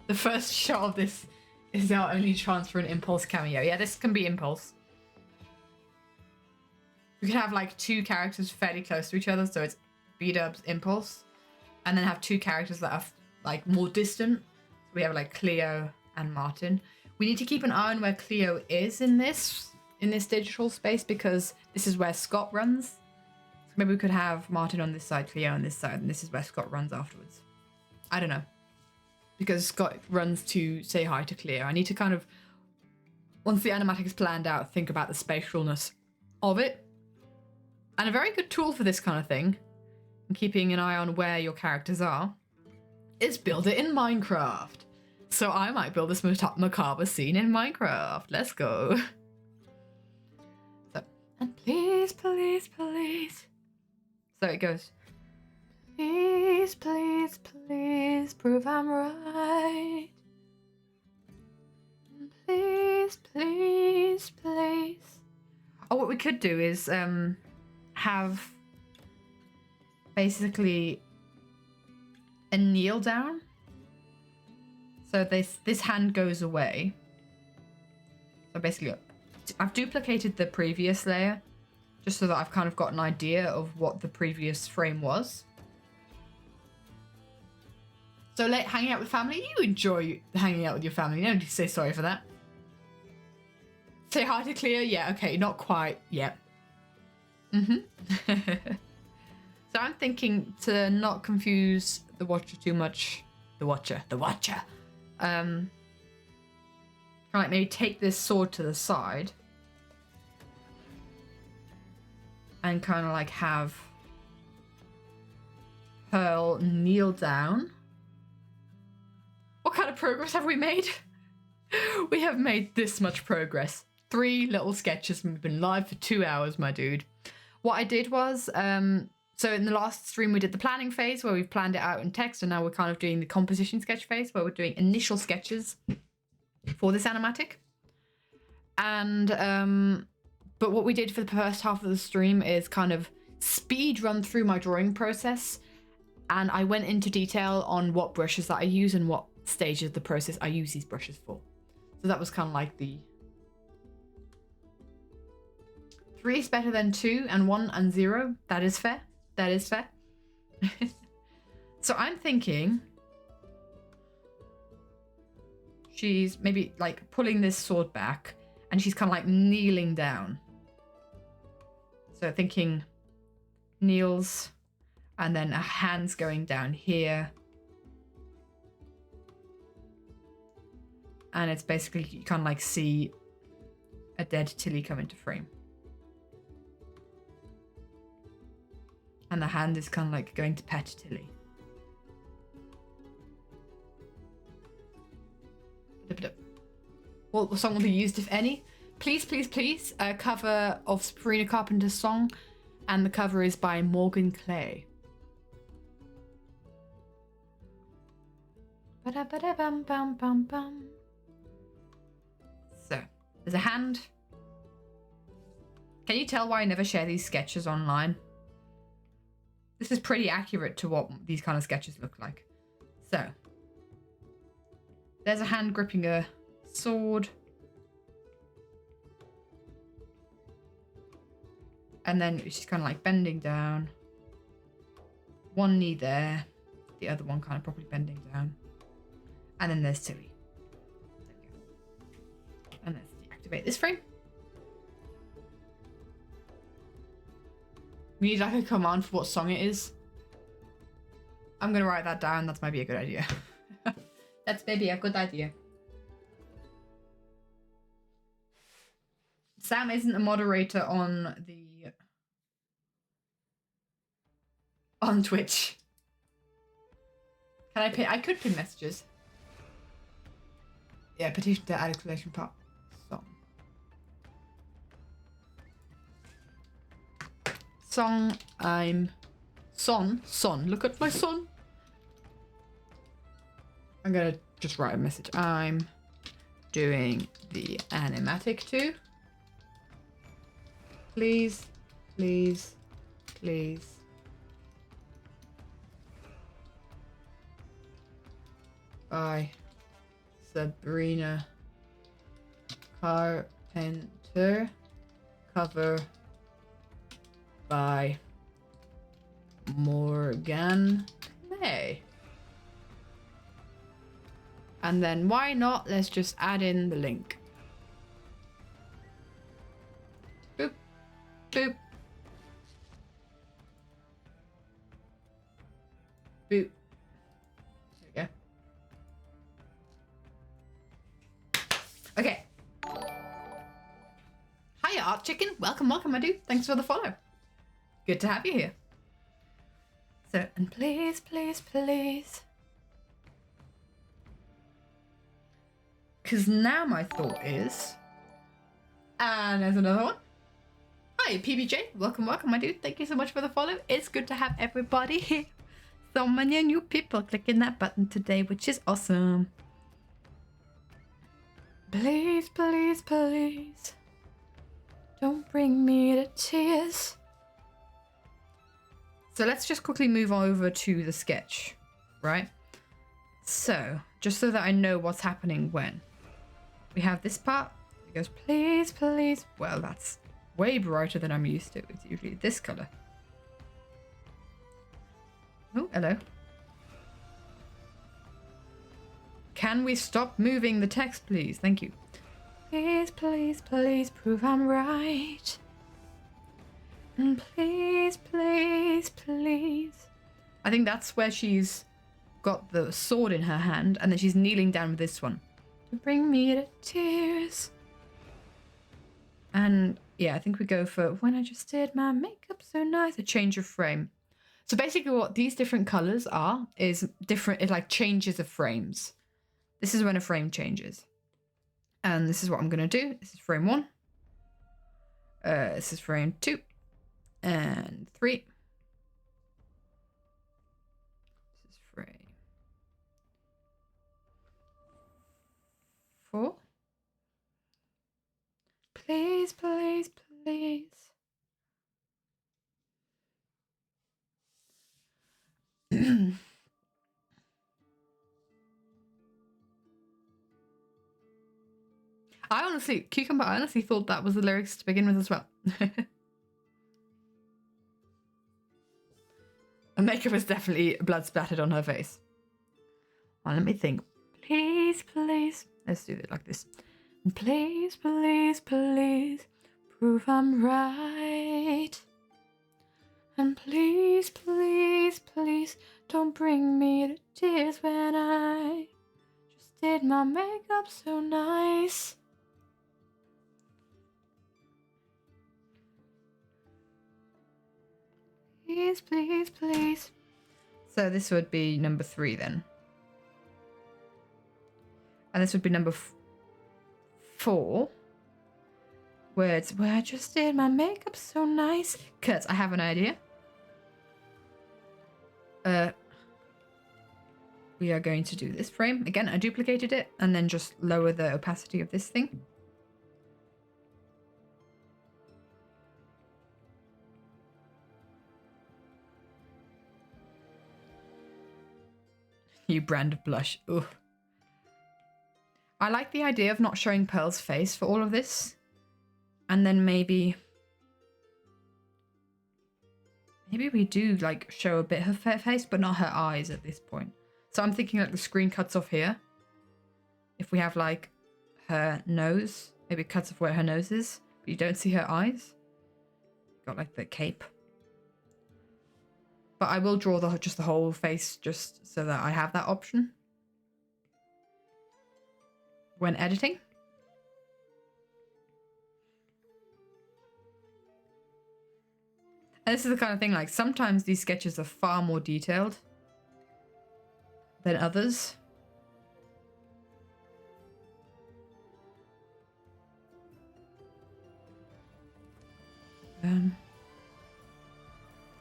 The first shot of this is our only chance for an Impulse cameo. Yeah, this can be Impulse. We could have like 2 characters fairly close to each other, so it's B-Dub's Impulse, and then have 2 characters that are like more distant. So we have like Cleo and Martin. We need to keep an eye on where Cleo is in this digital space because this is where Scott runs. So maybe we could have Martin on this side, Cleo on this side, and this is where Scott runs afterwards. I don't know. Because Scott runs to say hi to Cleo. I need to kind of, once the animatic is planned out, think about the spatialness of it. And a very good tool for this kind of thing, and keeping an eye on where your characters are, is build it in Minecraft. So I might build this macabre scene in Minecraft. Let's go. So, and please, please, please. So it goes. Please, please, please prove I'm right. Please, please, please. Oh, what we could do is have basically a kneel down. So this hand goes away. So basically, I've duplicated the previous layer just so that I've kind of got an idea of what the previous frame was. So hanging out with family, you enjoy hanging out with your family. You don't need to say sorry for that. Say hi to Cleo? Yeah, okay, not quite yet. So I'm thinking to not confuse the watcher too much. The watcher. Kind of like maybe take this sword to the side. And kind of like have Pearl kneel down. What kind of progress have we made? We have made this much progress. 3 little sketches and we've been live for 2 hours, my dude. What I did was, so in the last stream we did the planning phase where we've planned it out in text, and now we're kind of doing the composition sketch phase where we're doing initial sketches for this animatic. And, but what we did for the first half of the stream is kind of speed run through my drawing process. And I went into detail on what brushes that I use and what stages of the process I use these brushes for. So that was kind of like the 3 is better than 2 and 1 and 0. That is fair. That is fair. So I'm thinking she's maybe like pulling this sword back and she's kind of like kneeling down. So thinking kneels and then her hands going down here. And it's basically, you kind of like see a dead Tilly come into frame. And the hand is kind of like going to pet Tilly. What song will be used, if any? Please, please, please. A cover of Sabrina Carpenter's song. And the cover is by Morgan Clay. Ba-da-ba-da-bum-bum-bum-bum. So, there's a hand. Can you tell why I never share these sketches online? This is pretty accurate to what these kind of sketches look like. So, there's a hand gripping a sword. And then she's kind of like bending down. One knee there. The other one kind of probably bending down. And then there's Tilly. There we go. And let's deactivate this frame. We need like a command for what song it is. I'm gonna write that down. That's maybe a good idea. That's maybe a good idea. Sam isn't a moderator on Twitch. Can I pin? I could pin messages. Yeah, petition to add exclamation part song. Song, I'm son. Look at my son. I'm gonna just write a message. I'm doing the animatic too. Please, please, please. By Sabrina Carpenter. Cover by Morgan Clay. And then why not? Let's just add in the link. Boop. Boop. Boop. There we go. Okay. Hiya, Art Chicken. Welcome, my dude. Thanks for the follow. Good to have you here. So, and please, please, please. Because now my thought is... And there's another one. Hi, PBJ. Welcome, my dude. Thank you so much for the follow. It's good to have everybody here. So many new people clicking that button today, which is awesome. Please, please, please, don't bring me to tears. So let's just quickly move over to the sketch, right? So, just so that I know what's happening when. We have this part. It goes, please, please. Well, that's way brighter than I'm used to. It's usually this color. Oh, hello. Can we stop moving the text, please? Thank you. Please, please, please prove I'm right. And please, please, please. I think that's where she's got the sword in her hand, and then she's kneeling down with this one. To bring me to tears. And yeah, I think we go for when I just did my makeup so nice. A change of frame. So basically what these different colors are is different, it's like changes of frames. This is when a frame changes. And this is what I'm going to do. This is frame 1. This is frame 2. And 3. This is frame 4. Please, please, please. Cucumber, I honestly thought that was the lyrics to begin with as well. Her makeup is definitely blood splattered on her face. Well, let me think. Please, please. Let's do it like this. Please, please, please, prove I'm right. And please, please, please, don't bring me to tears when I just did my makeup so nice. Please, please, please. So this would be number 3 then. And this would be number 4. Where it's where I just did my makeup so nice. Cause I have an idea. We are going to do this frame. Again, I duplicated it and then just lower the opacity of this thing. New brand of blush. Ugh. I like the idea of not showing Pearl's face for all of this. And then maybe we do like show a bit of her face, but not her eyes at this point. So I'm thinking like the screen cuts off here. If we have like her nose, maybe it cuts off where her nose is, but you don't see her eyes. Got like the cape. But I will draw just the whole face just so that I have that option when editing. And this is the kind of thing, like, sometimes these sketches are far more detailed than others.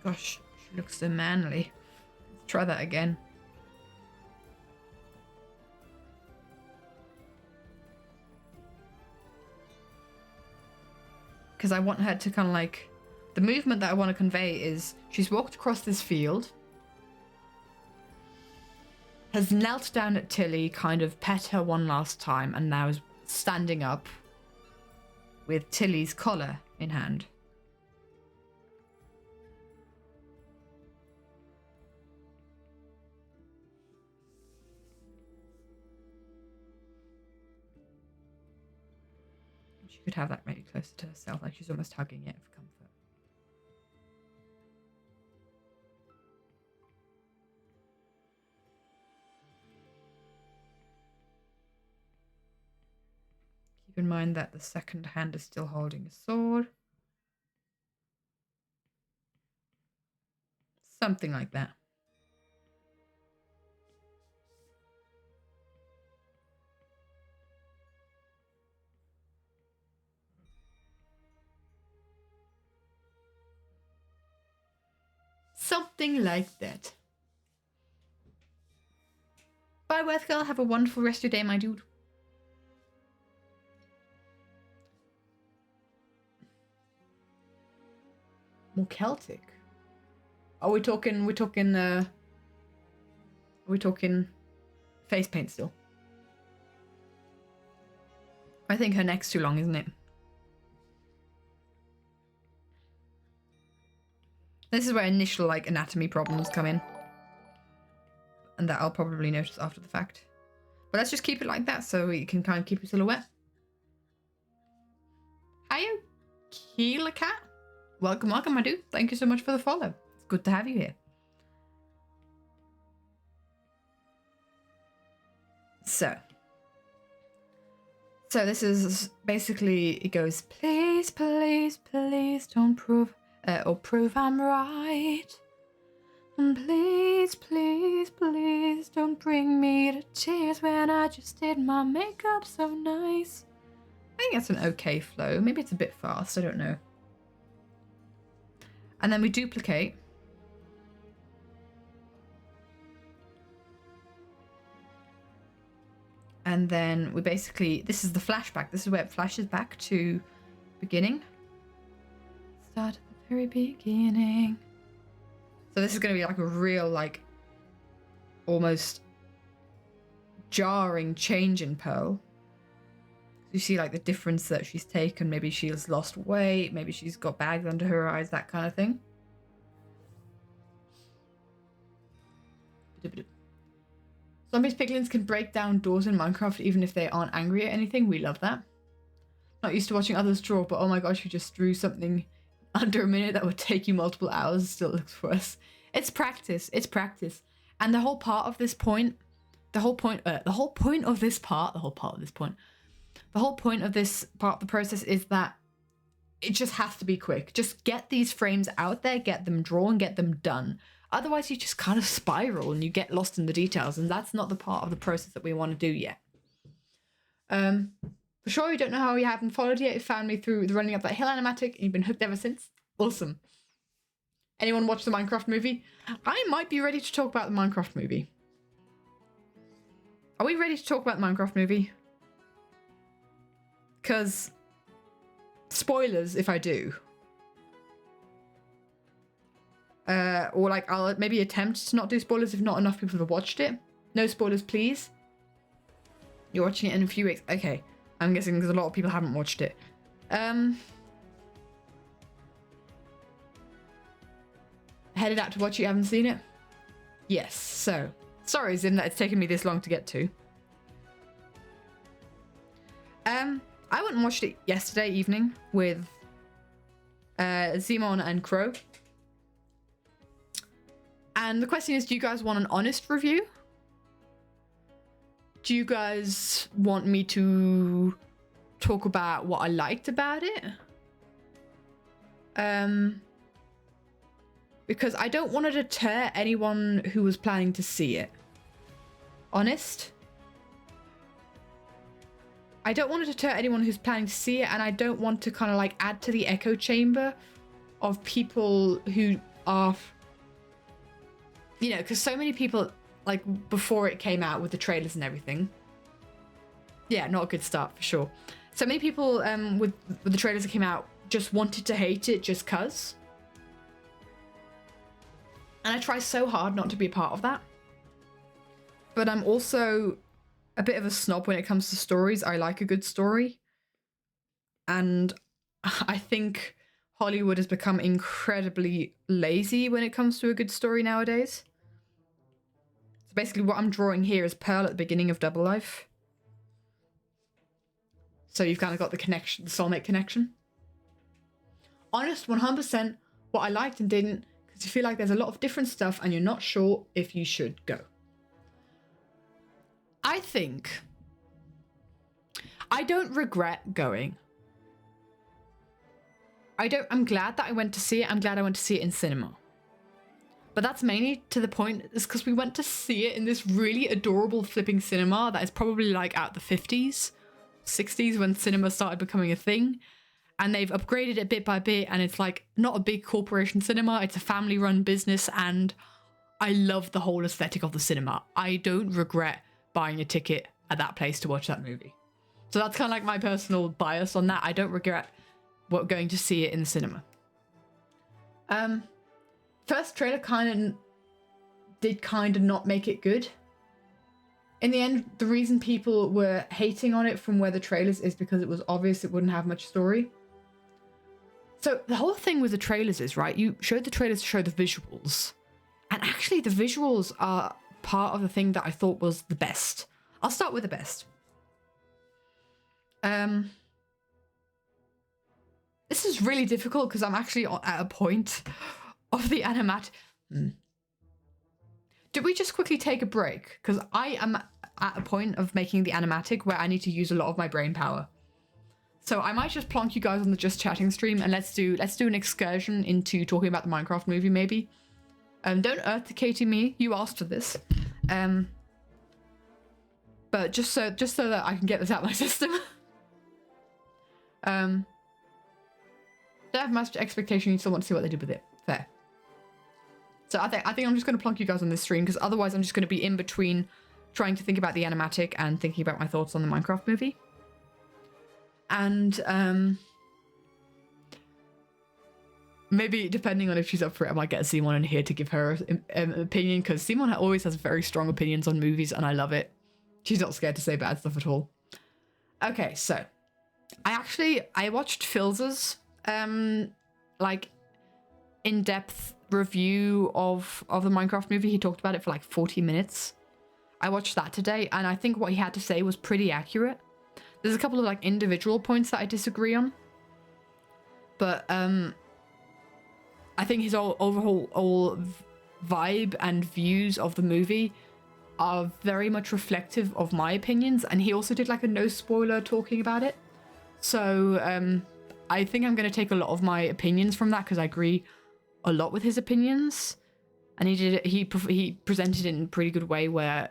Gosh, she looks so manly. Let's try that again. Because I want her to kind of like... The movement that I want to convey is she's walked across this field, has knelt down at Tilly, kind of pet her one last time, and now is standing up with Tilly's collar in hand. She could have that maybe closer to herself, like she's almost hugging it for comfort. Keep in mind that the second hand is still holding a sword. Something like that. Something like that. Bye, Worth Girl. Have a wonderful rest of your day, my dude. More Celtic. Are we talking face paint still? I think her neck's too long, isn't it? This is where initial like anatomy problems come in. And that I'll probably notice after the fact. But let's just keep it like that so you can kind of keep your silhouette. Hiya, Keela Cat. Welcome, my dude. Thank you so much for the follow. It's good to have you here. So this is basically, it goes, please, please, please don't prove I'm right. And please, please, please don't bring me to tears when I just did my makeup so nice. I think that's an okay flow. Maybe it's a bit fast, I don't know. And then we duplicate. And then we basically, this is the flashback. This is where it flashes back to beginning. Start at the very beginning. So this is going to be like a real, like, almost jarring change in Pearl. You see like the difference that she's taken. Maybe she's lost weight. Maybe she's got bags under her eyes, that kind of thing. Zombies piglins can break down doors in Minecraft even if they aren't angry at anything. We love that. Not used to watching others draw, but oh my gosh, you just drew something under a minute that would take you multiple hours. Still looks worse. It's practice. It's practice. And the whole part of this point, the whole point of this part of the process is that it just has to be quick. Just get these frames out there, get them drawn, get them done. Otherwise, you just kind of spiral and you get lost in the details, and that's not the part of the process that we want to do yet. For sure, you don't know how you haven't followed yet. You found me through the Running Up That Hill animatic, and you've been hooked ever since. Awesome. Anyone watch the Minecraft movie? I might be ready to talk about the Minecraft movie. Are we ready to talk about the Minecraft movie? Because spoilers if I do. Or like I'll maybe attempt to not do spoilers if not enough people have watched it. No spoilers, please. You're watching it in a few weeks. Okay, I'm guessing because a lot of people haven't watched it. Headed out to watch it, you haven't seen it? Yes, so sorry Zim that it's taken me this long to get to. I went and watched it yesterday evening with Zimon and Crow. And the question is, do you guys want an honest review? Do you guys want me to talk about what I liked about it? Because I don't want to deter anyone who was planning to see it. Honest? I don't want to deter anyone who's planning to see it, and I don't want to kind of like add to the echo chamber of people who are, you know, because so many people, like before it came out with the trailers and everything. Yeah, not a good start for sure. So many people with the trailers that came out just wanted to hate it just cuz. And I try so hard not to be a part of that. But I'm also a bit of a snob when it comes to stories. I like a good story. And I think Hollywood has become incredibly lazy when it comes to a good story nowadays. So basically what I'm drawing here is Pearl at the beginning of Double Life. So you've kind of got the connection, the soulmate connection. Honest, 100% what I liked and didn't, because you feel like there's a lot of different stuff and you're not sure if you should go. I think I don't regret going. I'm glad that I went to see it. I'm glad I went to see it in cinema. But that's mainly to the point is because we went to see it in this really adorable flipping cinema that is probably like out the 50s, 60s when cinema started becoming a thing. And they've upgraded it bit by bit, and it's like not a big corporation cinema, it's a family run business, and I love the whole aesthetic of the cinema. I don't regret buying a ticket at that place to watch that movie. So that's kind of like my personal bias on that. I don't regret going to see it in the cinema. First trailer did kind of not make it good. In the end, the reason people were hating on it from where the trailers is because it was obvious it wouldn't have much story. So the whole thing with the trailers is, right, you showed the trailers to show the visuals. And actually the visuals are part of the thing that I thought was the best. I'll start with the best. This is really difficult because I'm actually at a point of the animat. Did we just quickly take a break? Because I am at a point of making the animatic where I need to use a lot of my brain power. So I might just plonk you guys on the Just Chatting stream and let's do an excursion into talking about the Minecraft movie maybe. Don't Earth-Decay me, you asked for this. But just so that I can get this out of my system. Don't have much expectation, you still want to see what they did with it. Fair. So I think I'm just going to plonk you guys on this stream because otherwise I'm just going to be in between trying to think about the animatic and thinking about my thoughts on the Minecraft movie. And maybe depending on if she's up for it, I might get Simon in here to give her an opinion because Simon always has very strong opinions on movies and I love it. She's not scared to say bad stuff at all. Okay, so I watched Phil's like in-depth review of the Minecraft movie. He talked about it for like 40 minutes. I watched that today and I think what he had to say was pretty accurate. There's a couple of like individual points that I disagree on, but I think his overall vibe and views of the movie are very much reflective of my opinions, and he also did like a no spoiler talking about it. So I think I'm going to take a lot of my opinions from that because I agree a lot with his opinions, and he presented it in a pretty good way where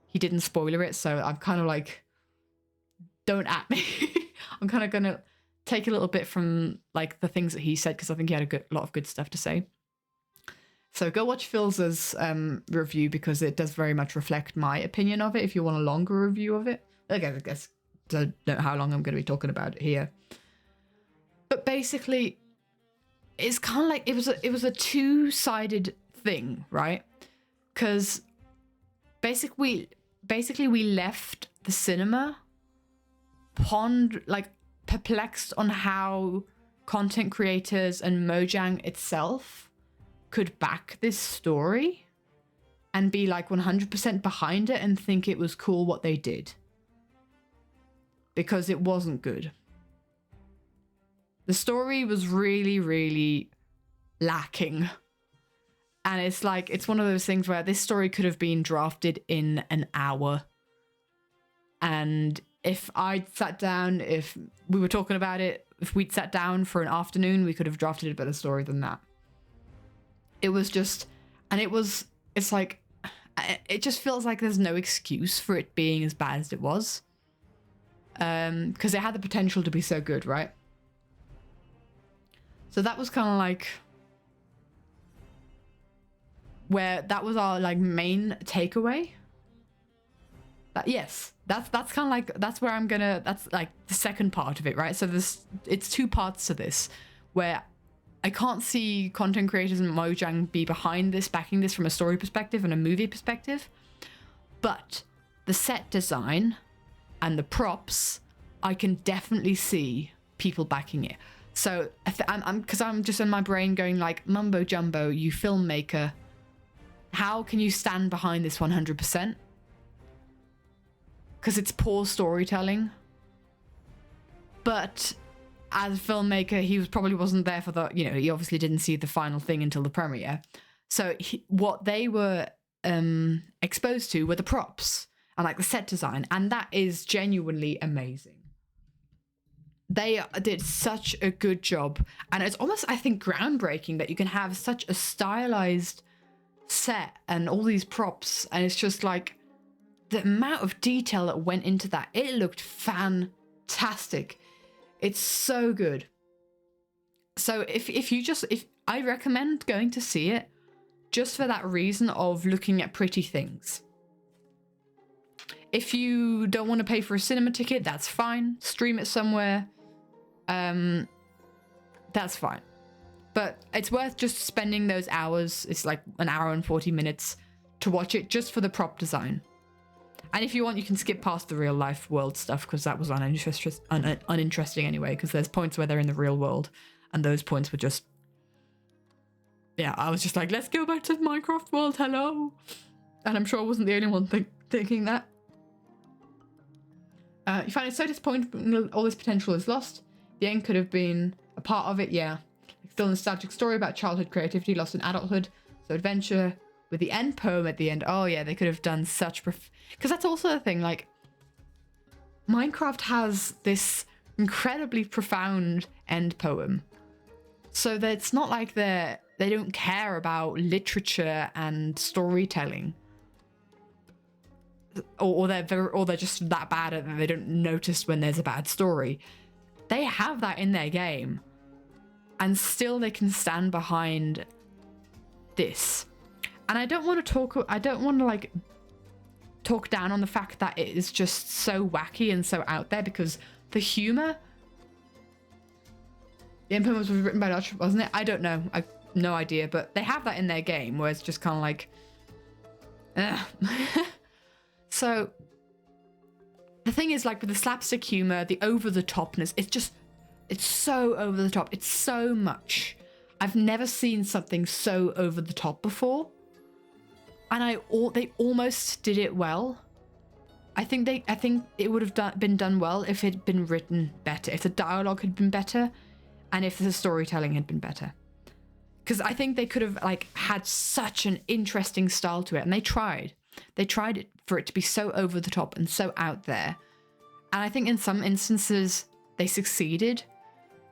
he didn't spoiler it. So I'm kind of like, don't at me. I'm kind of going to take a little bit from like the things that he said because I think he had a lot of good stuff to say. So go watch Phil's review because it does very much reflect my opinion of it if you want a longer review of it. Again, I guess don't know how long I'm going to be talking about it here. But basically, it's kind of like it was a two-sided thing, right? Because basically we left the cinema perplexed on how content creators and Mojang itself could back this story and be like 100% behind it and think it was cool what they did. Because it wasn't good. The story was really, really lacking. And it's like, it's one of those things where this story could have been drafted in an hour. And if I'd sat down, if we were talking about it, if we'd sat down for an afternoon, we could have drafted a better story than that. It was just, and it's like, it just feels like there's no excuse for it being as bad as it was. Because it had the potential to be so good, right? So that was kind of like where that was our like main takeaway. Yes, that's kind of like, that's where that's like the second part of it, right? So it's two parts to this where I can't see content creators and Mojang be behind this, backing this from a story perspective and a movie perspective. But the set design and the props, I can definitely see people backing it. So because I'm just in my brain going like, mumbo jumbo, you filmmaker, how can you stand behind this 100%? Because it's poor storytelling. But as a filmmaker, he probably wasn't there for the, he obviously didn't see the final thing until the premiere. So what they were exposed to were the props and like the set design. And that is genuinely amazing. They did such a good job. And it's almost, I think, groundbreaking that you can have such a stylized set and all these props. And it's just like the amount of detail that went into that. It looked fantastic. It's so good. So if I recommend going to see it just for that reason of looking at pretty things. If you don't want to pay for a cinema ticket, that's fine. Stream it somewhere. That's fine. But it's worth just spending those hours. It's like an hour and 40 minutes to watch it just for the prop design. And if you want, you can skip past the real life world stuff because that was uninteresting anyway, because there's points where they're in the real world and those points were just... Yeah, I was just like, let's go back to the Minecraft world, hello. And I'm sure I wasn't the only one thinking that. You find it so disappointing all this potential is lost. The end could have been a part of it, yeah. Still a nostalgic story about childhood creativity lost in adulthood. So adventure with the end poem at the end. Oh yeah, they could have done such... Because that's also the thing, like... Minecraft has this incredibly profound end poem. So that it's not like they don't care about literature and storytelling. Or they're just that bad at that they don't notice when there's a bad story. They have that in their game. And still they can stand behind this. And I don't want to like talk down on the fact that it is just so wacky and so out there, because the humor... The end poem was written by Dutch, wasn't it? I don't know. I've no idea, but they have that in their game where it's just kind of like... So the thing is, like, with the slapstick humor, the over-the-topness, it's so over the top. It's so much. I've never seen something so over the top before. And they almost did it well. I think it would have been done well if it had been written better, if the dialogue had been better, and if the storytelling had been better. Because I think they could have like had such an interesting style to it, and they tried. They tried it for it to be so over the top and so out there. And I think in some instances they succeeded.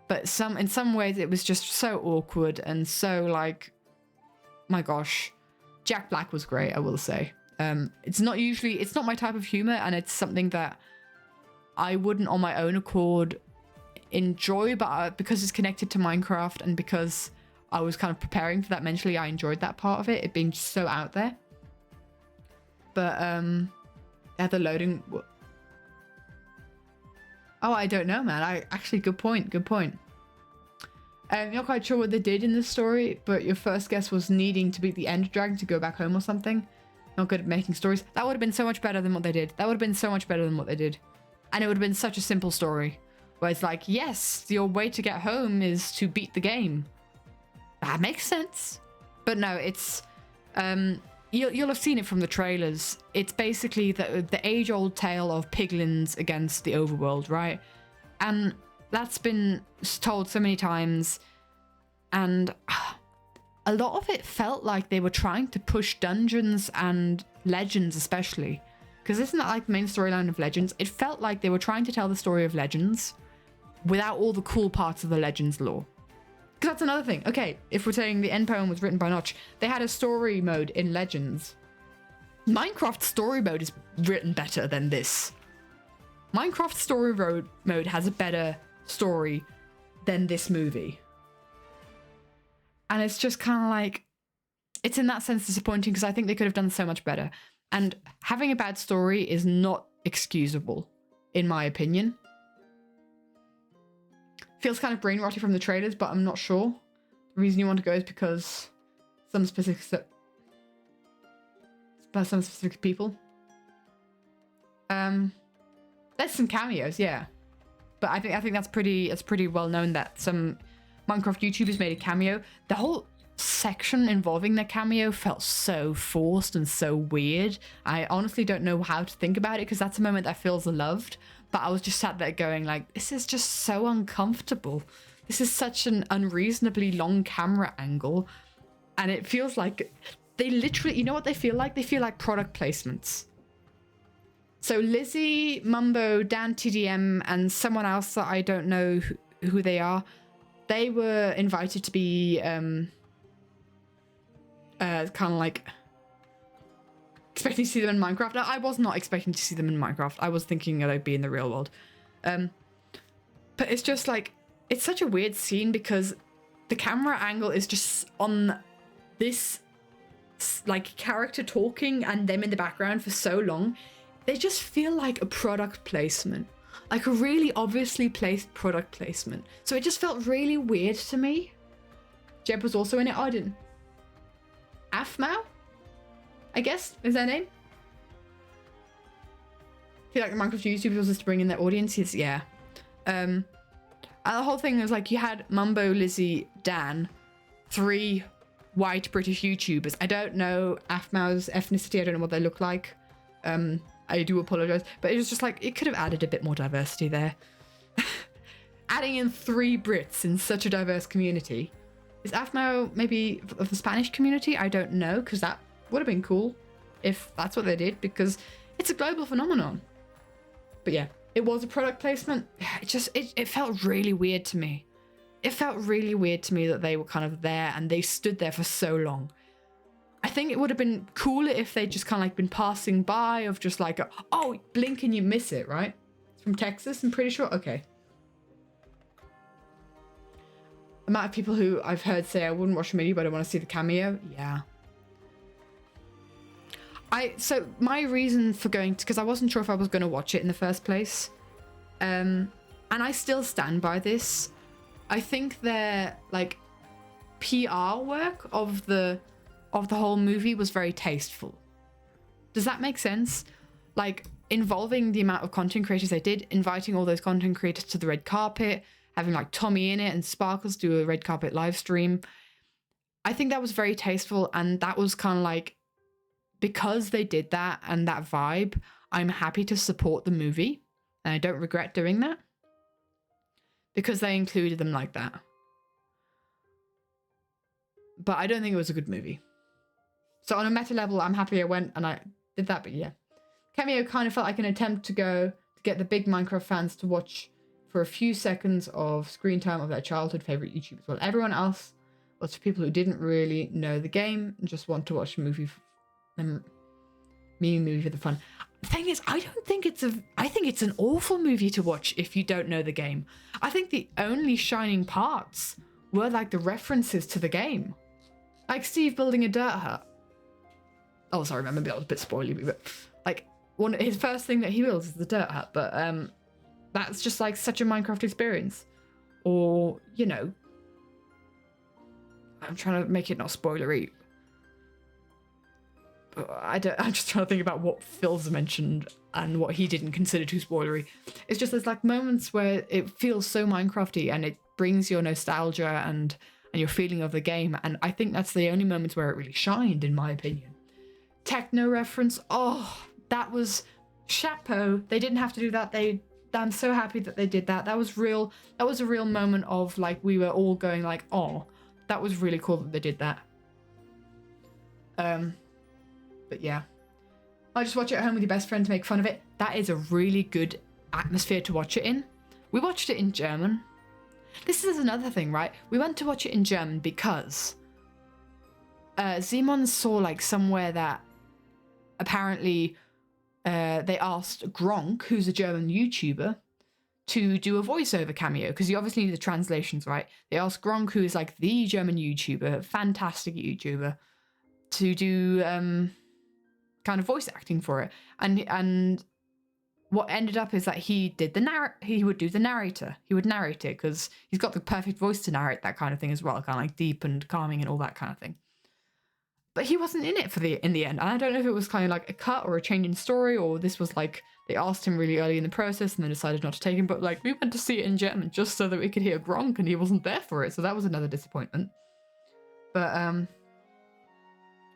But in some ways it was just so awkward and so like, my gosh, Jack Black was great, I will say. It's not my type of humor, and it's something that I wouldn't on my own accord enjoy, but because it's connected to Minecraft and because I was kind of preparing for that mentally, I enjoyed that part of it being so out there. But yeah, the loading... Oh, I don't know, man. Actually, good point. You're not quite sure what they did in this story, but your first guess was needing to beat the Ender Dragon to go back home or something. Not good at making stories. That would have been so much better than what they did. And it would have been such a simple story. Where it's like, yes, your way to get home is to beat the game. That makes sense. But no, it's... You'll have seen it from the trailers. It's basically the age-old tale of piglins against the overworld, right? And that's been told so many times. And a lot of it felt like they were trying to push Dungeons and Legends especially. Because isn't that like the main storyline of Legends? It felt like they were trying to tell the story of Legends without all the cool parts of the Legends lore. Because that's another thing. Okay, if we're saying the end poem was written by Notch, they had a story mode in Legends. Minecraft story mode is written better than this. Minecraft story mode has a better story than this movie. And it's just kind of like... It's in that sense disappointing because I think they could have done so much better. And having a bad story is not excusable, in my opinion. Feels kind of brain rotty from the trailers, but I'm not sure. The reason you want to go is because some specific people. There's some cameos, yeah. But I think that's pretty well known that some Minecraft YouTubers made a cameo. The whole section involving the cameo felt so forced and so weird. I honestly don't know how to think about it because that's a moment that feels loved. But I was just sat there going like, this is just so uncomfortable. This is such an unreasonably long camera angle. And it feels like they literally, you know what they feel like? They feel like product placements. So Lizzie, Mumbo, Dan TDM, and someone else that I don't know who they are, they were invited to be kind of like expecting to see them in Minecraft. No, I was not expecting to see them in Minecraft. I was thinking they'd be in the real world. But it's just like, it's such a weird scene because the camera angle is just on this like character talking and them in the background for so long. they just feel like a product placement, like a really obviously placed product placement. So it just felt really weird to me. Jeb was also in it. I didn't. Afmao, I guess, is their name. I feel like the Minecraft YouTubers was to bring in their audiences. Yeah. And the whole thing was like you had Mumbo, Lizzie, Dan, 3 white British YouTubers. I don't know Afmao's ethnicity. I don't know what they look like. I do apologize, but it was just like, it could have added a bit more diversity there. Adding in 3 Brits in such a diverse community. Is Afmao maybe of the Spanish community? I don't know, because that would have been cool if that's what they did, because it's a global phenomenon. But yeah, it was a product placement. It felt really weird to me. It felt really weird to me that they were kind of there and they stood there for so long. I think it would have been cooler if they'd just kind of like been passing by, of just like, oh, blink and you miss it, right? It's from Texas, I'm pretty sure. Okay. The amount of people who I've heard say I wouldn't watch a movie, but I want to see the cameo. Yeah. So my reason for going to, because I wasn't sure if I was going to watch it in the first place. And I still stand by this. I think their like PR work of the whole movie was very tasteful. Does that make sense? Like, involving the amount of content creators they did, inviting all those content creators to the red carpet, having like Tommy in it and Sparkles do a red carpet live stream. I think that was very tasteful, and that was kind of like, because they did that and that vibe, I'm happy to support the movie, and I don't regret doing that because they included them like that. But I don't think it was a good movie. So on a meta level, I'm happy I went and I did that, but yeah. Cameo kind of felt like an attempt to get the big Minecraft fans to watch for a few seconds of screen time of their childhood favorite YouTubers. While everyone else was for people who didn't really know the game and just want to watch a movie, movie for the fun. The thing is, I think it's an awful movie to watch if you don't know the game. I think the only shining parts were like the references to the game. Like Steve building a dirt hut. Oh, sorry, maybe that was a bit spoilery, but like his first thing that he builds is the dirt hut, but that's just like such a Minecraft experience. Or, you know, I'm trying to make it not spoilery. I'm just trying to think about what Phil's mentioned and what he didn't consider too spoilery. It's just there's like moments where it feels so Minecrafty and it brings your nostalgia and your feeling of the game, and I think that's the only moments where it really shined, in my opinion. Techno reference, oh, that was chapeau. They didn't have to do that. I'm so happy that they did that. That was real. That was a real moment of like, we were all going like, oh, that was really cool that they did that. But yeah, I just watch it at home with your best friend to make fun of it. That is a really good atmosphere to watch it in. We watched it in German. This is another thing, right? We went to watch it in German because Simon saw like somewhere that apparently they asked Gronk, who's a German YouTuber, to do a voiceover cameo, because you obviously need the translations, right? They asked Gronk, who is like the German YouTuber, fantastic YouTuber, to do kind of voice acting for it. And what ended up is that he would do the narrator. He would narrate it because he's got the perfect voice to narrate that kind of thing as well, kind of like deep and calming and all that kind of thing. But he wasn't in it in the end. And I don't know if it was kind of like a cut or a change in story, or this was like they asked him really early in the process and then decided not to take him. But like, we went to see it in German just so that we could hear Gronk, and he wasn't there for it. So that was another disappointment. But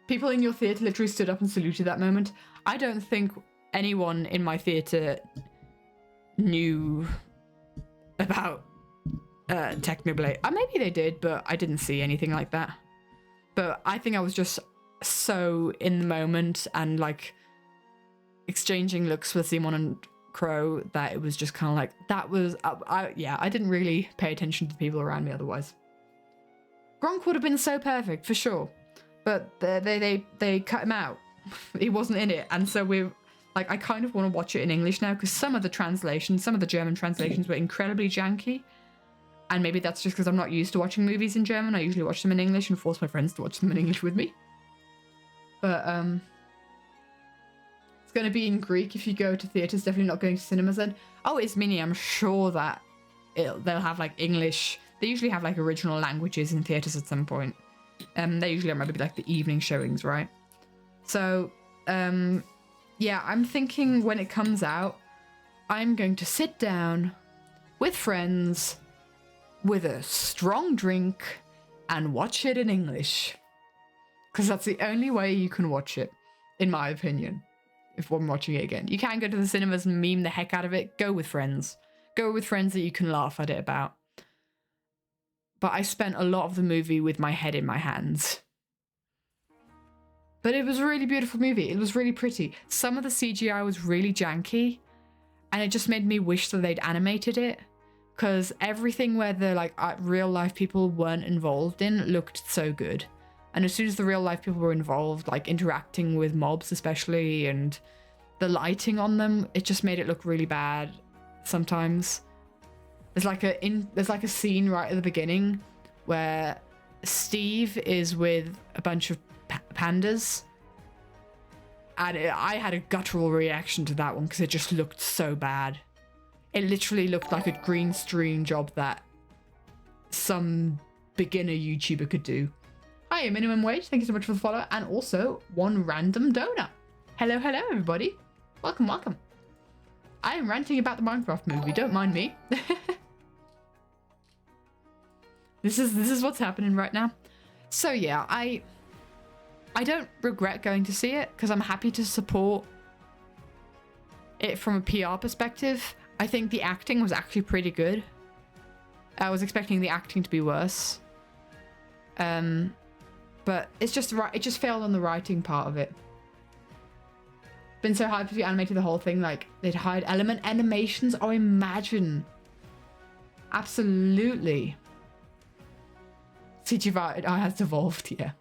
people in your theatre literally stood up and saluted that moment. I don't think anyone in my theatre knew about Technoblade. Maybe they did, but I didn't see anything like that. But I think I was just so in the moment and like exchanging looks with Simon and Crow that it was just kind of like, that was, I didn't really pay attention to the people around me otherwise. Gronk would have been so perfect, for sure. But they cut him out. He wasn't in it. And so we're like, I kind of want to watch it in English now, because some of the German translations were incredibly janky. And maybe that's just because I'm not used to watching movies in German. I usually watch them in English and force my friends to watch them in English with me. But It's going to be in Greek if you go to theatres, definitely not going to cinemas then. Oh, it's Mini. I'm sure that they'll have like English. They usually have like original languages in theatres at some point. They usually are maybe like the evening showings, right? So, yeah, I'm thinking when it comes out, I'm going to sit down with friends with a strong drink and watch it in English. Because that's the only way you can watch it, in my opinion, if I'm watching it again. You can go to the cinemas and meme the heck out of it. Go with friends. Go with friends that you can laugh at it about. But I spent a lot of the movie with my head in my hands. But it was a really beautiful movie. It was really pretty. Some of the CGI was really janky, and it just made me wish that they'd animated it. Because everything where the like real life people weren't involved in looked so good. And as soon as the real life people were involved, like interacting with mobs especially, and the lighting on them, it just made it look really bad sometimes. There's like a scene right at the beginning where Steve is with a bunch of pandas. And I had a guttural reaction to that one because it just looked so bad. It literally looked like a green screen job that some beginner YouTuber could do. Hi, minimum wage. Thank you so much for the follow. And also, one random donor. Hello, hello, everybody. Welcome, welcome. I am ranting about the Minecraft movie. Don't mind me. This is what's happening right now. So yeah, I don't regret going to see it because I'm happy to support it from a PR perspective. I think the acting was actually pretty good. I was expecting the acting to be worse. But it's just right. It just failed on the writing part of it. Been so hyped if you animated the whole thing, like they'd hide element animations. Oh, imagine. Absolutely. CGI has evolved, yeah.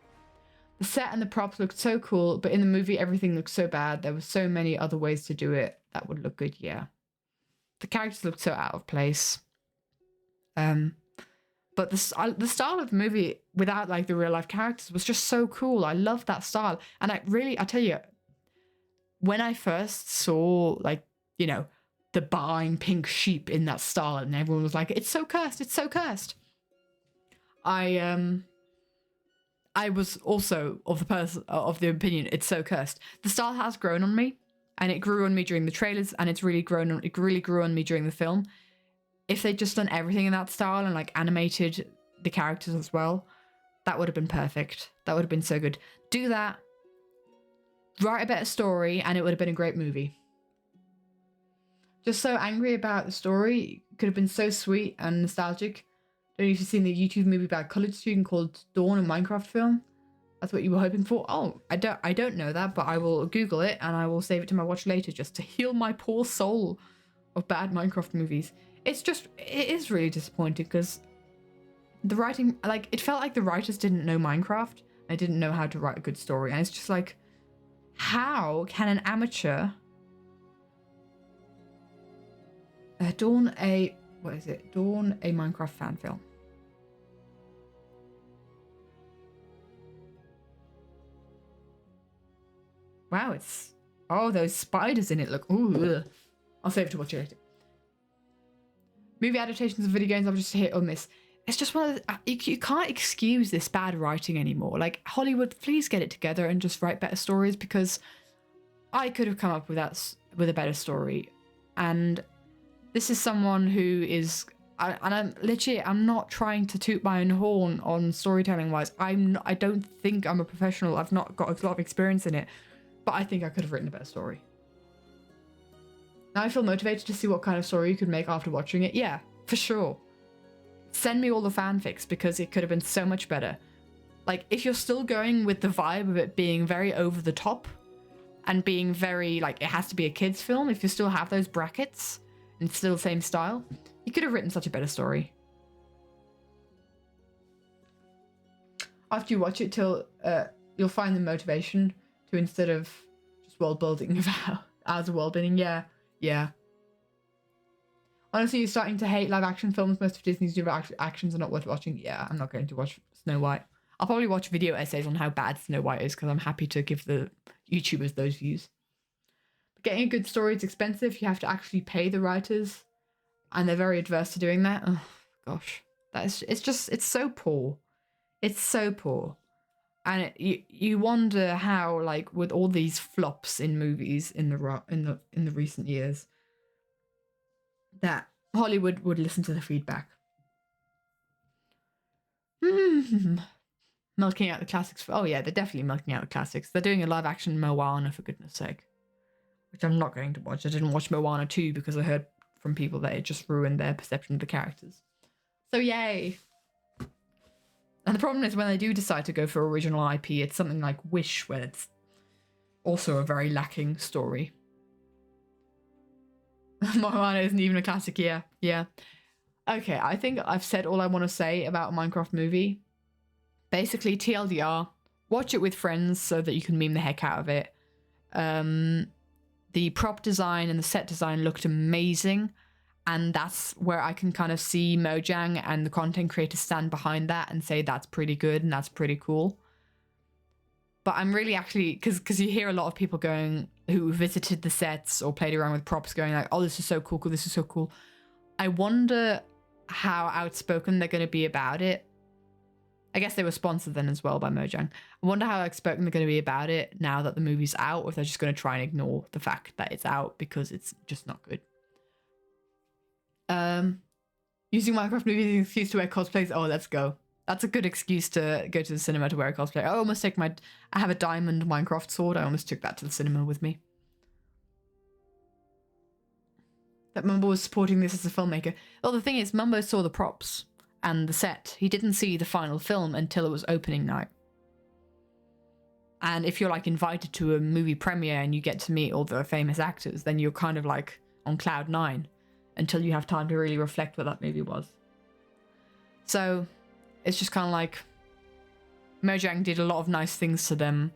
The set and the props looked so cool, but in the movie everything looked so bad. There were so many other ways to do it that would look good, yeah. The characters looked so out of place. But the style of the movie without like the real life characters was just so cool. I love that style. And I tell you, when I first saw like, you know, the buying pink sheep in that style and everyone was like, it's so cursed, it's so cursed. I was also of the opinion it's so cursed. The style has grown on me, and it grew on me during the trailers, and it really grew on me during the film. If they'd just done everything in that style and like animated the characters as well, that would have been perfect. That would have been so good. Do that, write a better story, and it would have been a great movie. Just so angry about the story. Could have been so sweet and nostalgic. Don't know if you've seen the YouTube movie about a college student called Dawn, a Minecraft film. That's what you were hoping for? Oh, I don't know that, but I will Google it and I will save it to my watch later just to heal my poor soul of bad Minecraft movies. It is really disappointing because the writing, like, it felt like the writers didn't know Minecraft. They didn't know how to write a good story. And it's just like, how can an amateur Dawn, a Minecraft fan film? Wow, those spiders in it look, ooh, ugh. I'll save it to watch it later. Movie adaptations of video games, I'm just a hit or miss. It's just one of the, you can't excuse this bad writing anymore. Like, Hollywood, please get it together and just write better stories, because I could have come up with a better story. And this is someone who is, I'm not trying to toot my own horn on storytelling wise. I don't think I'm a professional. I've not got a lot of experience in it. But I think I could have written a better story. Now I feel motivated to see what kind of story you could make after watching it. Yeah, for sure. Send me all the fanfics because it could have been so much better. Like, if you're still going with the vibe of it being very over the top and being very, like, it has to be a kid's film, if you still have those brackets and still the same style, you could have written such a better story. After you watch it till you'll find the motivation to, instead of just world building as a world building. Yeah. Honestly, you're starting to hate live action films. Most of Disney's new actions are not worth watching. Yeah, I'm not going to watch Snow White. I'll probably watch video essays on how bad Snow White is because I'm happy to give the YouTubers those views. Getting a good story is expensive. You have to actually pay the writers, and they're very adverse to doing that. Oh gosh, it's so poor. It's so poor. And you wonder how, like, with all these flops in movies in the recent years, that Hollywood would listen to the feedback. Milking out the classics. Oh yeah, they're definitely milking out the classics. They're doing a live action Moana, for goodness sake, which I'm not going to watch. I didn't watch Moana 2 because I heard from people that it just ruined their perception of the characters. So yay. And the problem is when they do decide to go for original IP, it's something like Wish, where it's also a very lacking story. Moana isn't even a classic, yeah. Okay, I think I've said all I want to say about a Minecraft movie. Basically, TLDR, watch it with friends so that you can meme the heck out of it. The prop design and the set design looked amazing. And that's where I can kind of see Mojang and the content creators stand behind that and say that's pretty good and that's pretty cool. But I'm really actually, because you hear a lot of people going, who visited the sets or played around with props, going like, oh, this is so cool, this is so cool. I wonder how outspoken they're going to be about it. I guess they were sponsored then as well by Mojang. I wonder how outspoken they're going to be about it now that the movie's out, or if they're just going to try and ignore the fact that it's out because it's just not good. Using Minecraft movies as an excuse to wear cosplays. Oh, let's go. That's a good excuse to go to the cinema to wear a cosplay. I almost take I have a diamond Minecraft sword. I almost took that to the cinema with me. That Mumbo was supporting this as a filmmaker. Well, the thing is, Mumbo saw the props and the set. He didn't see the final film until it was opening night. And if you're like invited to a movie premiere and you get to meet all the famous actors, then you're kind of like on cloud 9 until you have time to really reflect what that movie was. So it's just kind of like Mojang did a lot of nice things to them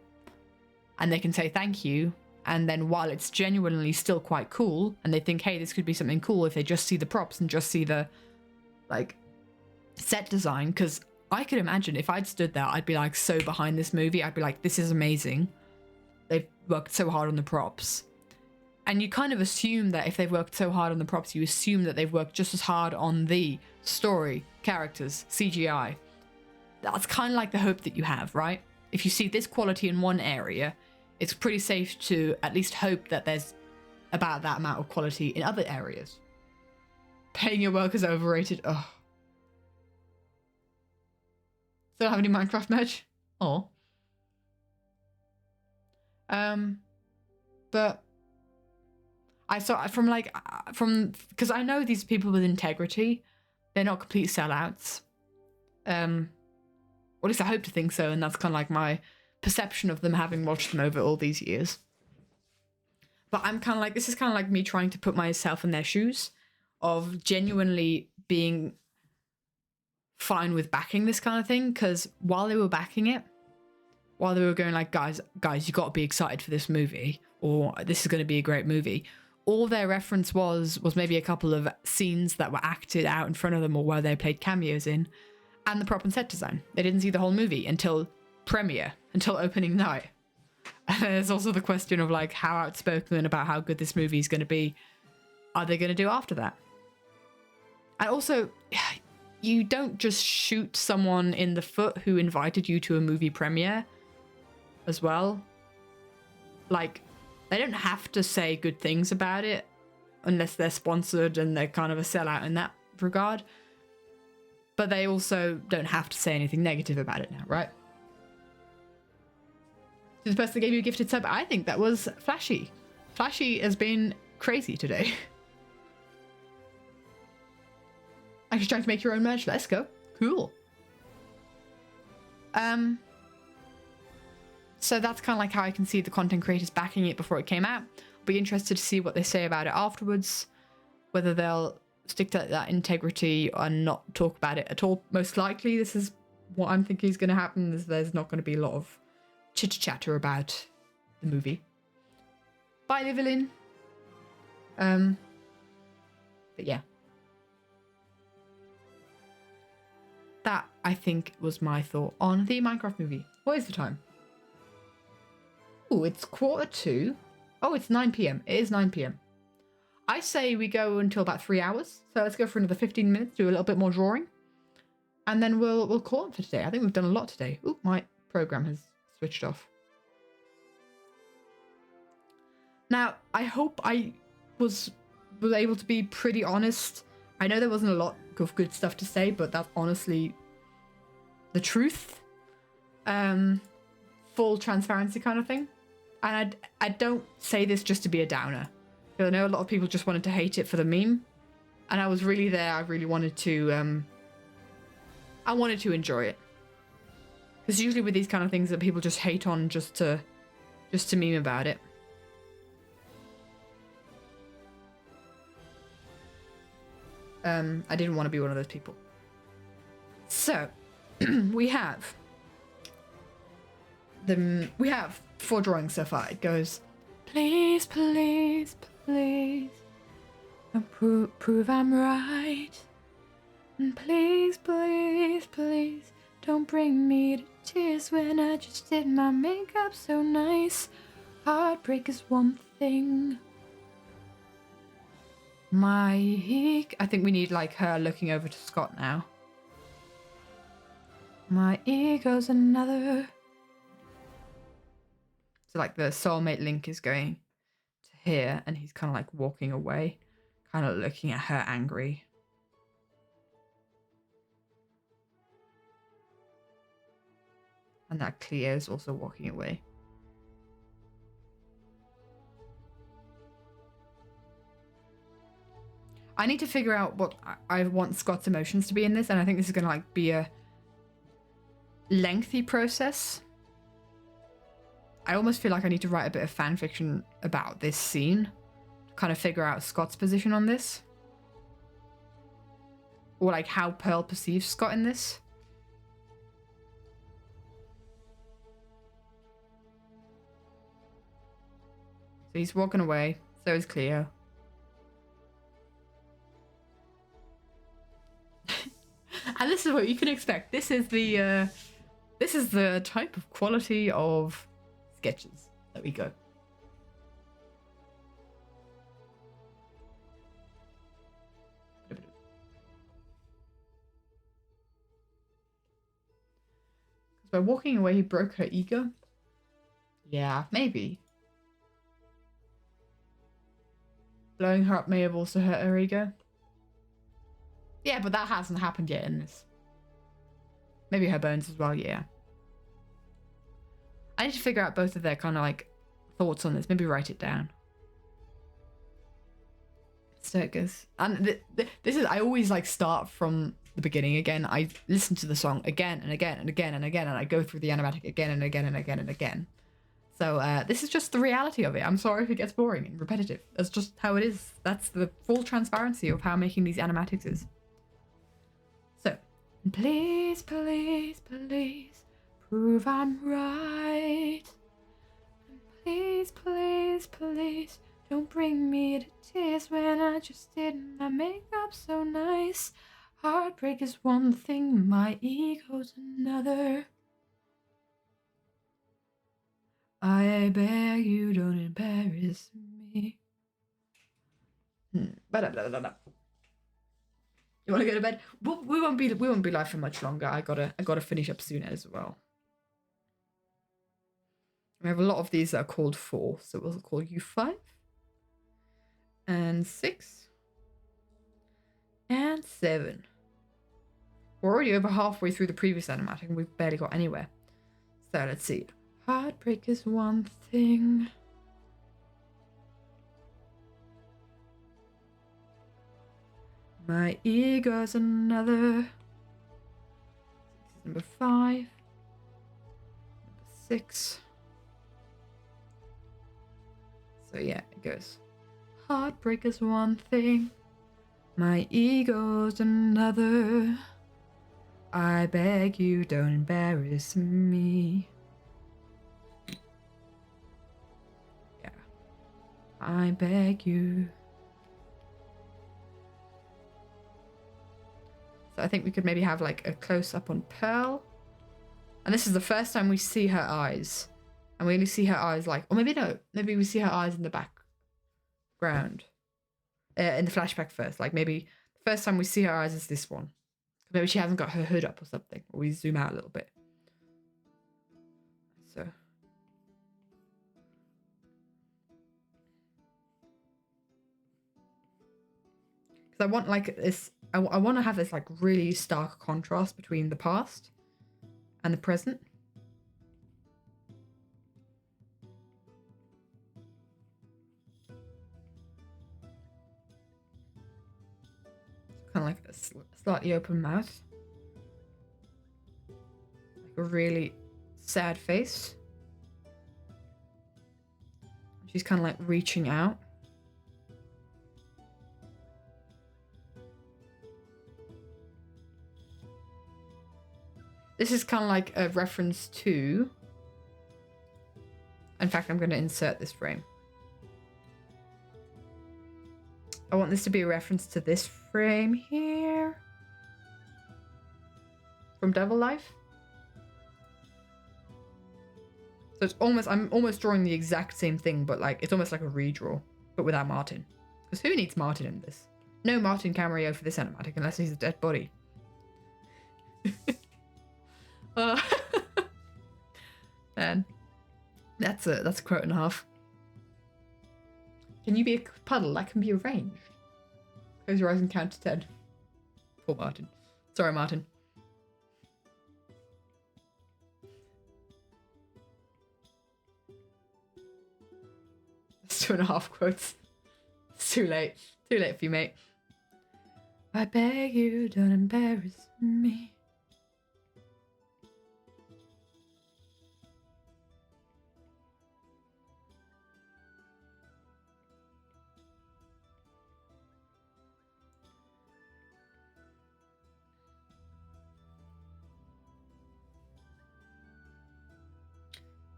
and they can say thank you. And then while it's genuinely still quite cool and they think, hey, this could be something cool if they just see the props and just see the like set design. Because I could imagine if I'd stood there, I'd be like so behind this movie. I'd be like, this is amazing. They've worked so hard on the props. And you kind of assume that if they've worked so hard on the props, you assume that they've worked just as hard on the story, characters, CGI. That's kind of like the hope that you have, right? If you see this quality in one area, it's pretty safe to at least hope that there's about that amount of quality in other areas. Paying your workers overrated. Ugh. Still have any Minecraft merch? Oh. But I saw because I know these people with integrity, they're not complete sellouts. Or at least I hope to think so, and that's kind of like my perception of them, having watched them over all these years. But I'm kind of like, this is kind of like me trying to put myself in their shoes of genuinely being fine with backing this kind of thing, because while they were backing it, while they were going like, guys, you got to be excited for this movie, or this is going to be a great movie, all their reference was maybe a couple of scenes that were acted out in front of them or where they played cameos in, and the prop and set design. They didn't see the whole movie until premiere, until opening night. And there's also the question of like how outspoken about how good this movie is going to be are they going to do after that. And also, you don't just shoot someone in the foot who invited you to a movie premiere as well. Like, they don't have to say good things about it unless they're sponsored and they're kind of a sellout in that regard. But they also don't have to say anything negative about it now, right? This person gave you a gifted sub. I think that was Flashy. Flashy has been crazy today. Actually trying to make your own merch. Let's go. Cool. So that's kind of like how I can see the content creators backing it before it came out. I'll be interested to see what they say about it afterwards. Whether they'll stick to that integrity and not talk about it at all. Most likely, this is what I'm thinking is going to happen, is there's not going to be a lot of chitter-chatter about the movie. Bye, Livelin. But yeah. That, I think, was my thought on the Minecraft movie. What is the time? Oh, it's 1:45. Oh, it's 9 p.m. It is 9 p.m. I say we go until about 3 hours. So let's go for another 15 minutes, do a little bit more drawing. And then we'll call it for today. I think we've done a lot today. Ooh, my program has switched off. Now, I hope I was able to be pretty honest. I know there wasn't a lot of good stuff to say, but that's honestly the truth. Full transparency kind of thing. And I don't say this just to be a downer. Because I know a lot of people just wanted to hate it for the meme. And I was really there. I really wanted to enjoy it. Because usually with these kind of things that people just hate on just to meme about it. I didn't want to be one of those people. So, we have 4 drawings so far. It goes, please, please, please, prove I'm right. And please, please, please, don't bring me to tears when I just did my makeup so nice. Heartbreak is one thing. I think we need like her looking over to Scott now. My ego's another. So like the soulmate link is going to here and he's kind of like walking away, kind of looking at her angry. And that Cleo's also walking away. I need to figure out what I want Scott's emotions to be in this, and I think this is going to like be a lengthy process. I almost feel like I need to write a bit of fan fiction about this scene to kind of figure out Scott's position on this. Or like how Pearl perceives Scott in this. So he's walking away, so is Cleo. And this is what you can expect. This is the type of quality of sketches that we go. Because by walking away, he broke her ego. Yeah, maybe. Blowing her up may have also hurt her ego. Yeah, but that hasn't happened yet in this. Maybe her bones as well, yeah. I need to figure out both of their kind of like thoughts on this. Maybe write it down. So it goes. And this is, I always like start from the beginning again. I listen to the song again and again and again and again, and I go through the animatic again and again and again and again. So this is just the reality of it. I'm sorry if it gets boring and repetitive. That's just how it is. That's the full transparency of how making these animatics is. So, please, please, please, prove I'm right. Please, please, please, don't bring me to tears when I just did my makeup so nice. Heartbreak is one thing, my ego's another. I beg you, don't embarrass me. You want to go to bed? We won't be live for much longer. I gotta finish up soon as well. We have a lot of these that are called 4, so we'll call you 5 and 6 and 7. We're already over halfway through the previous animatic and we've barely got anywhere. So let's see. Heartbreak is one thing. My ego's another. This is number 5. Number 6. So yeah, it goes. Heartbreak is one thing. My ego's another. I beg you, don't embarrass me. Yeah. I beg you. So I think we could maybe have like a close up on Pearl. And this is the first time we see her eyes. And we only see her eyes like, or maybe no, maybe we see her eyes in the background. In the flashback first. Like maybe the first time we see her eyes is this one. Maybe she hasn't got her hood up or something. Or we zoom out a little bit. So. Because I want like this, I want to have this like really stark contrast between the past and the present. Kind of like a slightly open mouth. Like a really sad face. She's kind of like reaching out. This is kind of like a reference to... In fact, I'm going to insert this frame. I want this to be a reference to this frame here. From Devil Life. So it's almost, I'm almost drawing the exact same thing, but like, it's almost like a redraw, but without Martin. Because who needs Martin in this? No Martin cameo for this animatic unless he's a dead body. Man, that's a quote and a half. Can you be a puddle that can be arranged? Close your eyes and count to 10. Poor Martin. Sorry, Martin. That's 2.5 quotes. It's too late. Too late for you, mate. I beg you, don't embarrass me.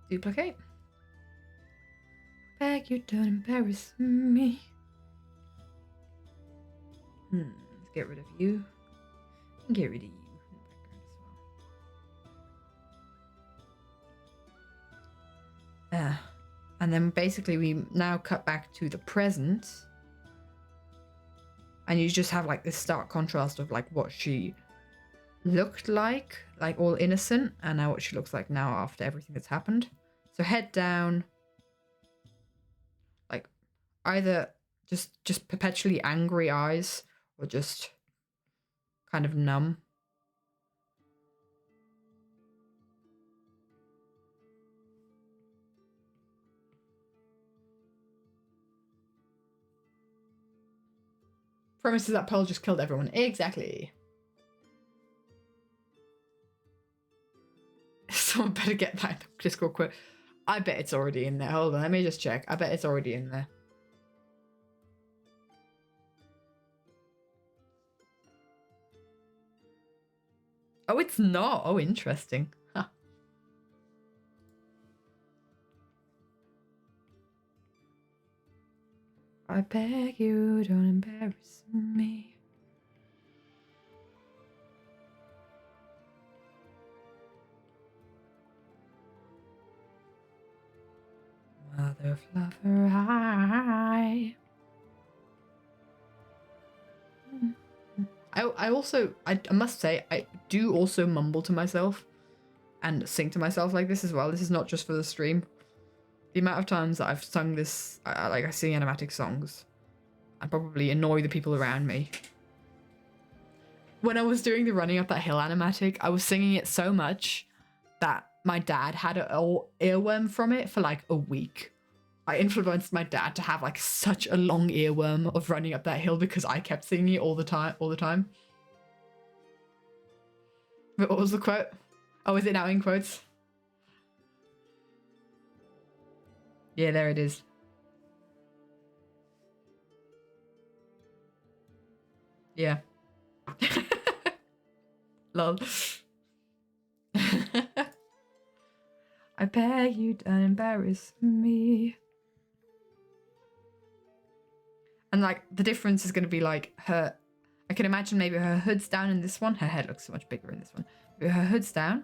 Duplicate. Beg you, don't embarrass me. Let's get rid of you. And get rid of you in the background as well. And then basically we now cut back to the present. And you just have like this stark contrast of like what she looked like all innocent, and now what she looks like now after everything that's happened. So head down, like either just perpetually angry eyes or just kind of numb. Promises that Pearl just killed everyone. Exactly. Someone better get that Discord quote. I bet it's already in there. Hold on, let me just check. I bet it's already in there. Oh, it's not. Oh, interesting. Huh. I beg you, don't embarrass me. Mother fluffer high. I also, I must say, I do also mumble to myself and sing to myself like this as well. This is not just for the stream. The amount of times that I've sung this, like I sing animatic songs and probably annoy the people around me. When I was doing the running up that hill animatic, I was singing it so much that my dad had an earworm from it for like a week. I influenced my dad to have like such a long earworm of running up that hill because I kept singing it all the time. But what was the quote? Oh, is it now in quotes? Yeah, there it is. Yeah. Lol. I beg you, don't embarrass me. And like the difference is going to be like her, I can imagine maybe her hood's down in this one. Her head looks so much bigger in this one. Maybe her hood's down.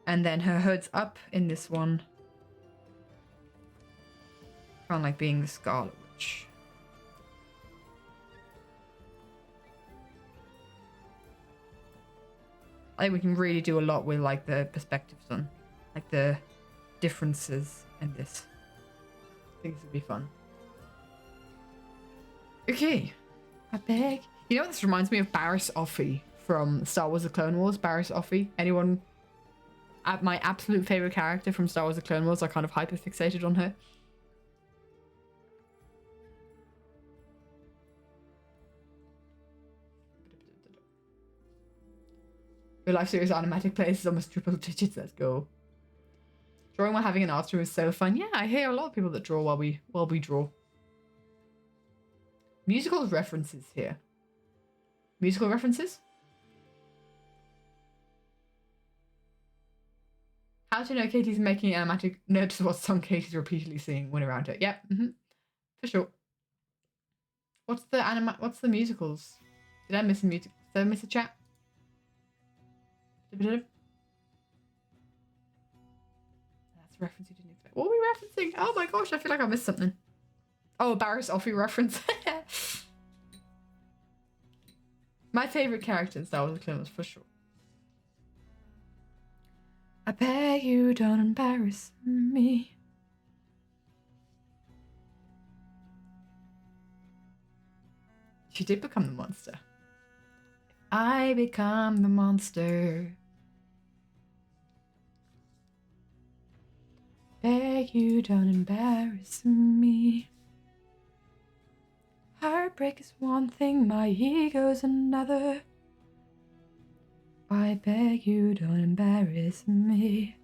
And then her hood's up in this one. Kind of like being the Scarlet Witch. I think we can really do a lot with like the perspectives on, like the differences in this. I think this would be fun. Okay, I beg. You know what this reminds me of? Barriss Offee from Star Wars: The Clone Wars. Barriss Offee. Anyone? My absolute favorite character from Star Wars: The Clone Wars. I kind of hyper fixated on her. Your live series animatic plays is almost triple digits. Let's go. Drawing while having an art room is so fun. Yeah, I hear a lot of people that draw while we draw. Musical references here. Musical references? How to know Katie's making animatic? Notice what song Katie's repeatedly singing when around her. Yep, for sure. What's the musicals? Did I miss a music? Did I miss a chat? That's a reference you didn't expect. What are we referencing? Oh my gosh, I feel like I missed something. Oh, a Barriss Offee reference. My favourite character in Star Wars: The Clone Wars, for sure. I beg you, don't embarrass me. She did become the monster. I become the monster. Beg you, don't embarrass me. Heartbreak is one thing, my ego's another. I beg you, don't embarrass me.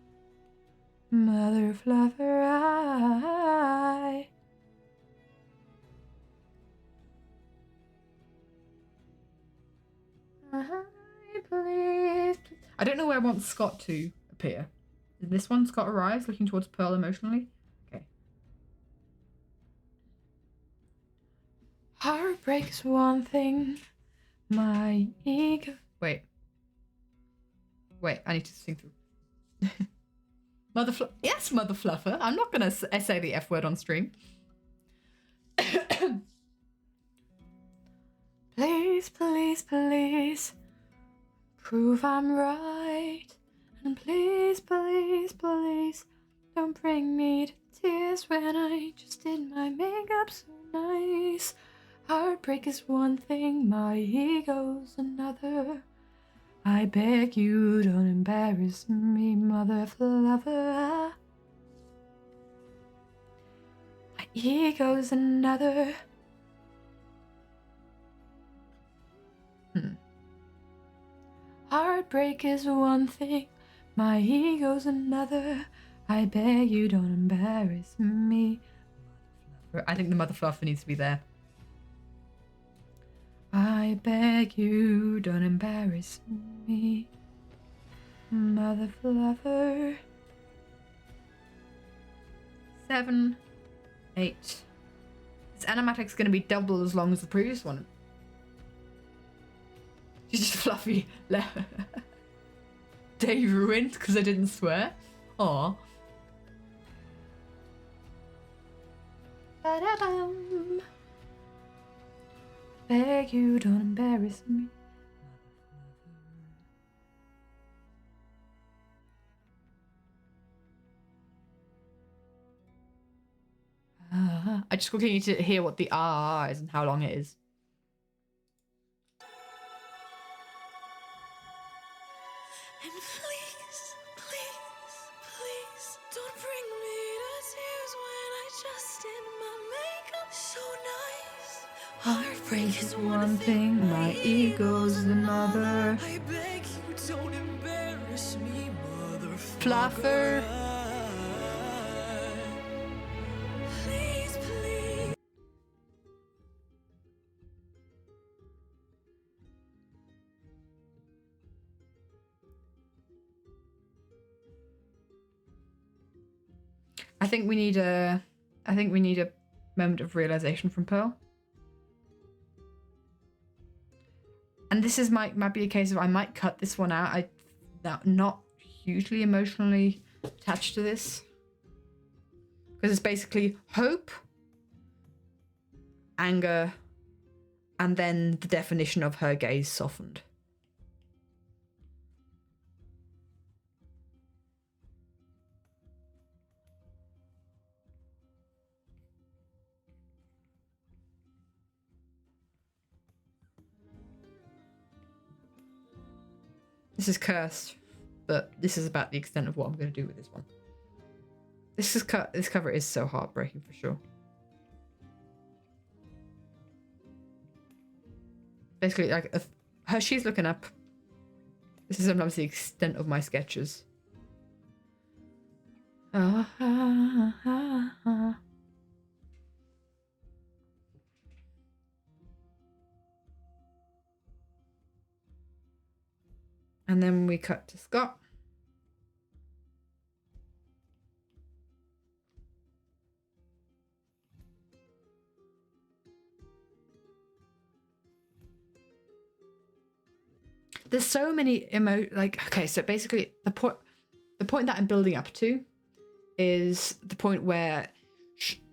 Mother fluffer, please. I don't know where I want Scott to appear. Is this one Scott arrives, looking towards Pearl emotionally? Okay. Heartbreak is one thing, my ego. Wait, I need to sing through. Yes, Mother Fluffer. I'm not gonna say the F word on stream. Please, please, please, prove I'm right. And please, please, please, don't bring me to tears when I just did my makeup so nice. Heartbreak is one thing, my ego's another. I beg you, don't embarrass me, Mother Fluffer. My ego's another. Heartbreak is one thing, my ego's another. I beg you, don't embarrass me. I think the Mother Fluffer needs to be there. I beg you, don't embarrass me, Mother Fluffer. 7, 8. This animatic's gonna be double as long as the previous one. She's just fluffy. Day ruined because I didn't swear. Aw. Ba-da-bum. Beg you, don't embarrass me. I just quickly need to hear what the R is and how long it is. And please, please, please, don't bring me to tears when I just did my makeup so nice. Heartbreak is one thing, my ego's another. I beg you, don't embarrass me, Mother Fluffer. Please, please. I think we need a moment of realization from Pearl. And this is might be a case of I might cut this one out. I'm not hugely emotionally attached to this. Because it's basically hope, anger, and then the definition of her gaze softened. This is cursed, but this is about the extent of what I'm going to do with this one. This cover is so heartbreaking for sure. Basically, like she's looking up. This is sometimes the extent of my sketches. And then we cut to Scott. There's so many okay, so basically the point that I'm building up to is the point where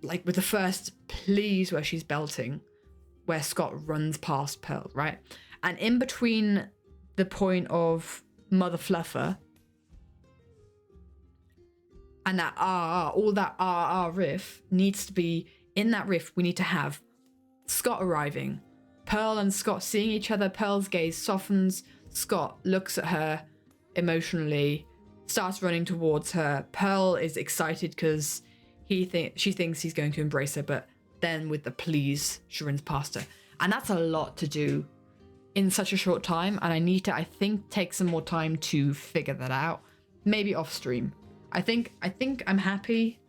like with the first please where she's belting, where Scott runs past Pearl, right? And in between the point of Mother Fluffer and that all that riff needs to be in that riff. We need to have Scott arriving, Pearl and Scott seeing each other. Pearl's gaze softens. Scott looks at her emotionally, starts running towards her. Pearl is excited because she thinks he's going to embrace her, but then with the please, she runs past her. And that's a lot to do in such a short time, and I need to, I think, take some more time to figure that out. Maybe off stream. I think I'm happy.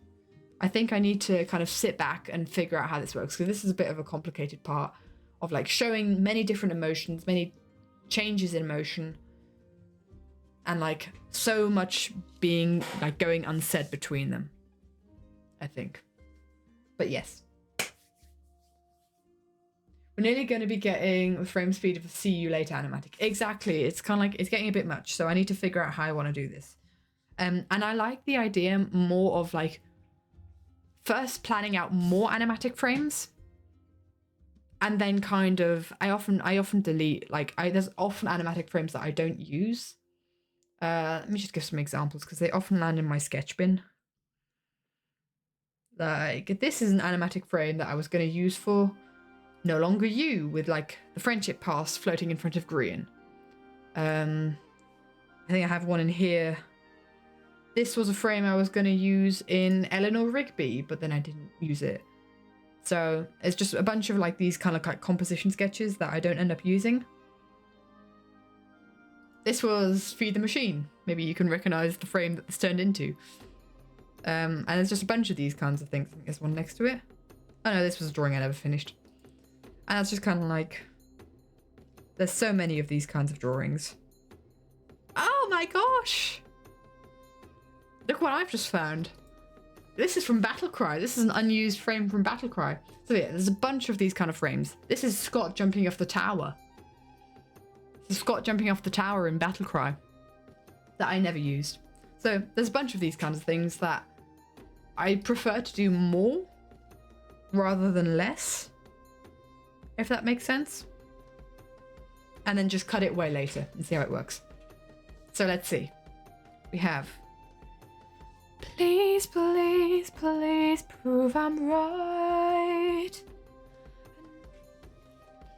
I think I need to kind of sit back and figure out how this works, because this is a bit of a complicated part of like showing many different emotions, many changes in emotion, and like so much being like going unsaid between them, I think. But yes. We're nearly going to be getting the frame speed of a see you later animatic. Exactly. It's kind of like, it's getting a bit much. So I need to figure out how I want to do this. And I like the idea more of like first planning out more animatic frames. And then kind of, I often delete, like there's often animatic frames that I don't use. Let me just give some examples because they often land in my sketch bin. Like this is an animatic frame that I was going to use for No Longer You, with like the friendship pass floating in front of Grian. I think I have one in here. This was a frame I was going to use in Eleanor Rigby, but then I didn't use it. So it's just a bunch of like these kind of like composition sketches that I don't end up using. This was Feed the Machine. Maybe you can recognize the frame that this turned into. And there's just a bunch of these kinds of things. I think there's one next to it. Oh no, this was a drawing I never finished. And it's just kind of like, there's so many of these kinds of drawings. Oh my gosh! Look what I've just found. This is from Battlecry. This is an unused frame from Battlecry. So yeah, there's a bunch of these kind of frames. This is Scott jumping off the tower. This is Scott jumping off the tower in Battlecry that I never used. So there's a bunch of these kinds of things that I prefer to do more rather than less, if that makes sense. And then just cut it way later and see how it works. So let's see. We have, please, please, please prove I'm right.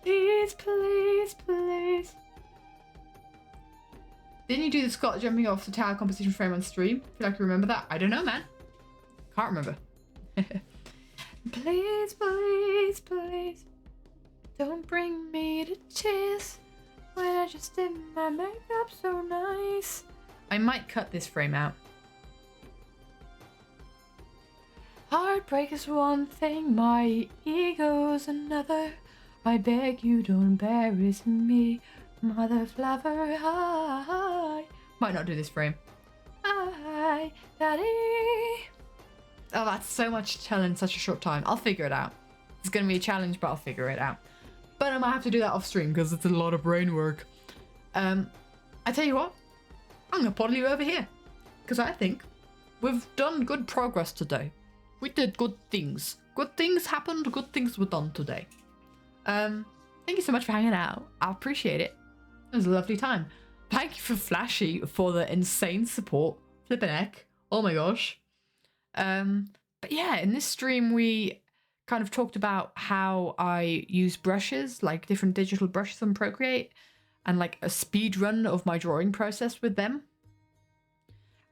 Please, please, please. Didn't you do the Scott jumping off the tower composition frame on stream? Feel like you remember that? I don't know, man. Can't remember. Please, please, please, don't bring me to tears when I just did my makeup so nice. I might cut this frame out. Heartbreak is one thing, my ego's another. I beg you don't embarrass me, Mother Fluffer. Hi. Might not do this frame. Hi, Daddy. Oh, that's so much to tell in such a short time. I'll figure it out. It's gonna be a challenge, but I'll figure it out. But I might have to do that off stream because it's a lot of brain work. I tell you what, I'm gonna poddle you over here. Because I think we've done good progress today. We did good things. Good things happened, good things were done today. Thank you so much for hanging out. I appreciate it. It was a lovely time. Thank you for Flashy for the insane support. Flippin' heck. Oh my gosh. But yeah, in this stream we kind of talked about how I use brushes, like different digital brushes on Procreate, and like a speed run of my drawing process with them.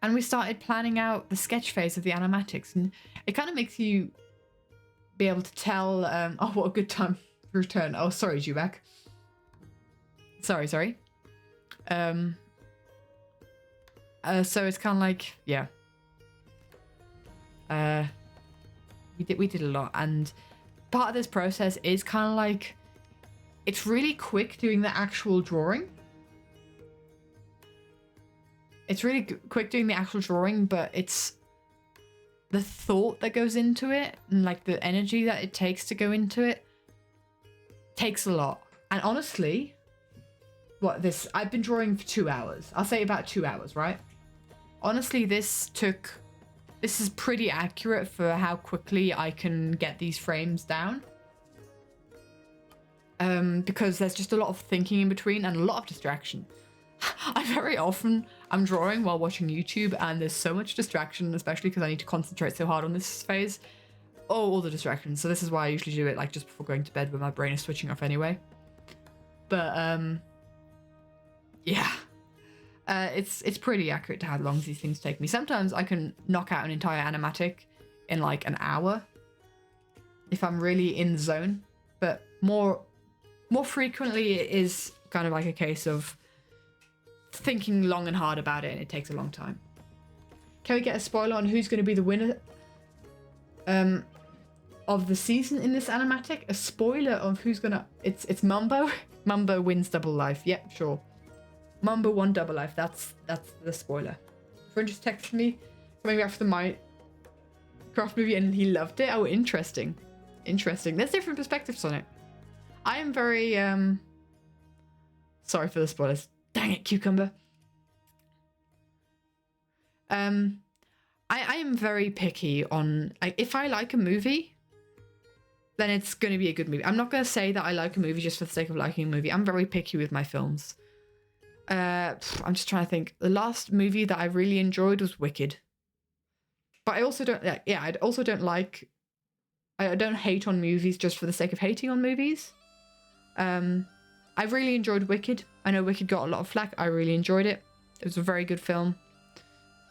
And we started planning out the sketch phase of the animatics, and it kind of makes you be able to tell, oh, what a good time to return. Oh, sorry, Jubak. Sorry. So it's kind of like, yeah. We did a lot, and part of this process is kind of like, it's really quick doing the actual drawing. It's really quick doing the actual drawing, but it's the thought that goes into it and like the energy that it takes to go into it takes a lot. And honestly, I've been drawing for 2 hours. I'll say about 2 hours, right? Honestly, this is pretty accurate for how quickly I can get these frames down. Because there's just a lot of thinking in between and a lot of distraction. I'm drawing while watching YouTube, and there's so much distraction, especially because I need to concentrate so hard on this phase. Oh, all the distractions. So this is why I usually do it like just before going to bed when my brain is switching off anyway. But yeah. It's pretty accurate to how long these things take me. Sometimes I can knock out an entire animatic in like an hour if I'm really in the zone. But more frequently it is kind of like a case of thinking long and hard about it, and it takes a long time. Can we get a spoiler on who's going to be the winner of the season in this animatic? A spoiler of who's gonna... It's Mumbo. Mumbo wins double life. Yep, sure. Mumbo won double life. That's the spoiler. Friend just texted me coming back from the Minecraft movie and he loved it. Oh, interesting. There's different perspectives on it. I am very sorry for the spoilers. Dang it, cucumber. I am very picky on, like, if I like a movie, then it's going to be a good movie. I'm not going to say that I like a movie just for the sake of liking a movie. I'm very picky with my films. I'm just trying to think. The last movie that I really enjoyed was Wicked. But I also don't, yeah, I also don't like, I don't hate on movies just for the sake of hating on movies. I really enjoyed Wicked. I know Wicked got a lot of flack. I really enjoyed it. It was a very good film.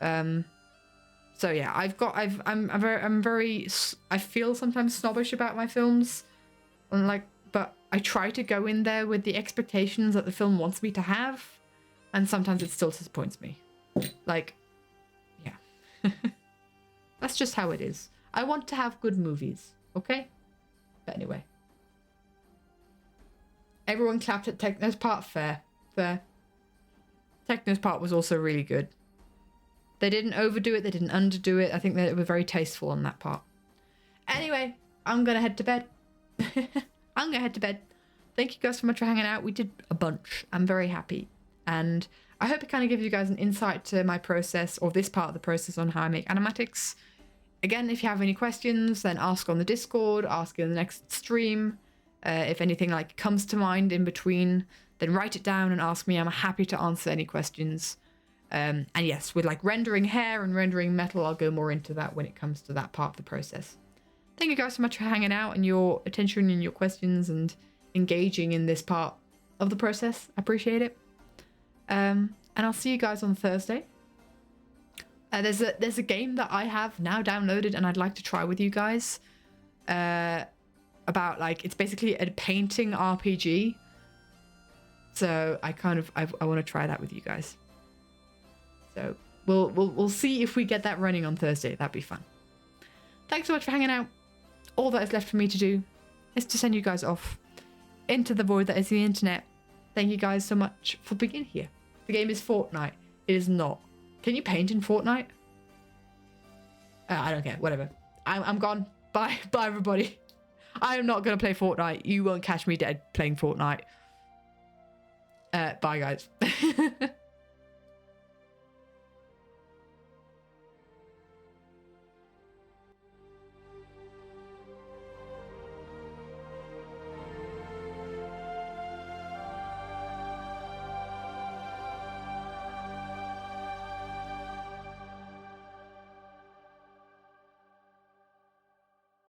So yeah, I'm very, I feel sometimes snobbish about my films, and like, but I try to go in there with the expectations that the film wants me to have, and sometimes it still disappoints me. Like, yeah, that's just how it is. I want to have good movies, okay? But anyway. Everyone clapped at Techno's part. Fair. Techno's part was also really good. They didn't overdo it. They didn't underdo it. I think they were very tasteful on that part. Anyway, I'm going to head to bed. I'm going to head to bed. Thank you guys so much for hanging out. We did a bunch. I'm very happy. And I hope it kind of gives you guys an insight to my process, or this part of the process, on how I make animatics. Again, if you have any questions, then ask on the Discord, ask in the next stream. If anything like comes to mind in between, then write it down and ask me. I'm happy to answer any questions. And yes, with like rendering hair and rendering metal, I'll go more into that when it comes to that part of the process. Thank you guys so much for hanging out and your attention and your questions and engaging in this part of the process. I appreciate it. And I'll see you guys on Thursday. There's a game that I have now downloaded and I'd like to try with you guys. About like, it's basically a painting RPG. So I want to try that with you guys. So we'll see if we get that running on Thursday. That'd be fun. Thanks so much for hanging out. All that is left for me to do is to send you guys off into the void that is the internet. Thank you guys so much for being here. The game is Fortnite. It is not. Can you paint in Fortnite? I don't care. Whatever. I'm gone. Bye. Bye, everybody. I am not going to play Fortnite. You won't catch me dead playing Fortnite. Bye, guys.